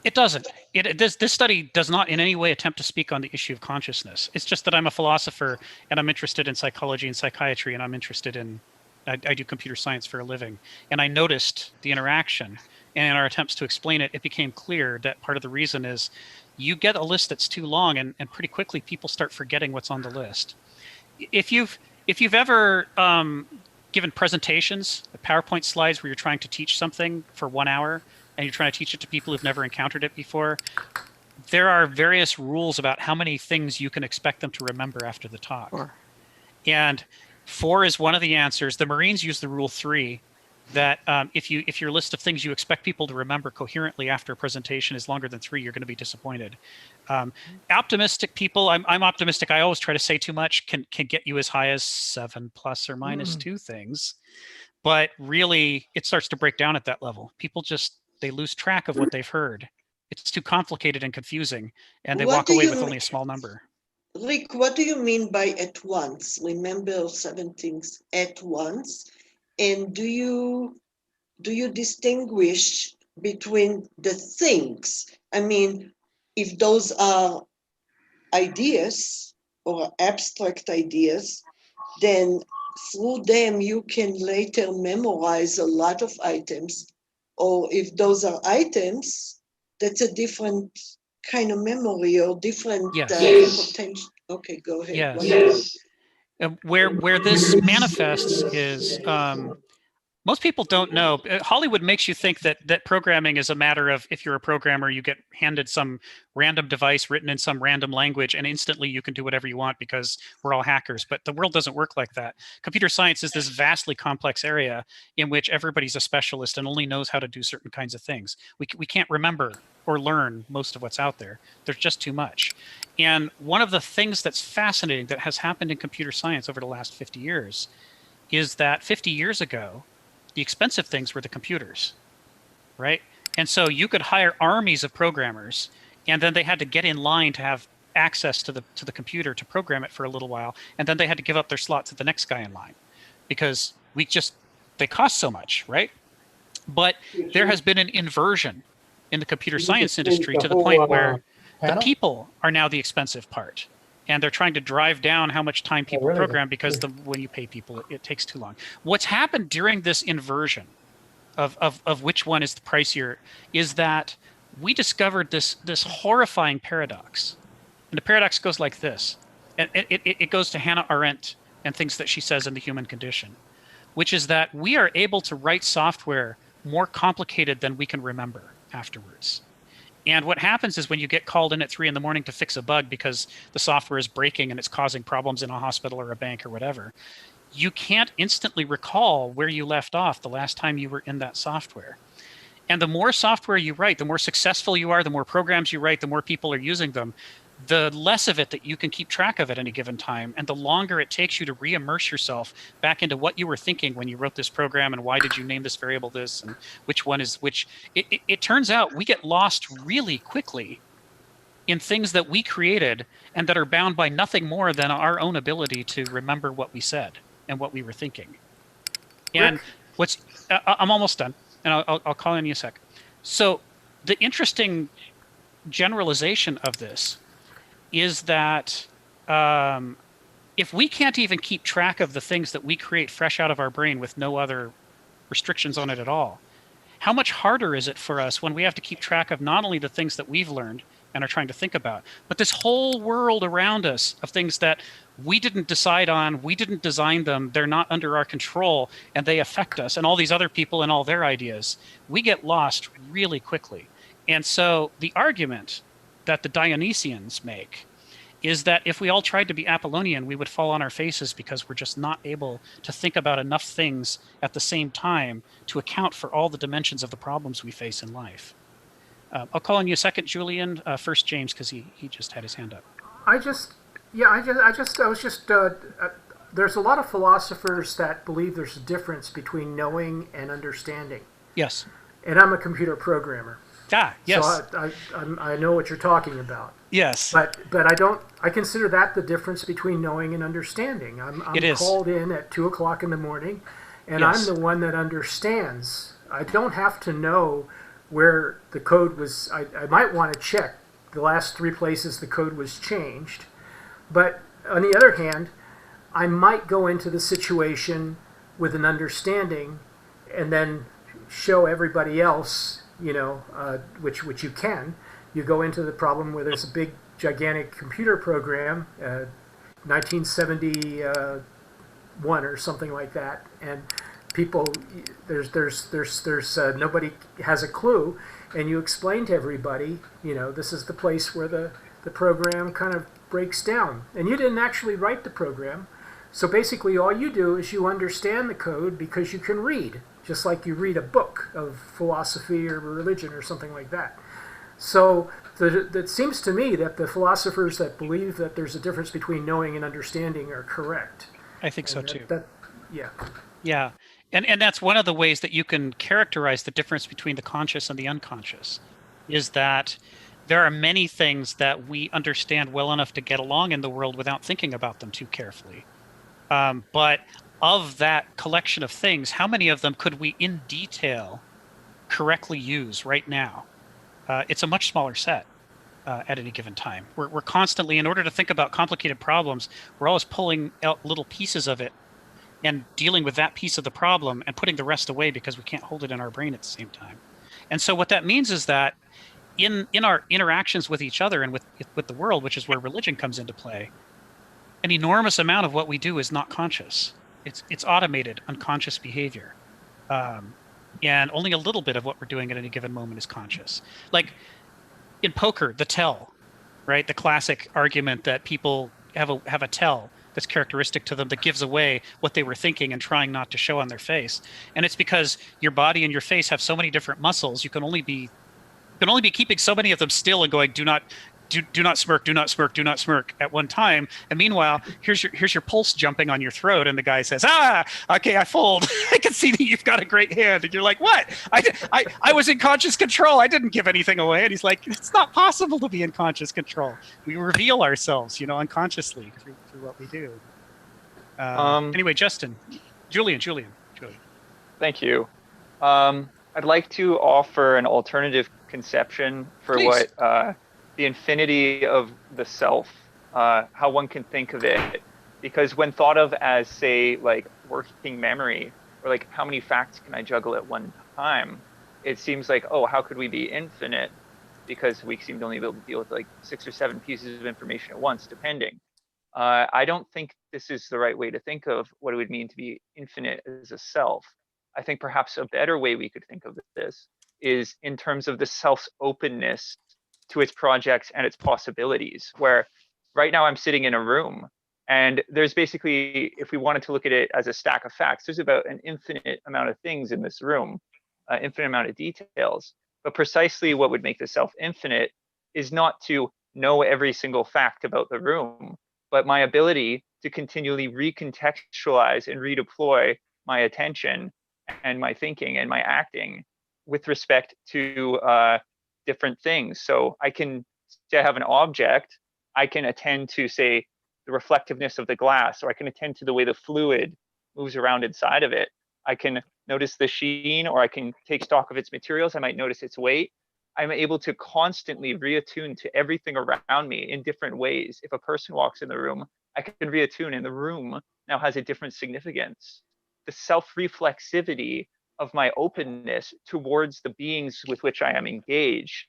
It doesn't. This study does not in any way attempt to speak on the issue of consciousness. It's just that I'm a philosopher and I'm interested in psychology and psychiatry, and I'm interested in, I do computer science for a living. And I noticed the interaction, and in our attempts to explain it, it became clear that part of the reason is you get a list that's too long, and pretty quickly people start forgetting what's on the list. If you've ever given presentations, PowerPoint slides where you're trying to teach something for 1 hour and you're trying to teach it to people who've never encountered it before, there are various rules about how many things you can expect them to remember after the talk. Sure. And 4 is one of the answers. The Marines use the rule 3, that if your list of things you expect people to remember coherently after a presentation is longer than 3, you're going to be disappointed. Optimistic people, I'm optimistic. I always try to say too much can get you as high as 7 plus or minus 2 things. But really, it starts to break down at that level. People they lose track of what they've heard. It's too complicated and confusing, and they walk away with only a small number. Rick, what do you mean by at once? Remember 7 things at once? And do you distinguish between the things? I mean, if those are ideas or abstract ideas, then through them you can later memorize a lot of items. Or if those are items, that's a different kind of memory or different potential. Okay, go ahead. Yes. Where this manifests is most people don't know. Hollywood makes you think that programming is a matter of, if you're a programmer, you get handed some random device written in some random language and instantly you can do whatever you want because we're all hackers. But the world doesn't work like that. Computer science is this vastly complex area in which everybody's a specialist and only knows how to do certain kinds of things. We can't remember or learn most of what's out there. There's just too much. And one of the things that's fascinating that has happened in computer science over the last 50 years is that 50 years ago, the expensive things were the computers, right? And so you could hire armies of programmers, and then they had to get in line to have access to the computer to program it for a little while, and then they had to give up their slot to the next guy in line because they cost so much, right? But there has been an inversion in the computer science industry to the point where the people are now the expensive part. And they're trying to drive down how much time people program because when you pay people, it takes too long. What's happened during this inversion of which one is the pricier is that we discovered this horrifying paradox. And the paradox goes like this. And it goes to Hannah Arendt and things that she says in The Human Condition, which is that we are able to write software more complicated than we can remember afterwards. And what happens is when you get called in at 3 a.m. to fix a bug because the software is breaking and it's causing problems in a hospital or a bank or whatever, you can't instantly recall where you left off the last time you were in that software. And the more software you write, the more successful you are, the more programs you write, the more people are using them, the less of it that you can keep track of at any given time, and the longer it takes you to re-immerse yourself back into what you were thinking when you wrote this program, and why did you name this variable this, and which one is which. It turns out we get lost really quickly in things that we created and that are bound by nothing more than our own ability to remember what we said and what we were thinking. And what's I'm almost done, and I'll call in you a sec. So the interesting generalization of this is that if we can't even keep track of the things that we create fresh out of our brain with no other restrictions on it at all, how much harder is it for us when we have to keep track of not only the things that we've learned and are trying to think about, but this whole world around us of things that we didn't decide on, we didn't design them, they're not under our control, and they affect us, and all these other people and all their ideas. We get lost really quickly. And so the argument that the Dionysians make is that if we all tried to be Apollonian, we would fall on our faces because we're just not able to think about enough things at the same time to account for all the dimensions of the problems we face in life. I'll call on you a second, Julian. First, James, because he just had his hand up. There's a lot of philosophers that believe there's a difference between knowing and understanding. Yes. And I'm a computer programmer. Ah, yes. So I know what you're talking about. Yes. But I consider that the difference between knowing and understanding. I'm called in at 2 o'clock in the morning, and yes. I'm the one that understands. I don't have to know where the code was. I might want to check the last 3 places the code was changed. But on the other hand, I might go into the situation with an understanding and then show everybody else, which you can. You go into the problem where there's a big, gigantic computer program, 1971 or something like that, and people, there's nobody has a clue, and you explain to everybody, this is the place where the program kind of breaks down, and you didn't actually write the program. So basically all you do is you understand the code because you can read, just like you read a book of philosophy or religion or something like that. So it seems to me that the philosophers that believe that there's a difference between knowing and understanding are correct. I think so too. Yeah. Yeah. And that's one of the ways that you can characterize the difference between the conscious and the unconscious, is that there are many things that we understand well enough to get along in the world without thinking about them too carefully. But of that collection of things, how many of them could we in detail correctly use right now? It's a much smaller set at any given time. We're constantly, in order to think about complicated problems, we're always pulling out little pieces of it and dealing with that piece of the problem and putting the rest away because we can't hold it in our brain at the same time. And so what that means is that in our interactions with each other and with the world, which is where religion comes into play, an enormous amount of what we do is not conscious. It's automated, unconscious behavior. And only a little bit of what we're doing at any given moment is conscious. Like in poker, the tell, right? The classic argument that people have a tell that's characteristic to them that gives away what they were thinking and trying not to show on their face. And it's because your body and your face have so many different muscles. You can only be keeping so many of them still and going, do not smirk, do not smirk, do not smirk at one time. And meanwhile, here's your pulse jumping on your throat, and the guy says, okay, I fold. I can see that you've got a great hand. And you're like, what? I was in conscious control. I didn't give anything away. And he's like, it's not possible to be in conscious control. We reveal ourselves, unconsciously through what we do. Anyway, Julian. Thank you. I'd like to offer an alternative conception for Please. what the infinity of the self, how one can think of it. Because when thought of as, say, like working memory, or like how many facts can I juggle at one time, it seems like, oh, how could we be infinite? Because we seem to only be able to deal with like 6 or 7 pieces of information at once, depending. I don't think this is the right way to think of what it would mean to be infinite as a self. I think perhaps a better way we could think of this is in terms of the self's openness to its projects and its possibilities, where right now I'm sitting in a room and there's basically, if we wanted to look at it as a stack of facts, there's about an infinite amount of things in this room. infinite amount of details. But precisely what would make the self infinite is not to know every single fact about the room, but my ability to continually recontextualize and redeploy my attention and my thinking and my acting with respect to different things. So I can say I have an object, I can attend to, say, the reflectiveness of the glass, or I can attend to the way the fluid moves around inside of it. I can notice the sheen, or I can take stock of its materials. I might notice its weight. I'm able to constantly reattune to everything around me in different ways. If a person walks in the room, I can reattune, and the room now has a different significance. The self-reflexivity of my openness towards the beings with which I am engaged,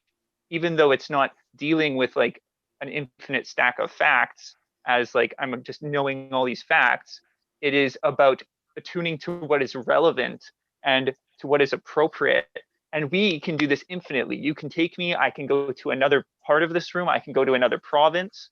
even though it's not dealing with like an infinite stack of facts, as like I'm just knowing all these facts, it is about attuning to what is relevant and to what is appropriate. And we can do this infinitely. You can take me, I can go to another part of this room, I can go to another province,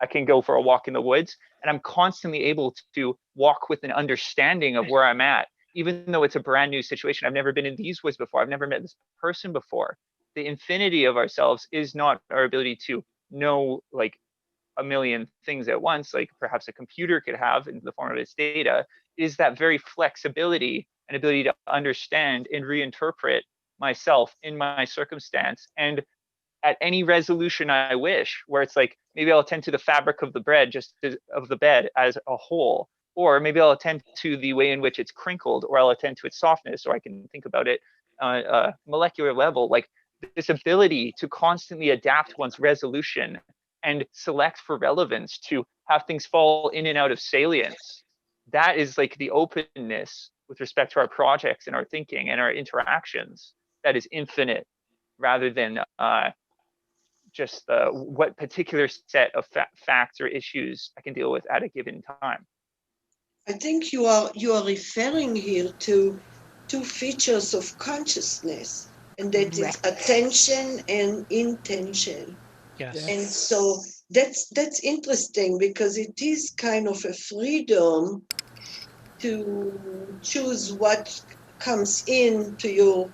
I can go for a walk in the woods, and I'm constantly able to walk with an understanding of where I'm at, even though it's a brand new situation. I've never been in these woods before, I've never met this person before. The infinity of ourselves is not our ability to know like a million things at once, like perhaps a computer could have in the form of its data. Is that very flexibility and ability to understand and reinterpret myself in my circumstance, and at any resolution I wish, where it's like, maybe I'll attend to the fabric of the bread, just of the bed as a whole, or maybe I'll attend to the way in which it's crinkled, or I'll attend to its softness, or I can think about it on a molecular level. Like this ability to constantly adapt one's resolution and select for relevance, to have things fall in and out of salience. That is like the openness with respect to our projects and our thinking and our interactions that is infinite, rather than just what particular set of facts or issues I can deal with at a given time. I think you are referring here to two features of consciousness, and that is attention and intention. Yes. And so that's interesting, because it is kind of a freedom to choose what comes into your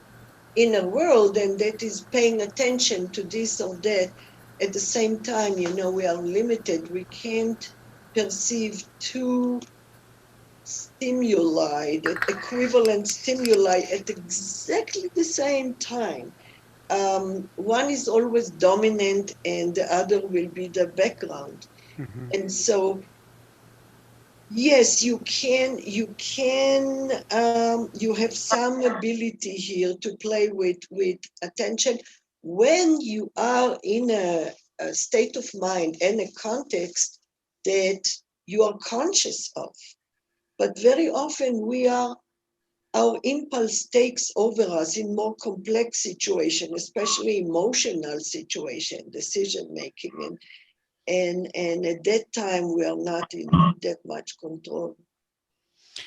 inner world, and that is paying attention to this or that. At the same time, we are limited. We can't perceive two stimuli, the equivalent stimuli at exactly the same time. One is always dominant and the other will be the background. Mm-hmm. And so, yes, you have some ability here to play with attention when you are in a state of mind and a context that you are conscious of. But very often our impulse takes over us in more complex situations, especially emotional situation, decision making, and at that time we are not in that much control.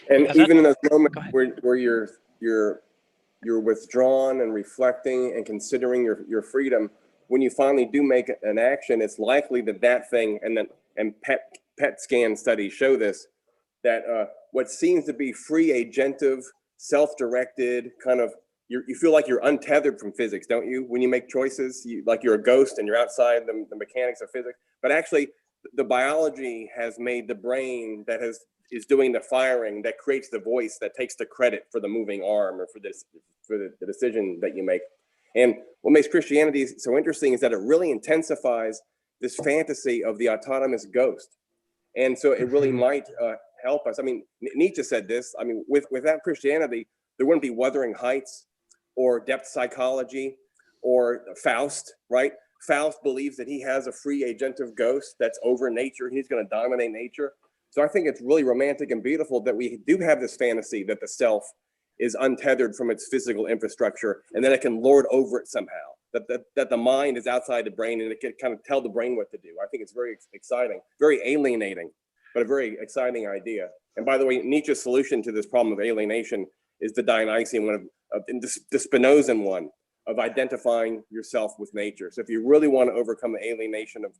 And Yeah, even in those moments where you're withdrawn and reflecting and considering your freedom, when you finally do make an action, it's likely that thing, and PET scan studies show this, that what seems to be free, agentive, self-directed, kind of, you feel like you're untethered from physics, don't you? When you make choices, like you're a ghost and you're outside the mechanics of physics. But actually, the biology has made the brain that is doing the firing, that creates the voice, that takes the credit for the moving arm or for the decision that you make. And what makes Christianity so interesting is that it really intensifies this fantasy of the autonomous ghost. And so it really might help us. I mean, Nietzsche said this. I mean, without Christianity, there wouldn't be Wuthering Heights or depth psychology or Faust, right? Faust believes that he has a free agentive ghost that's over nature. He's going to dominate nature. So I think it's really romantic and beautiful that we do have this fantasy that the self is untethered from its physical infrastructure, and then it can lord over it somehow, that the mind is outside the brain and it can kind of tell the brain what to do. I think it's very exciting, very alienating, but a very exciting idea. And by the way, Nietzsche's solution to this problem of alienation is the Dionysian one, the Spinozan one, of identifying yourself with nature. So if you really want to overcome the alienation of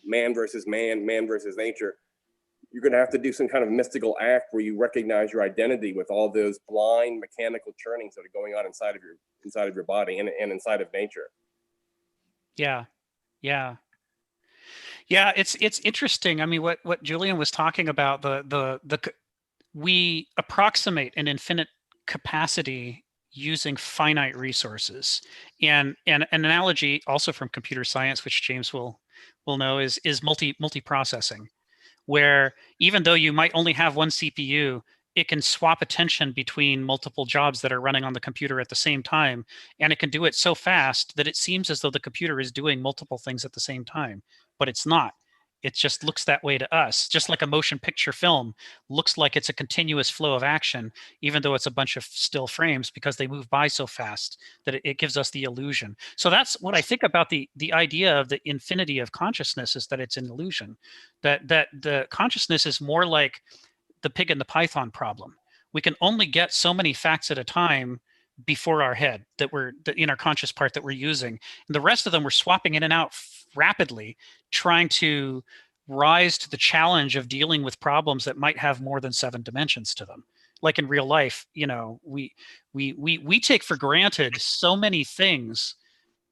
man versus nature, you're going to have to do some kind of mystical act where you recognize your identity with all those blind mechanical churnings that are going on inside of your body and inside of nature. Yeah. It's interesting. I mean, what Julian was talking about, we approximate an infinite capacity using finite resources. And an analogy also from computer science, which James will know, is multiprocessing, where even though you might only have one CPU, it can swap attention between multiple jobs that are running on the computer at the same time. And it can do it so fast that it seems as though the computer is doing multiple things at the same time, but it's not. It just looks that way to us, just like a motion picture film looks like it's a continuous flow of action, even though it's a bunch of still frames, because they move by so fast that it gives us the illusion. So that's what I think about the idea of the infinity of consciousness, is that it's an illusion, that the consciousness is more like the pig and the python problem. We can only get so many facts at a time before our head that in our conscious part that we're using. And the rest of them we're swapping in and out rapidly, trying to rise to the challenge of dealing with problems that might have more than 7 dimensions to them. Like in real life, we take for granted so many things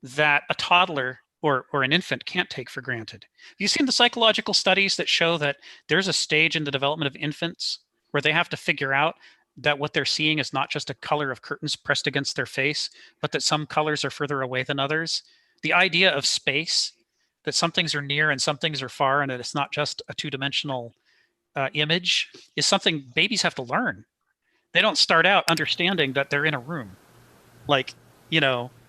that a toddler or an infant can't take for granted. Have you seen the psychological studies that show that there's a stage in the development of infants where they have to figure out that what they're seeing is not just a color of curtains pressed against their face, but that some colors are further away than others? The idea of space, that some things are near and some things are far, and that it's not just a two-dimensional image, is something babies have to learn. They don't start out understanding that they're in a room.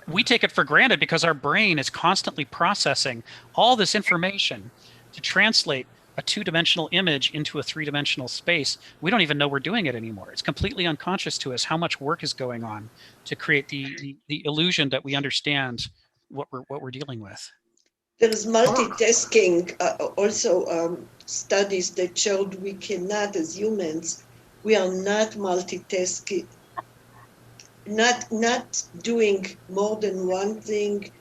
We take it for granted because our brain is constantly processing all this information to translate a two-dimensional image into a three-dimensional space. We don't even know we're doing it anymore. It's completely unconscious to us how much work is going on to create the illusion that we understand what we're dealing with. There is multitasking, also studies that showed we cannot, as humans, we are not multitasking, not doing more than one thing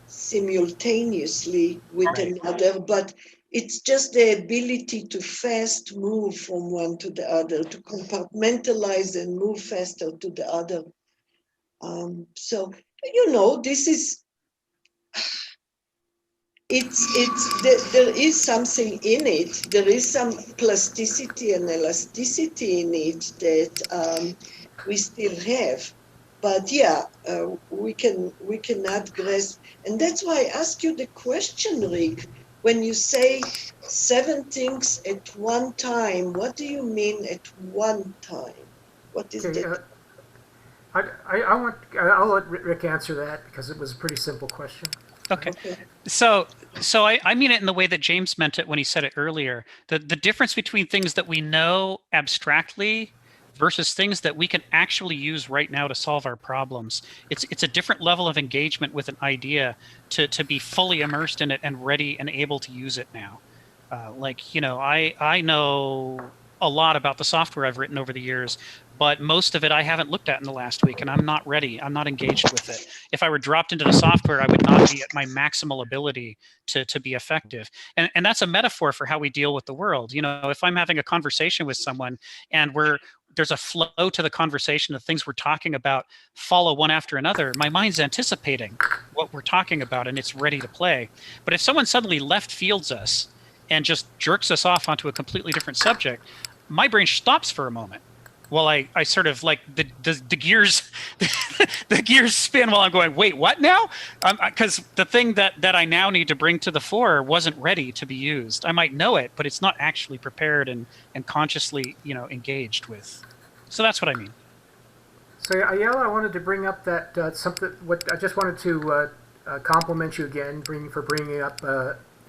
simultaneously with another, but it's just the ability to fast move from one to the other, to compartmentalize and move faster to the other. So, this is, there is something in it. There is some plasticity and elasticity in it that we still have. But we cannot grasp. And that's why I ask you the question, Rick. When you say 7 things at one time, what do you mean at one time? What is that? I'll let Rick answer that because it was a pretty simple question. Okay. So I mean it in the way that James meant it when he said it earlier. The difference between things that we know abstractly versus things that we can actually use right now to solve our problems. It's a different level of engagement with an idea to be fully immersed in it and ready and able to use it now. I know a lot about the software I've written over the years, but most of it I haven't looked at in the last week, and I'm not ready. I'm not engaged with it. If I were dropped into the software, I would not be at my maximal ability to be effective. And that's a metaphor for how we deal with the world. If I'm having a conversation with someone and there's a flow to the conversation, the things we're talking about follow one after another, my mind's anticipating what we're talking about and it's ready to play. But if someone suddenly left fields us and just jerks us off onto a completely different subject, my brain stops for a moment while I sort of like the gears the gears spin while I'm going, wait, what now? Because the thing that I now need to bring to the fore wasn't ready to be used. I might know it, but it's not actually prepared and consciously engaged with. So that's what I mean. So Ayala, I wanted to bring up that I just wanted to compliment you again for bringing up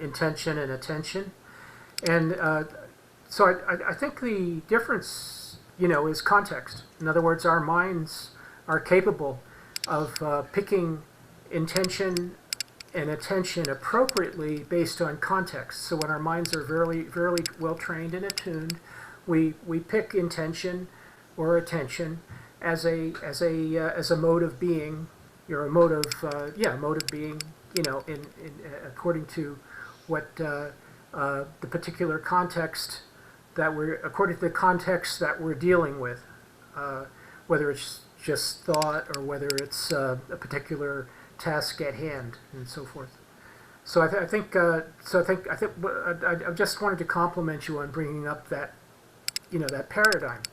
intention and attention. And so I think the difference is context. In other words, our minds are capable of picking intention and attention appropriately based on context. So when our minds are very, very well trained and attuned, we pick intention or attention as a mode of being, a mode of being, according to what the particular context we're according to the context that we're dealing with, whether it's just thought or whether it's a particular task at hand and so forth. So I think I just wanted to compliment you on bringing up that that paradigm,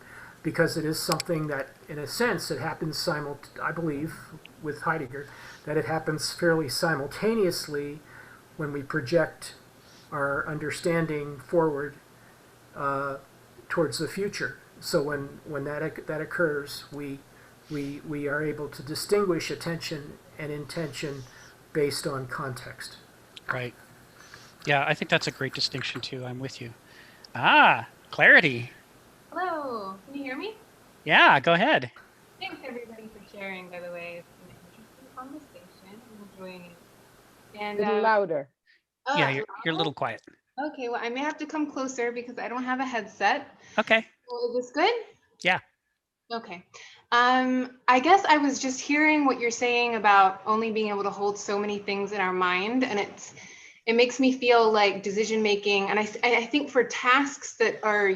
because it is something that, in a sense, it happens I believe, with Heidegger, that it happens fairly simultaneously when we project our understanding forward towards the future. So when that occurs, we are able to distinguish attention and intention based on context. Right. Yeah, I think that's a great distinction too. I'm with you. Ah, clarity. Hello, can you hear me? Yeah, go ahead. Thanks everybody for sharing, by the way. It's been an interesting conversation. I'm enjoying it. And A little louder. Yeah, you're a little quiet. Okay, well, I may have to come closer because I don't have a headset. Okay. So is this good? Yeah. Okay. I guess I was just hearing what you're saying about only being able to hold so many things in our mind, and it makes me feel like decision making, and I think for tasks that are,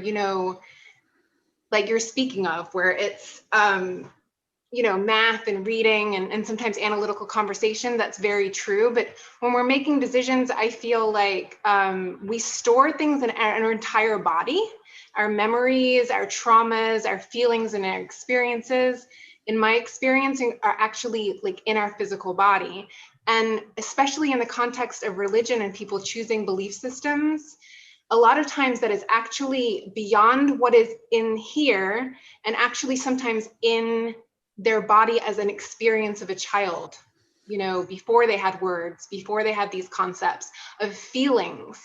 like you're speaking of, where it's math and reading and sometimes analytical conversation, that's very true. But when we're making decisions, I feel like we store things in our entire body, our memories, our traumas, our feelings, and our experiences. In my experience, are actually like in our physical body. And especially in the context of religion and people choosing belief systems, a lot of times that is actually beyond what is in here, and actually sometimes in their body as an experience of a child, before they had words, before they had these concepts of feelings.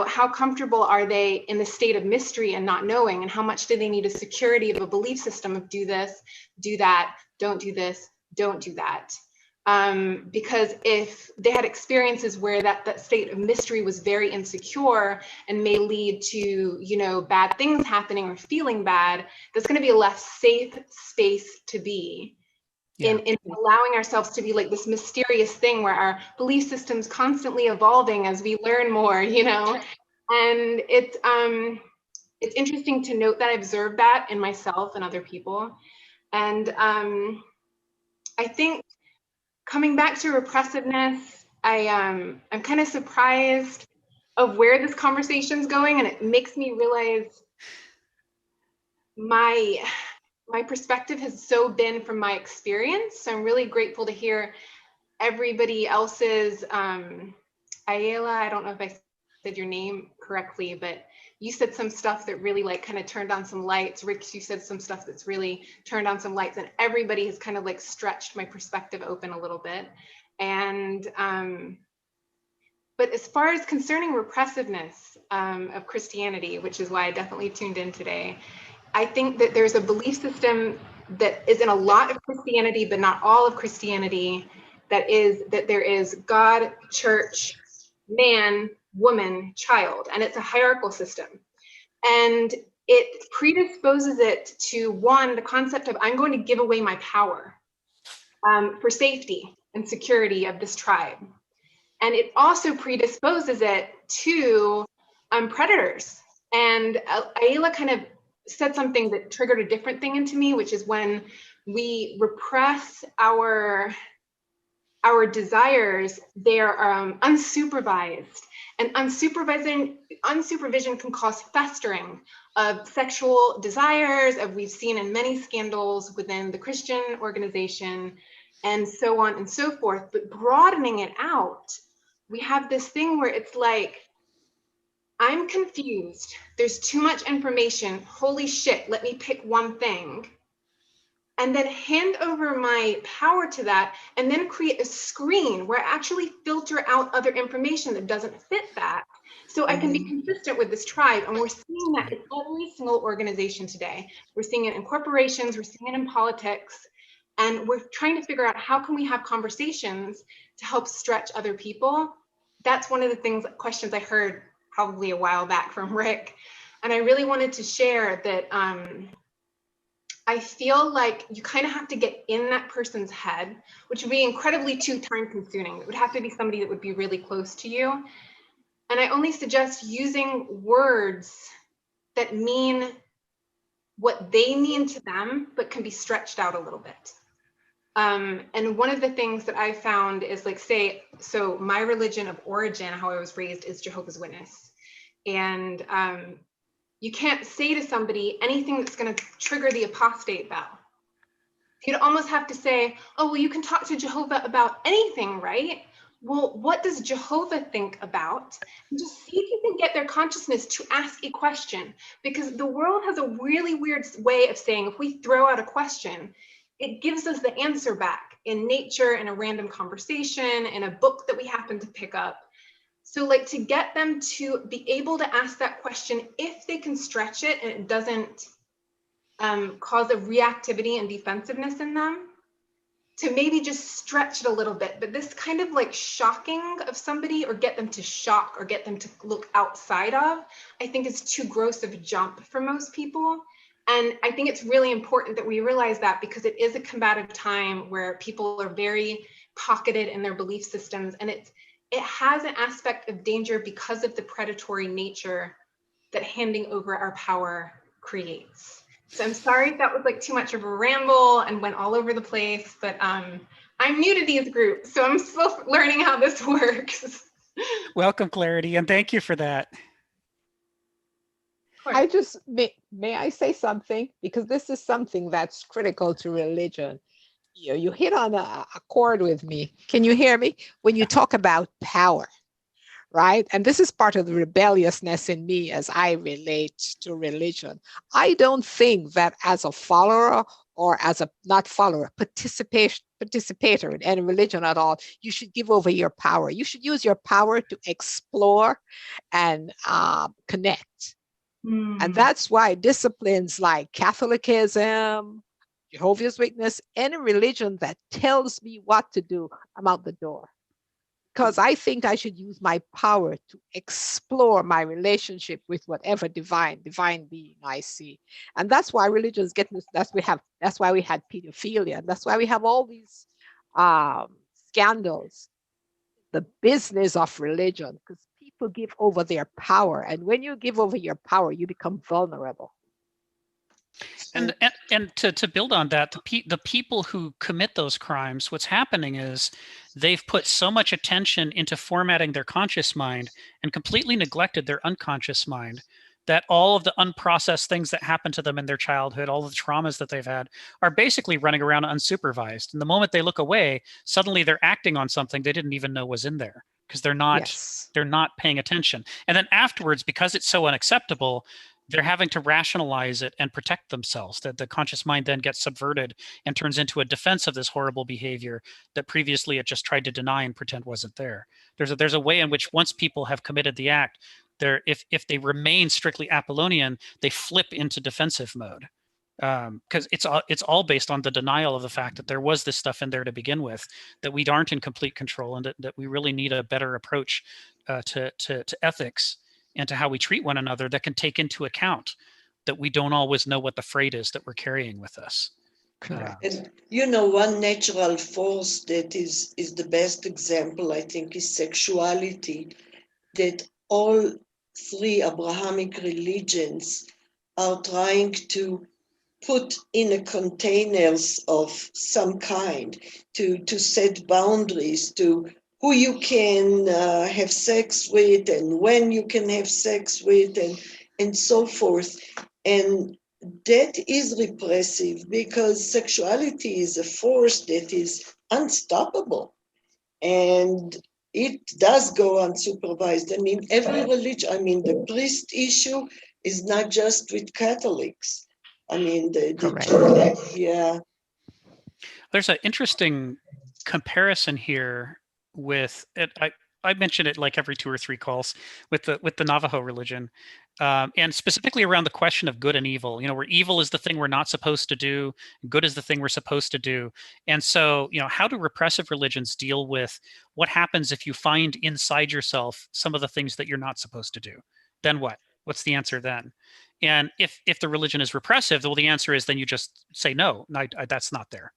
How comfortable are they in the state of mystery and not knowing, and how much do they need a security of a belief system of do this, do that, don't do this, don't do that. Because if they had experiences where that state of mystery was very insecure and may lead to, bad things happening or feeling bad, that's going to be a less safe space to be. Yeah. In allowing ourselves to be like this mysterious thing where our belief system's constantly evolving as we learn more, and it's interesting to note that I observed that in myself and other people. And I think coming back to repressiveness, I'm kind of surprised of where this conversation's going, and it makes me realize my perspective has so been from my experience. So I'm really grateful to hear everybody else's. Ayala, I don't know if I said your name correctly, but you said some stuff that really like kind of turned on some lights. Rick, you said some stuff that's really turned on some lights, and everybody has kind of like stretched my perspective open a little bit. And but as far as concerning repressiveness of Christianity, which is why I definitely tuned in today, I think that there's a belief system that is in a lot of Christianity, but not all of Christianity, that there is God, church, man, woman, child, and it's a hierarchical system. And it predisposes it to, one, the concept of I'm going to give away my power for safety and security of this tribe. And it also predisposes it to predators. And Ayala kind of said something that triggered a different thing into me, which is when we repress our desires, they are unsupervised. And unsupervision can cause festering of sexual desires, we've seen in many scandals within the Christian organization, and so on and so forth. But broadening it out, we have this thing where it's like, I'm confused. There's too much information. Holy shit, let me pick one thing. And then hand over my power to that, and then create a screen where I actually filter out other information that doesn't fit that. So I can be consistent with this tribe. And we're seeing that in every single organization today. We're seeing it in corporations, we're seeing it in politics. And we're trying to figure out how can we have conversations to help stretch other people. That's one of the questions I heard probably a while back from Rick. And I really wanted to share that I feel like you kind of have to get in that person's head, which would be incredibly too time consuming. It would have to be somebody that would be really close to you. And I only suggest using words that mean what they mean to them, but can be stretched out a little bit. And one of the things that I found is like, so my religion of origin, how I was raised, is Jehovah's Witness. And you can't say to somebody anything that's going to trigger the apostate bell. You'd almost have to say, oh, well, you can talk to Jehovah about anything, right? Well, what does Jehovah think about? And just see if you can get their consciousness to ask a question, because the world has a really weird way of saying, if we throw out a question, it gives us the answer back in nature, in a random conversation, in a book that we happen to pick up. So like, to get them to be able to ask that question, if they can stretch it and it doesn't cause a reactivity and defensiveness in them, to maybe just stretch it a little bit. But this kind of like shocking of somebody, or get them to shock, or get them to look outside of, I think is too gross of a jump for most people. And I think it's really important that we realize that, because it is a combative time where people are very pocketed in their belief systems, and it has an aspect of danger because of the predatory nature that handing over our power creates. So I'm sorry if that was like too much of a ramble and went all over the place, but I'm new to these groups, so I'm still learning how this works. Welcome, Clarity, and thank you for that. I just, may I say something? Because this is something that's critical to religion. You hit on a chord with me. Can you hear me? When you talk about power, right? And this is part of the rebelliousness in me as I relate to religion. I don't think that as a follower, or as a not follower, participator in any religion at all, you should give over your power. You should use your power to explore and connect. And that's why disciplines like Catholicism, Jehovah's Witness, any religion that tells me what to do, I'm out the door. Because I think I should use my power to explore my relationship with whatever divine being I see. And that's why religions get this, that's why we had pedophilia, and that's why we have all these scandals. The business of religion, because people give over their power. And when you give over your power, you become vulnerable. And to build on that, the people who commit those crimes, what's happening is they've put so much attention into formatting their conscious mind and completely neglected their unconscious mind, that all of the unprocessed things that happen to them in their childhood, all the traumas that they've had, are basically running around unsupervised. And the moment they look away, suddenly they're acting on something they didn't even know was in there, because they're not paying attention. And then afterwards, because it's so unacceptable, they're having to rationalize it and protect themselves. That the conscious mind then gets subverted and turns into a defense of this horrible behavior that previously it just tried to deny and pretend wasn't there. There's a way in which, once people have committed the act, if they remain strictly Apollonian, they flip into defensive mode, because it's all based on the denial of the fact that there was this stuff in there to begin with, that we aren't in complete control, and that we really need a better approach to ethics and to how we treat one another that can take into account that we don't always know what the freight is that we're carrying with us. And one natural force that is the best example, I think, is sexuality, that all three Abrahamic religions are trying to put in a containers of some kind, to set boundaries to who you can have sex with and when you can have sex with, and so forth. And that is repressive, because sexuality is a force that is unstoppable. And it does go unsupervised. I mean, every religion, the priest issue is not just with Catholics. I mean, yeah. There's an interesting comparison here with it. I mention it like every 2 or 3 calls with the Navajo religion, and specifically around the question of good and evil. Where evil is the thing we're not supposed to do, good is the thing we're supposed to do. And so, how do repressive religions deal with what happens if you find inside yourself some of the things that you're not supposed to do? Then what? What's the answer then? And if the religion is repressive, well, the answer is then you just say no, that's not there.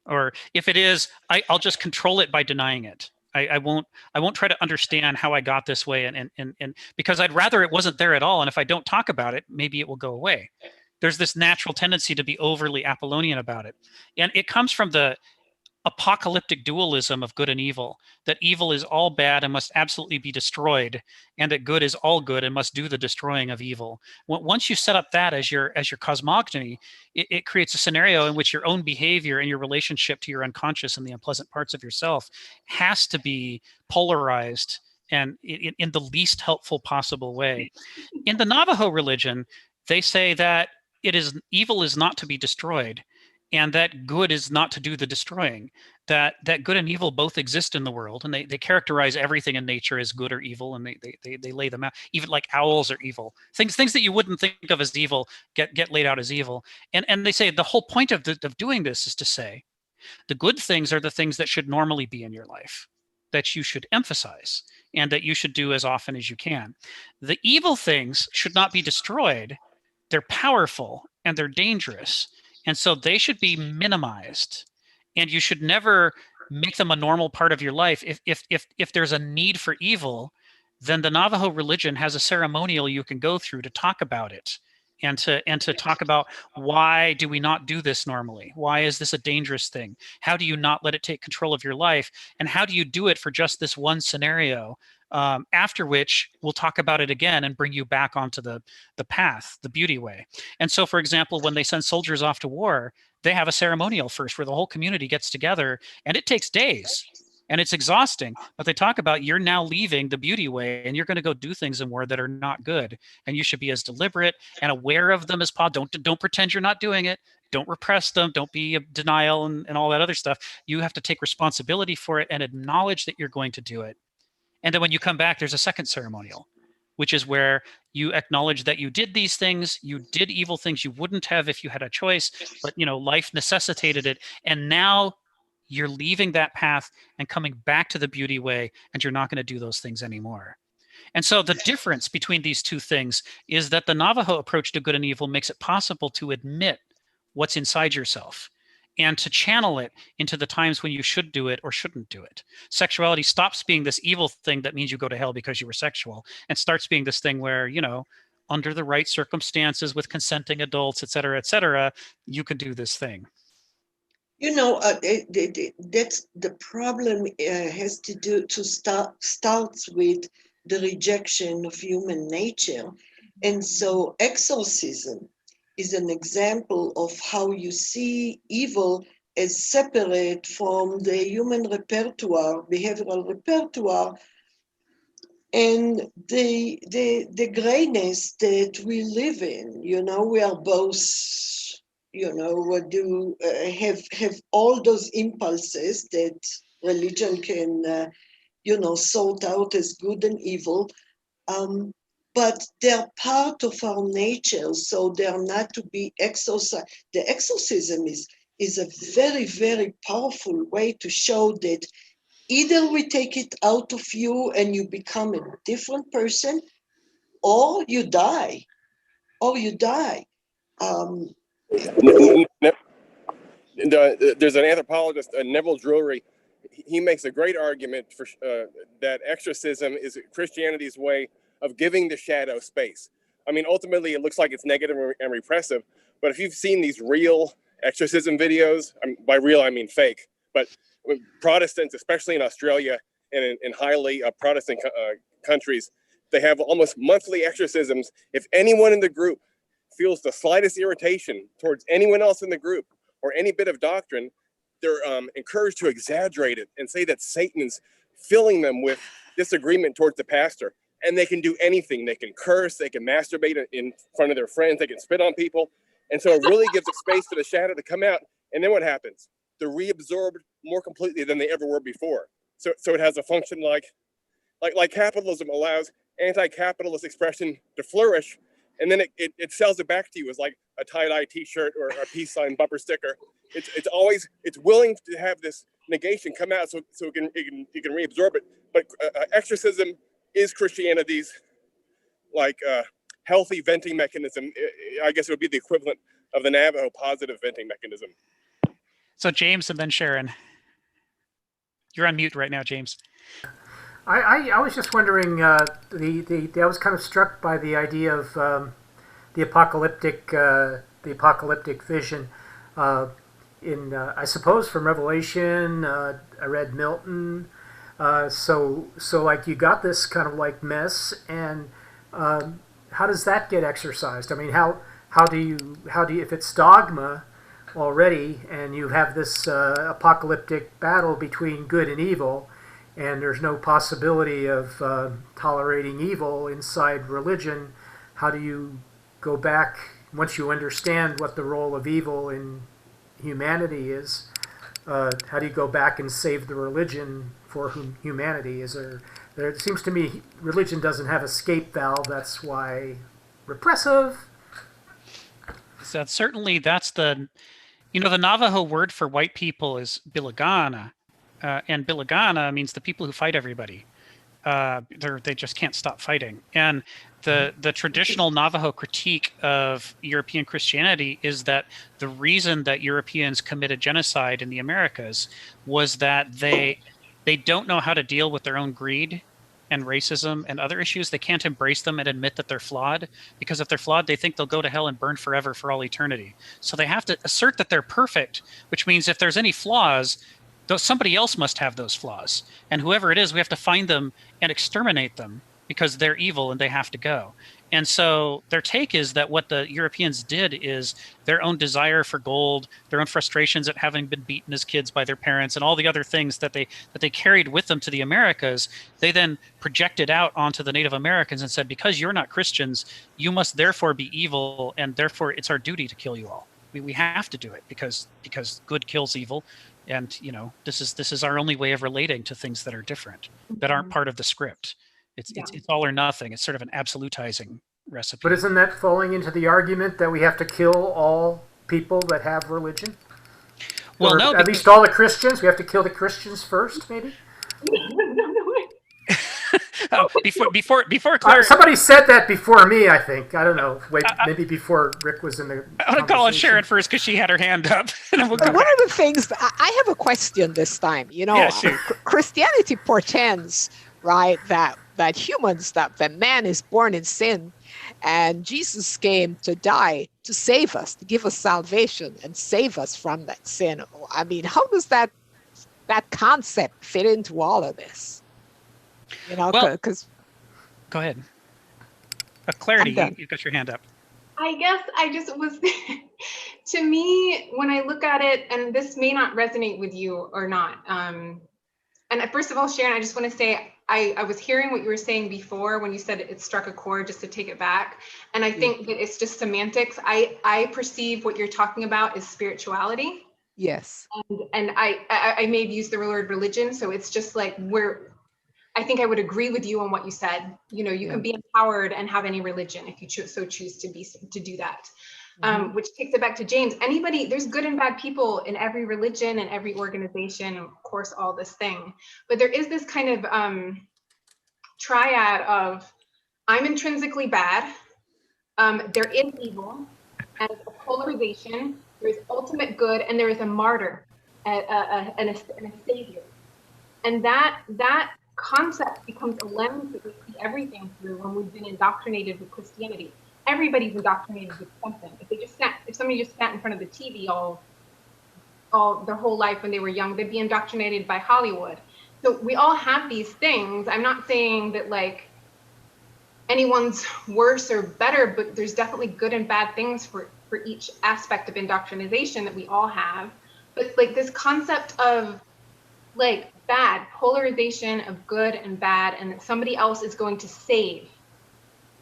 Or if it is, I'll just control it by denying it. I won't try to understand how I got this way, and because I'd rather it wasn't there at all. And if I don't talk about it, maybe it will go away. There's this natural tendency to be overly Apollonian about it, and it comes from the apocalyptic dualism of good and evil, that evil is all bad and must absolutely be destroyed, and that good is all good and must do the destroying of evil. Once you set up that as your cosmogony, it creates a scenario in which your own behavior and your relationship to your unconscious and the unpleasant parts of yourself has to be polarized and in the least helpful possible way. In the Navajo religion, they say that evil is not to be destroyed, and that good is not to do the destroying, that good and evil both exist in the world, and they characterize everything in nature as good or evil, and they lay them out. Even like owls are evil. Things that you wouldn't think of as evil get laid out as evil. And they say the whole point of doing this is to say the good things are the things that should normally be in your life, that you should emphasize, and that you should do as often as you can. The evil things should not be destroyed. They're powerful and they're dangerous. And so they should be minimized. And you should never make them a normal part of your life. If there's a need for evil, then the Navajo religion has a ceremonial you can go through to talk about it, and to talk about, why do we not do this normally? Why is this a dangerous thing? How do you not let it take control of your life? And how do you do it for just this one scenario? After which we'll talk about it again and bring you back onto the path, the beauty way. And so, for example, when they send soldiers off to war, they have a ceremonial first where the whole community gets together, and it takes days and it's exhausting. But they talk about, you're now leaving the beauty way and you're going to go do things in war that are not good. And you should be as deliberate and aware of them as possible. Don't pretend you're not doing it. Don't repress them. Don't be a denial and all that other stuff. You have to take responsibility for it and acknowledge that you're going to do it. And then when you come back, there's a second ceremonial, which is where you acknowledge that you did these things, you did evil things you wouldn't have if you had a choice, but life necessitated it. And now you're leaving that path and coming back to the beauty way, and you're not going to do those things anymore. And so the difference between these two things is that the Navajo approach to good and evil makes it possible to admit what's inside yourself and to channel it into the times when you should do it or shouldn't do it. Sexuality stops being this evil thing that means you go to hell because you were sexual, and starts being this thing where, under the right circumstances with consenting adults, et cetera, you can do this thing. That's the problem. Has to starts with the rejection of human nature, and so exorcism is an example of how you see evil as separate from the human repertoire, behavioral repertoire, and the grayness that we live in. We are both, have all those impulses that religion can, sort out as good and evil. But they're part of our nature, so they're not to be exorcised. The exorcism is a very, very powerful way to show that either we take it out of you and you become a different person, or you die. There's an anthropologist, Neville Drury. He makes a great argument for that exorcism is Christianity's way of giving the shadow space. I mean, ultimately, it looks like it's negative and repressive. But if you've seen these real exorcism videos, by real I mean fake, but Protestants, especially in Australia and in highly Protestant countries, they have almost monthly exorcisms. If anyone in the group feels the slightest irritation towards anyone else in the group or any bit of doctrine, they're encouraged to exaggerate it and say that Satan's filling them with disagreement towards the pastor. And they can do anything. They can curse, they can masturbate in front of their friends, they can spit on people. And so it really gives a space for the shadow to come out. And then what happens? They're reabsorbed more completely than they ever were before. So it has a function like capitalism allows anti-capitalist expression to flourish, and then it sells it back to you as like a tie-dye t-shirt or a peace sign bumper sticker. It's willing to have this negation come out so it can reabsorb it. But exorcism is Christianity's healthy venting mechanism. I guess it would be the equivalent of the Navajo positive venting mechanism. So James and then Sharon. You're on mute right now, James. I was just wondering. I was kind of struck by the idea of the apocalyptic vision. I suppose from Revelation, I read Milton. So like you got this kind of like mess, and how does that get exercised? I mean, how do you if it's dogma already, and you have this apocalyptic battle between good and evil, and there's no possibility of tolerating evil inside religion, how do you go back once you understand what the role of evil in humanity is? How do you go back and save the religion for humanity? It seems to me religion doesn't have escape valve. That's why repressive. So that's the Navajo word for white people is Bilagana, and Bilagana means the people who fight everybody. They just can't stop fighting. And the traditional Navajo critique of European Christianity is that the reason that Europeans committed genocide in the Americas was that they don't know how to deal with their own greed and racism and other issues. They can't embrace them and admit that they're flawed, because if they're flawed, they think they'll go to hell and burn forever for all eternity. So they have to assert that they're perfect, which means if there's any flaws, somebody else must have those flaws. And whoever it is, we have to find them and exterminate them because they're evil and they have to go. And so their take is that what the Europeans did is their own desire for gold, their own frustrations at having been beaten as kids by their parents, and all the other things that they carried with them to the Americas, they then projected out onto the Native Americans and said, because you're not Christians, you must therefore be evil, and therefore it's our duty to kill you all. We have to do it because good kills evil. And this is our only way of relating to things that are different, that aren't part of the script. It's all or nothing. It's sort of an absolutizing recipe. But isn't that falling into the argument that we have to kill all people that have religion? Well, or no, at least all the Christians. We have to kill the Christians first, maybe. Before Claire, somebody said that before me. I think I don't know. Wait, maybe before Rick was in the. I want to call on Sharon first because she had her hand up. One of the things I have a question this time. Yeah, sure. Christianity portends, right, that humans, that man is born in sin, and Jesus came to die to save us, to give us salvation and save us from that sin. I mean, how does that concept fit into all of this? Because go ahead. Clarity, you've got your hand up. I guess I just was, to me, when I look at it, and this may not resonate with you or not. And first of all, Sharon, I just want to say, I was hearing what you were saying before when you said it struck a chord, just to take it back. And I think that it's just semantics. I perceive what you're talking about is spirituality. Yes. And I may have used the word religion. So it's just like I think I would agree with you on what you said. You can be empowered and have any religion if you choose to do that. Which takes it back to James. There's good and bad people in every religion and every organization, of course, all this thing. But there is this kind of triad of, I'm intrinsically bad, there is evil, and a polarization, there is ultimate good, and there is a martyr and a savior. And that concept becomes a lens that we see everything through when we've been indoctrinated with Christianity. Everybody's indoctrinated with something. If somebody just sat in front of the TV all their whole life when they were young, they'd be indoctrinated by Hollywood. So we all have these things. I'm not saying that like anyone's worse or better, but there's definitely good and bad things for each aspect of indoctrination that we all have. But like this concept of like bad polarization of good and bad, and that somebody else is going to save,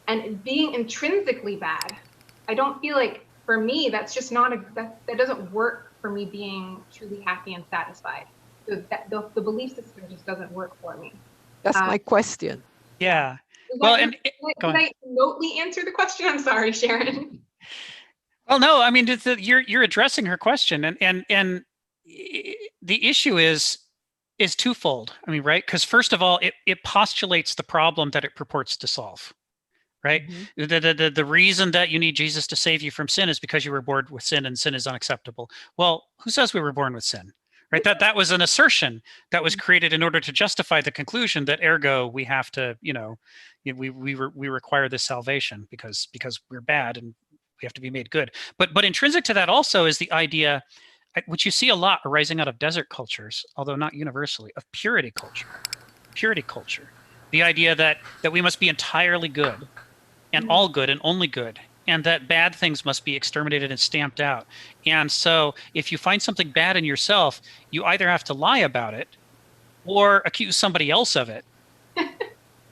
and being intrinsically bad, I don't feel like, for me, that's just not that doesn't work for me being truly happy and satisfied. So the belief system just doesn't work for me. That's my question. Yeah. Can I remotely answer the question? I'm sorry, Sharon. Well, no, I mean, you're addressing her question, and the issue is twofold. I mean, right? Because first of all, it postulates the problem that it purports to solve, right? Mm-hmm. The reason that you need Jesus to save you from sin is because you were born with sin, and sin is unacceptable. Well, who says we were born with sin, right? That was an assertion that was created in order to justify the conclusion that ergo we have to, we require this salvation because we're bad and we have to be made good. But intrinsic to that also is the idea, which you see a lot arising out of desert cultures, although not universally, of purity culture. Purity culture. The idea that we must be entirely good and all good and only good, and that bad things must be exterminated and stamped out. And so if you find something bad in yourself, you either have to lie about it or accuse somebody else of it,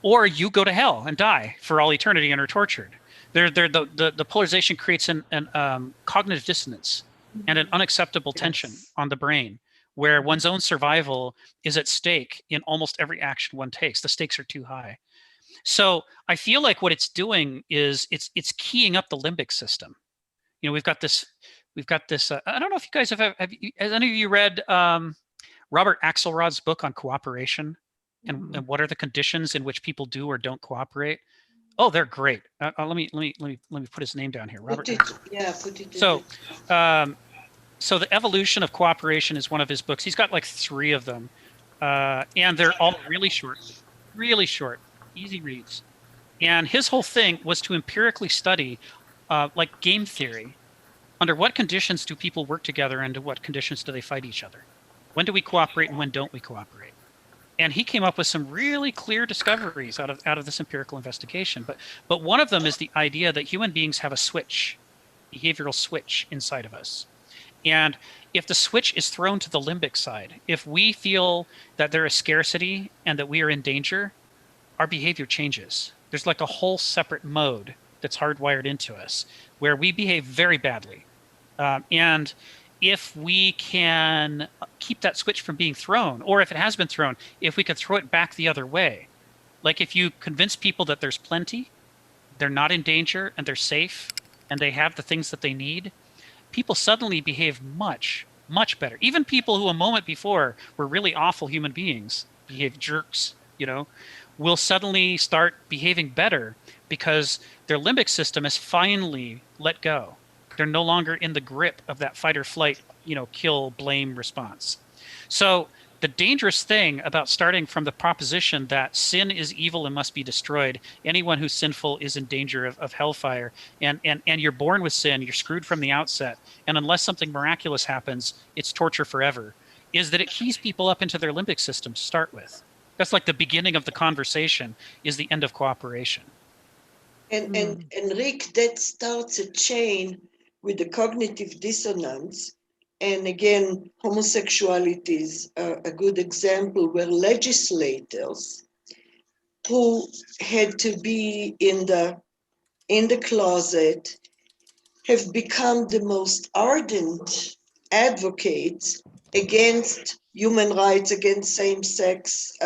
or you go to hell and die for all eternity and are tortured. The polarization creates an cognitive dissonance and an unacceptable tension on the brain, where one's own survival is at stake in almost every action one takes. The stakes are too high. So I feel like what it's doing is it's keying up the limbic system. We've got this. I don't know if you guys has any of you read Robert Axelrod's book on cooperation and what are the conditions in which people do or don't cooperate? Oh, they're great. Let me put his name down here. Robert. Put it. So the evolution of cooperation is one of his books. He's got like 3 of them, and they're all really short, easy reads. And his whole thing was to empirically study, like game theory, under what conditions do people work together and under what conditions do they fight each other? When do we cooperate and when don't we cooperate? And he came up with some really clear discoveries out of this empirical investigation. But one of them is the idea that human beings have a switch, behavioral switch inside of us. And if the switch is thrown to the limbic side, if we feel that there is scarcity and that we are in danger, our behavior changes. There's like a whole separate mode that's hardwired into us where we behave very badly. And if we can keep that switch from being thrown, or if it has been thrown, if we could throw it back the other way, like if you convince people that there's plenty, they're not in danger and they're safe and they have the things that they need, people suddenly behave much, much better. Even people who a moment before were really awful human beings, behave jerks, will suddenly start behaving better because their limbic system has finally let go. They're no longer in the grip of that fight or flight, kill, blame response. So the dangerous thing about starting from the proposition that sin is evil and must be destroyed, anyone who's sinful is in danger of hellfire, and you're born with sin, you're screwed from the outset, and unless something miraculous happens, it's torture forever, is that it keys people up into their limbic system to start with. That's like the beginning of the conversation, is the end of cooperation. And Rick, that starts a chain with the cognitive dissonance. And again, homosexuality is a good example where legislators who had to be in the closet have become the most ardent advocates against human rights, against same-sex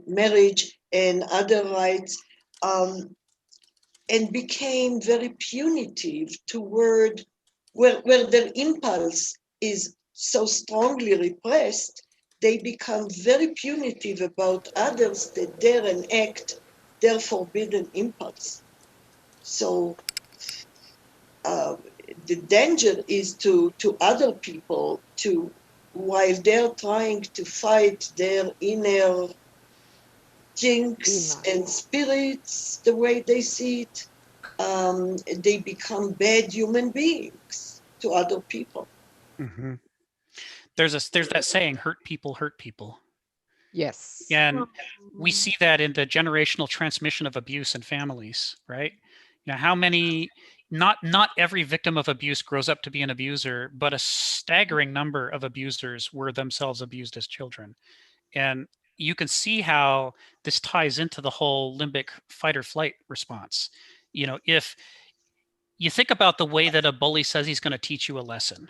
marriage and other rights, and became very punitive toward where their impulse is so strongly repressed, they become very punitive about others that dare enact their forbidden impulse. So the danger is to other people while they're trying to fight their inner jinx and spirits the way they see it, they become bad human beings to other people. Mm-hmm. There's that saying, hurt people hurt people. Yes. And we see that in the generational transmission of abuse in families, right? How many, not every victim of abuse grows up to be an abuser, but a staggering number of abusers were themselves abused as children. And you can see how this ties into the whole limbic fight or flight response. If you think about the way that a bully says he's going to teach you a lesson,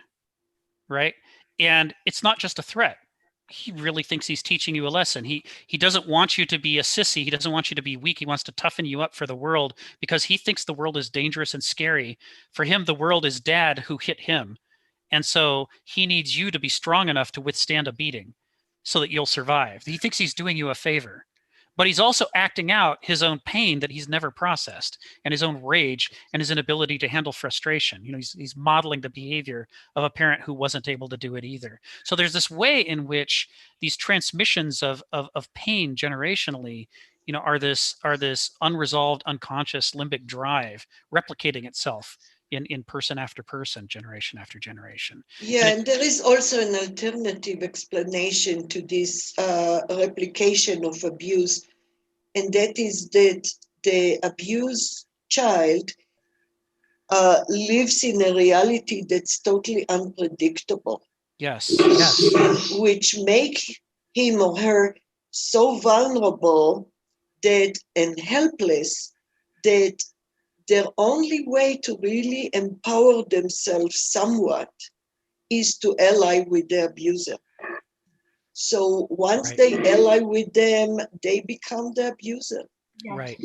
right? And it's not just a threat. He really thinks he's teaching you a lesson. He doesn't want you to be a sissy. He doesn't want you to be weak. He wants to toughen you up for the world because he thinks the world is dangerous and scary. For him, the world is dad who hit him. And so he needs you to be strong enough to withstand a beating so that you'll survive. He thinks he's doing you a favor. but he's also acting out his own pain that he's never processed, and his own rage and his inability to handle frustration. You know, he's modeling the behavior of a parent who wasn't able to do it either. So there's this way in which these transmissions of pain generationally, you know, are this unresolved unconscious limbic drive replicating itself in person after person, generation after generation. Yeah, and there is also an alternative explanation to this replication of abuse, and that is that the abused child lives in a reality that's totally unpredictable. Yes, yes. Which make him or her so vulnerable and helpless that their only way to really empower themselves somewhat is to ally with the abuser. So once they ally with them, they become the abuser. Right.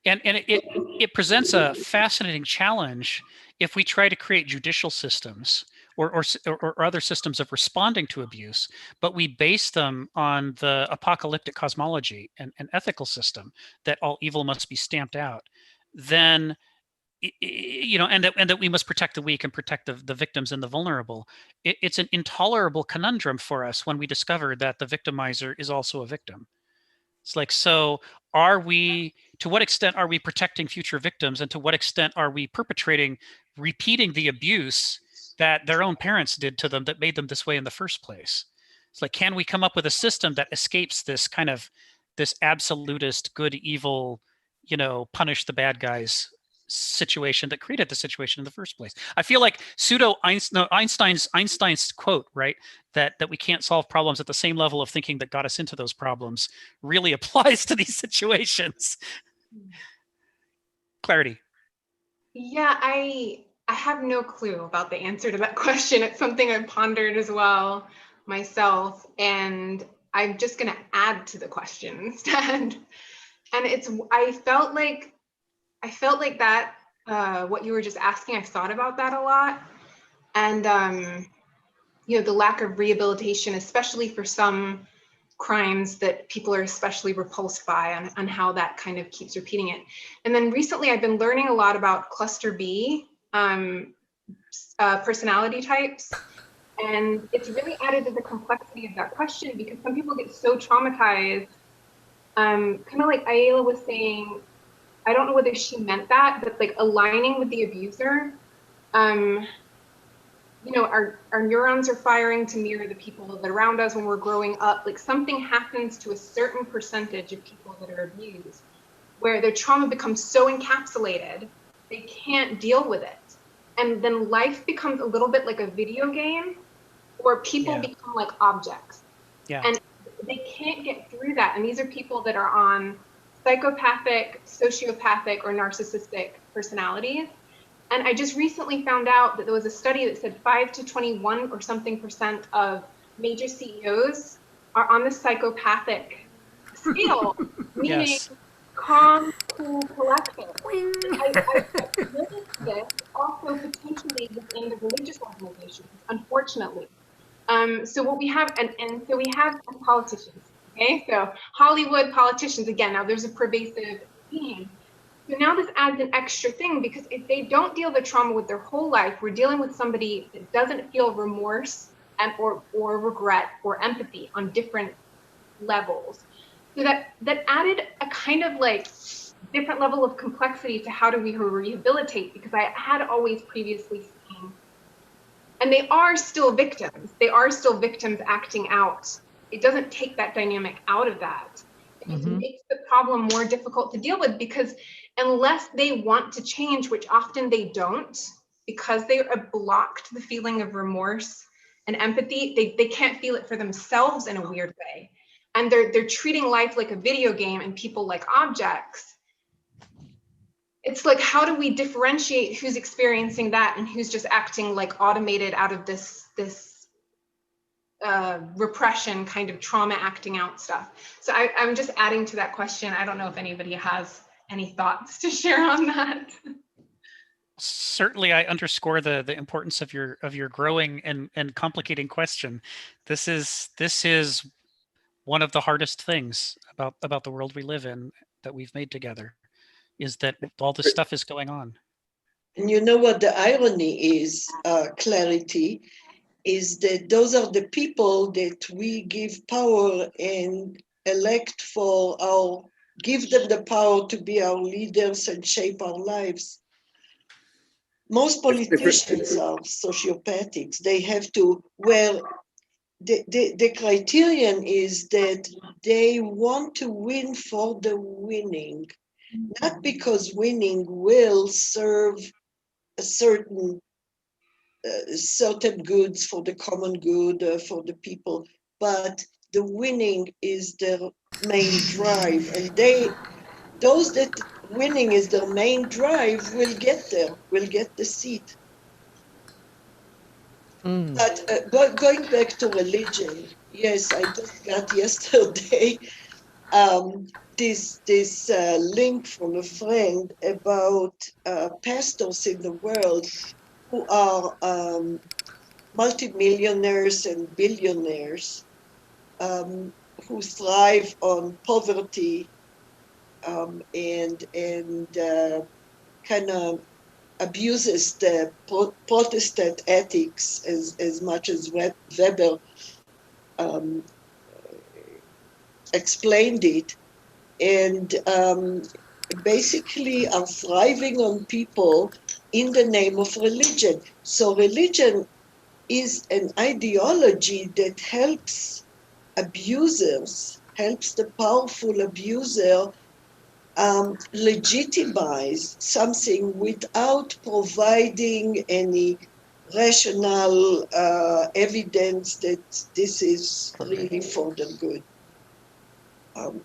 And it presents a fascinating challenge if we try to create judicial systems or other systems of responding to abuse, but we base them on the apocalyptic cosmology and ethical system that all evil must be stamped out. Then, you know, and that we must protect the weak and protect the victims and the vulnerable. It's an intolerable conundrum for us when we discover that the victimizer is also a victim. It's like, so to what extent are we protecting future victims, and to what extent are we repeating the abuse that their own parents did to them that made them this way in the first place? It's like, can we come up with a system that escapes this absolutist good, evil, you know, punish the bad guys situation that created the situation in the first place? I feel like Einstein's quote, right, that we can't solve problems at the same level of thinking that got us into those problems, really applies to these situations. Clarity. Yeah, I have no clue about the answer to that question. It's something I've pondered as well myself, and I'm just going to add to the question instead. And I felt like that what you were just asking, I've thought about that a lot. And you know, the lack of rehabilitation, especially for some crimes that people are especially repulsed by, and how that kind of keeps repeating it. And then recently I've been learning a lot about cluster B personality types. And it's really added to the complexity of that question, because some people get so traumatized, kind of like Ayala was saying, I don't know whether she meant that, but like aligning with the abuser, you know, our neurons are firing to mirror the people that are around us when we're growing up. Like something happens to a certain percentage of people that are abused, where their trauma becomes so encapsulated, they can't deal with it. And then life becomes a little bit like a video game, or people become like objects. Yeah. And they can't get through that. And these are people that are on psychopathic, sociopathic, or narcissistic personalities. And I just recently found out that there was a study that said 5 to 21 or something % of major CEOs are on the psychopathic scale, meaning calm, cool, collected. I noticed this also potentially within the religious organizations, unfortunately. So what we have, and so we have politicians, okay? So Hollywood politicians, again, now there's a pervasive theme. So now this adds an extra thing, because if they don't deal with trauma with their whole life, we're dealing with somebody that doesn't feel remorse or regret or empathy on different levels. So that added a kind of like different level of complexity to how do we rehabilitate, because I had always previously seen, and they are still victims. They are still victims acting out. It doesn't take that dynamic out of that. It just makes the problem more difficult to deal with, because unless they want to change, which often they don't, because they are blocked the feeling of remorse and empathy, they can't feel it for themselves in a weird way. And they're treating life like a video game and people like objects. It's like, how do we differentiate who's experiencing that and who's just acting like automated out of this repression kind of trauma acting out stuff? So I'm just adding to that question. I don't know if anybody has any thoughts to share on that. Certainly, I underscore the importance of your growing and complicating question. This is one of the hardest things about the world we live in that we've made together is that all this stuff is going on. And you know what the irony is, Clarity, is that those are the people that we give power and elect for our, give them the power to be our leaders and shape our lives. Most politicians are sociopathics. They have to, well, the criterion is that they want to win for the winning, not because winning will serve a certain goods for the common good, for the people, but the winning is their main drive, and those that winning is their main drive will get there, will get the seat. But going back to religion, yes, I just got yesterday this link from a friend about pastors in the world who are multimillionaires and billionaires who thrive on poverty and kind of abuses the Protestant ethics as much as Weber explained it, and basically are thriving on people in the name of religion. So religion is an ideology that helps abusers, helps the powerful abuser legitimize something without providing any rational evidence that this is really for the good.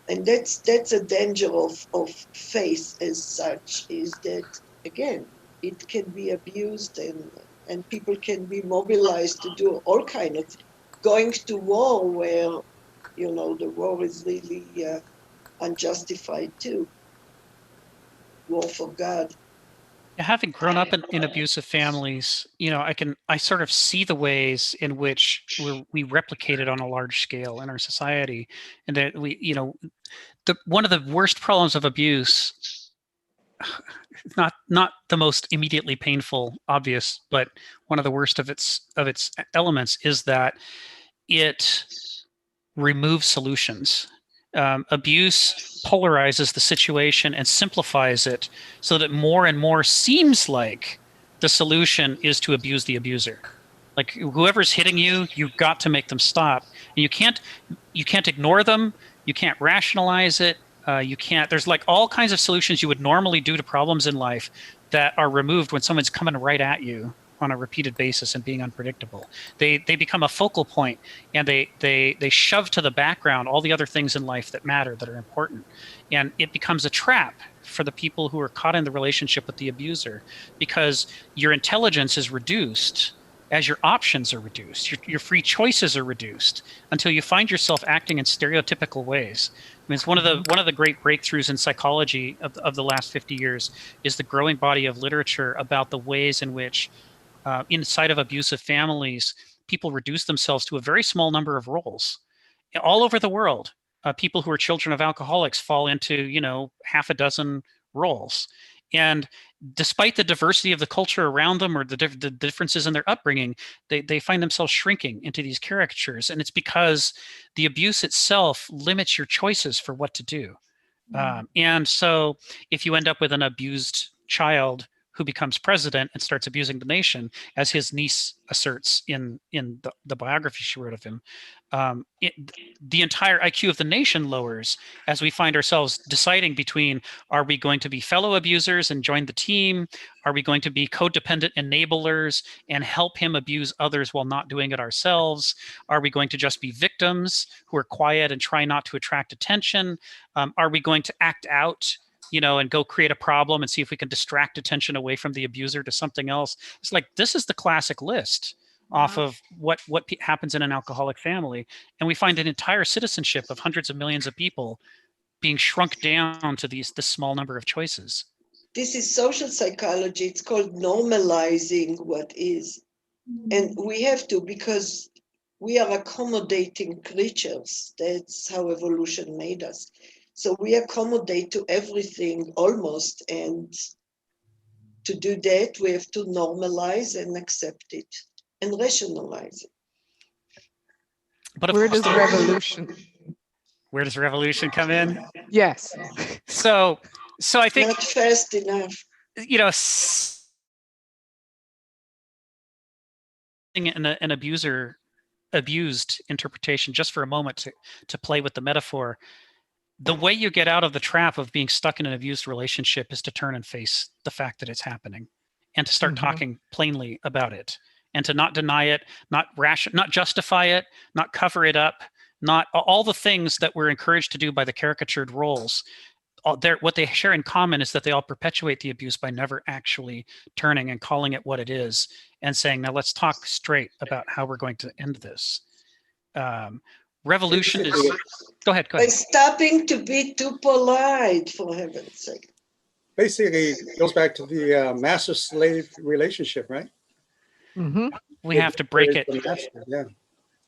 And that's a danger of faith as such, is that, again, it can be abused and people can be mobilized to do all kind of going to war where, you know, the war is really unjustified too. War for God. Having grown up in abusive families, you know, I sort of see the ways in which we replicate it on a large scale in our society, and that we, you know, one of the worst problems of abuse, not the most immediately painful, obvious, but one of the worst of its elements is that it removes solutions. Abuse polarizes the situation and simplifies it so that more and more seems like the solution is to abuse the abuser. Like whoever's hitting you, you've got to make them stop. And you can't ignore them. You can't rationalize it. You can't. There's like all kinds of solutions you would normally do to problems in life that are removed when someone's coming right at you on a repeated basis and being unpredictable. They become a focal point, and they shove to the background all the other things in life that matter, that are important, and it becomes a trap for the people who are caught in the relationship with the abuser, because your intelligence is reduced as your options are reduced, your free choices are reduced, until you find yourself acting in stereotypical ways. I mean, it's one of the great breakthroughs in psychology of the last 50 years is the growing body of literature about the ways in which inside of abusive families, people reduce themselves to a very small number of roles. All over the world, people who are children of alcoholics fall into, you know, half a dozen roles. And despite the diversity of the culture around them or the differences in their upbringing, they find themselves shrinking into these caricatures. And it's because the abuse itself limits your choices for what to do. And so if you end up with an abused child who becomes president and starts abusing the nation, as his niece asserts in the biography she wrote of him, the entire IQ of the nation lowers as we find ourselves deciding between, are we going to be fellow abusers and join the team? Are we going to be codependent enablers and help him abuse others while not doing it ourselves? Are we going to just be victims who are quiet and try not to attract attention? Are we going to act out, you know, and go create a problem and see if we can distract attention away from the abuser to something else? It's like, this is the classic list off of what happens in an alcoholic family. And we find an entire citizenship of hundreds of millions of people being shrunk down to this small number of choices. This is social psychology. It's called normalizing what is. And we have to, because we are accommodating creatures. That's how evolution made us. So we accommodate to everything almost, and to do that, we have to normalize and accept it and rationalize it. But of Where course, does revolution? where does revolution come in? Yes. So I think, not fast enough. You know, an abused interpretation, just for a moment to play with the metaphor. The way you get out of the trap of being stuck in an abused relationship is to turn and face the fact that it's happening, and to start talking plainly about it, and to not deny it, not justify it, not cover it up, not all the things that we're encouraged to do by the caricatured roles. What they share in common is that they all perpetuate the abuse by never actually turning and calling it what it is and saying, now let's talk straight about how we're going to end this. Revolution is... Go ahead. By stopping to be too polite, for heaven's sake. Basically, it goes back to the master-slave relationship, right? We have to break it. Yeah.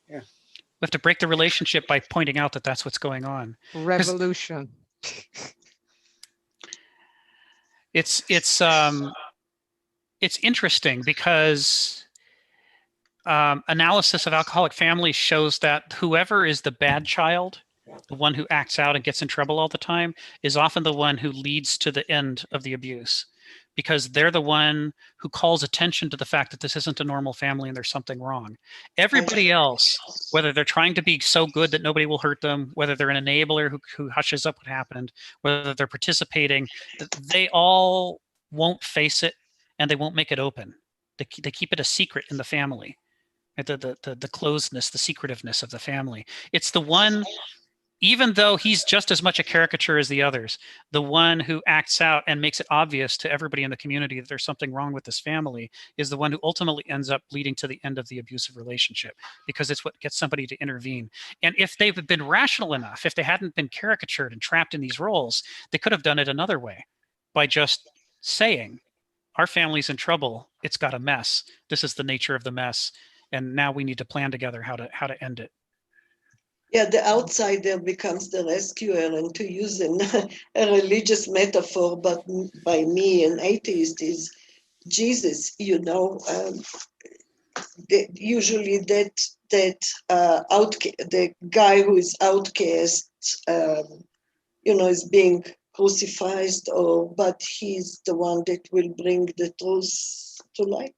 We have to break the relationship by pointing out that that's what's going on. Revolution. It's interesting because analysis of alcoholic families shows that whoever is the bad child, the one who acts out and gets in trouble all the time, is often the one who leads to the end of the abuse, because they're the one who calls attention to the fact that this isn't a normal family and there's something wrong. Everybody else, whether they're trying to be so good that nobody will hurt them, whether they're an enabler who hushes up what happened, whether they're participating, they all won't face it and they won't make it open. They keep it a secret in the family. The closedness, the secretiveness of the family. It's the one, even though he's just as much a caricature as the others, the one who acts out and makes it obvious to everybody in the community that there's something wrong with this family is the one who ultimately ends up leading to the end of the abusive relationship, because it's what gets somebody to intervene. And if they've been rational enough, if they hadn't been caricatured and trapped in these roles, they could have done it another way, by just saying, our family's in trouble, it's got a mess, this is the nature of the mess, and now we need to plan together how to end it. Yeah, the outsider becomes the rescuer, and to use a religious metaphor, but by me, an atheist, is Jesus. Usually the guy who is outcast, is being crucified, but he's the one that will bring the truth to light.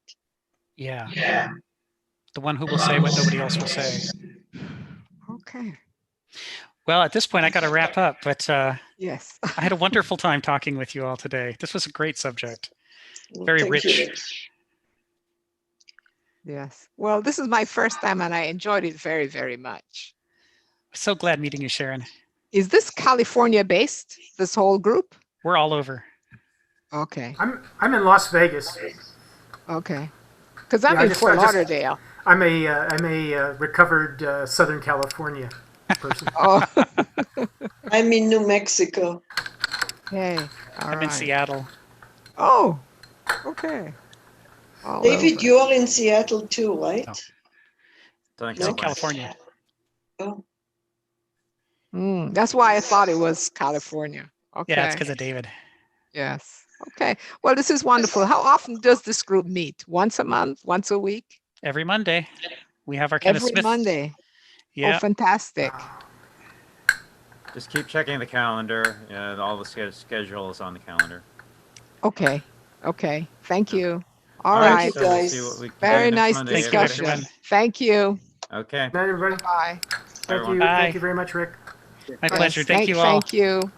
Yeah. The one who will say what nobody else will say. Okay. Well, at this point, I got to wrap up, but yes, I had a wonderful time talking with you all today. This was a great subject. Very Thank rich. you. Yes. Well, this is my first time and I enjoyed it very, very much. So glad meeting you, Sharon. Is this California based, this whole group? We're all over. Okay. I'm in Las Vegas. Okay. Because I'm in Fort Lauderdale. I'm a recovered Southern California person. Oh. I'm in New Mexico. Okay. I'm in Seattle. Oh, okay. All David, over. you're in Seattle too, right? No. It's in California. Oh. That's why I thought it was California. Okay. Yeah, it's because of David. Yes. Okay. Well, this is wonderful. How often does this group meet? Once a month? Once a week? Every Monday. We have our Kenneth Every Smith. Monday. Yeah. Oh, fantastic. Just keep checking the calendar. All the schedule is on the calendar. Okay. Okay. Thank you. All right, right. so we'll see what we can Very do next nice Monday. discussion. Thank you. Okay. Bye, everybody. Bye. Thank you. Bye. Thank you very much, Rick. My pleasure. Thank you all. Thank you.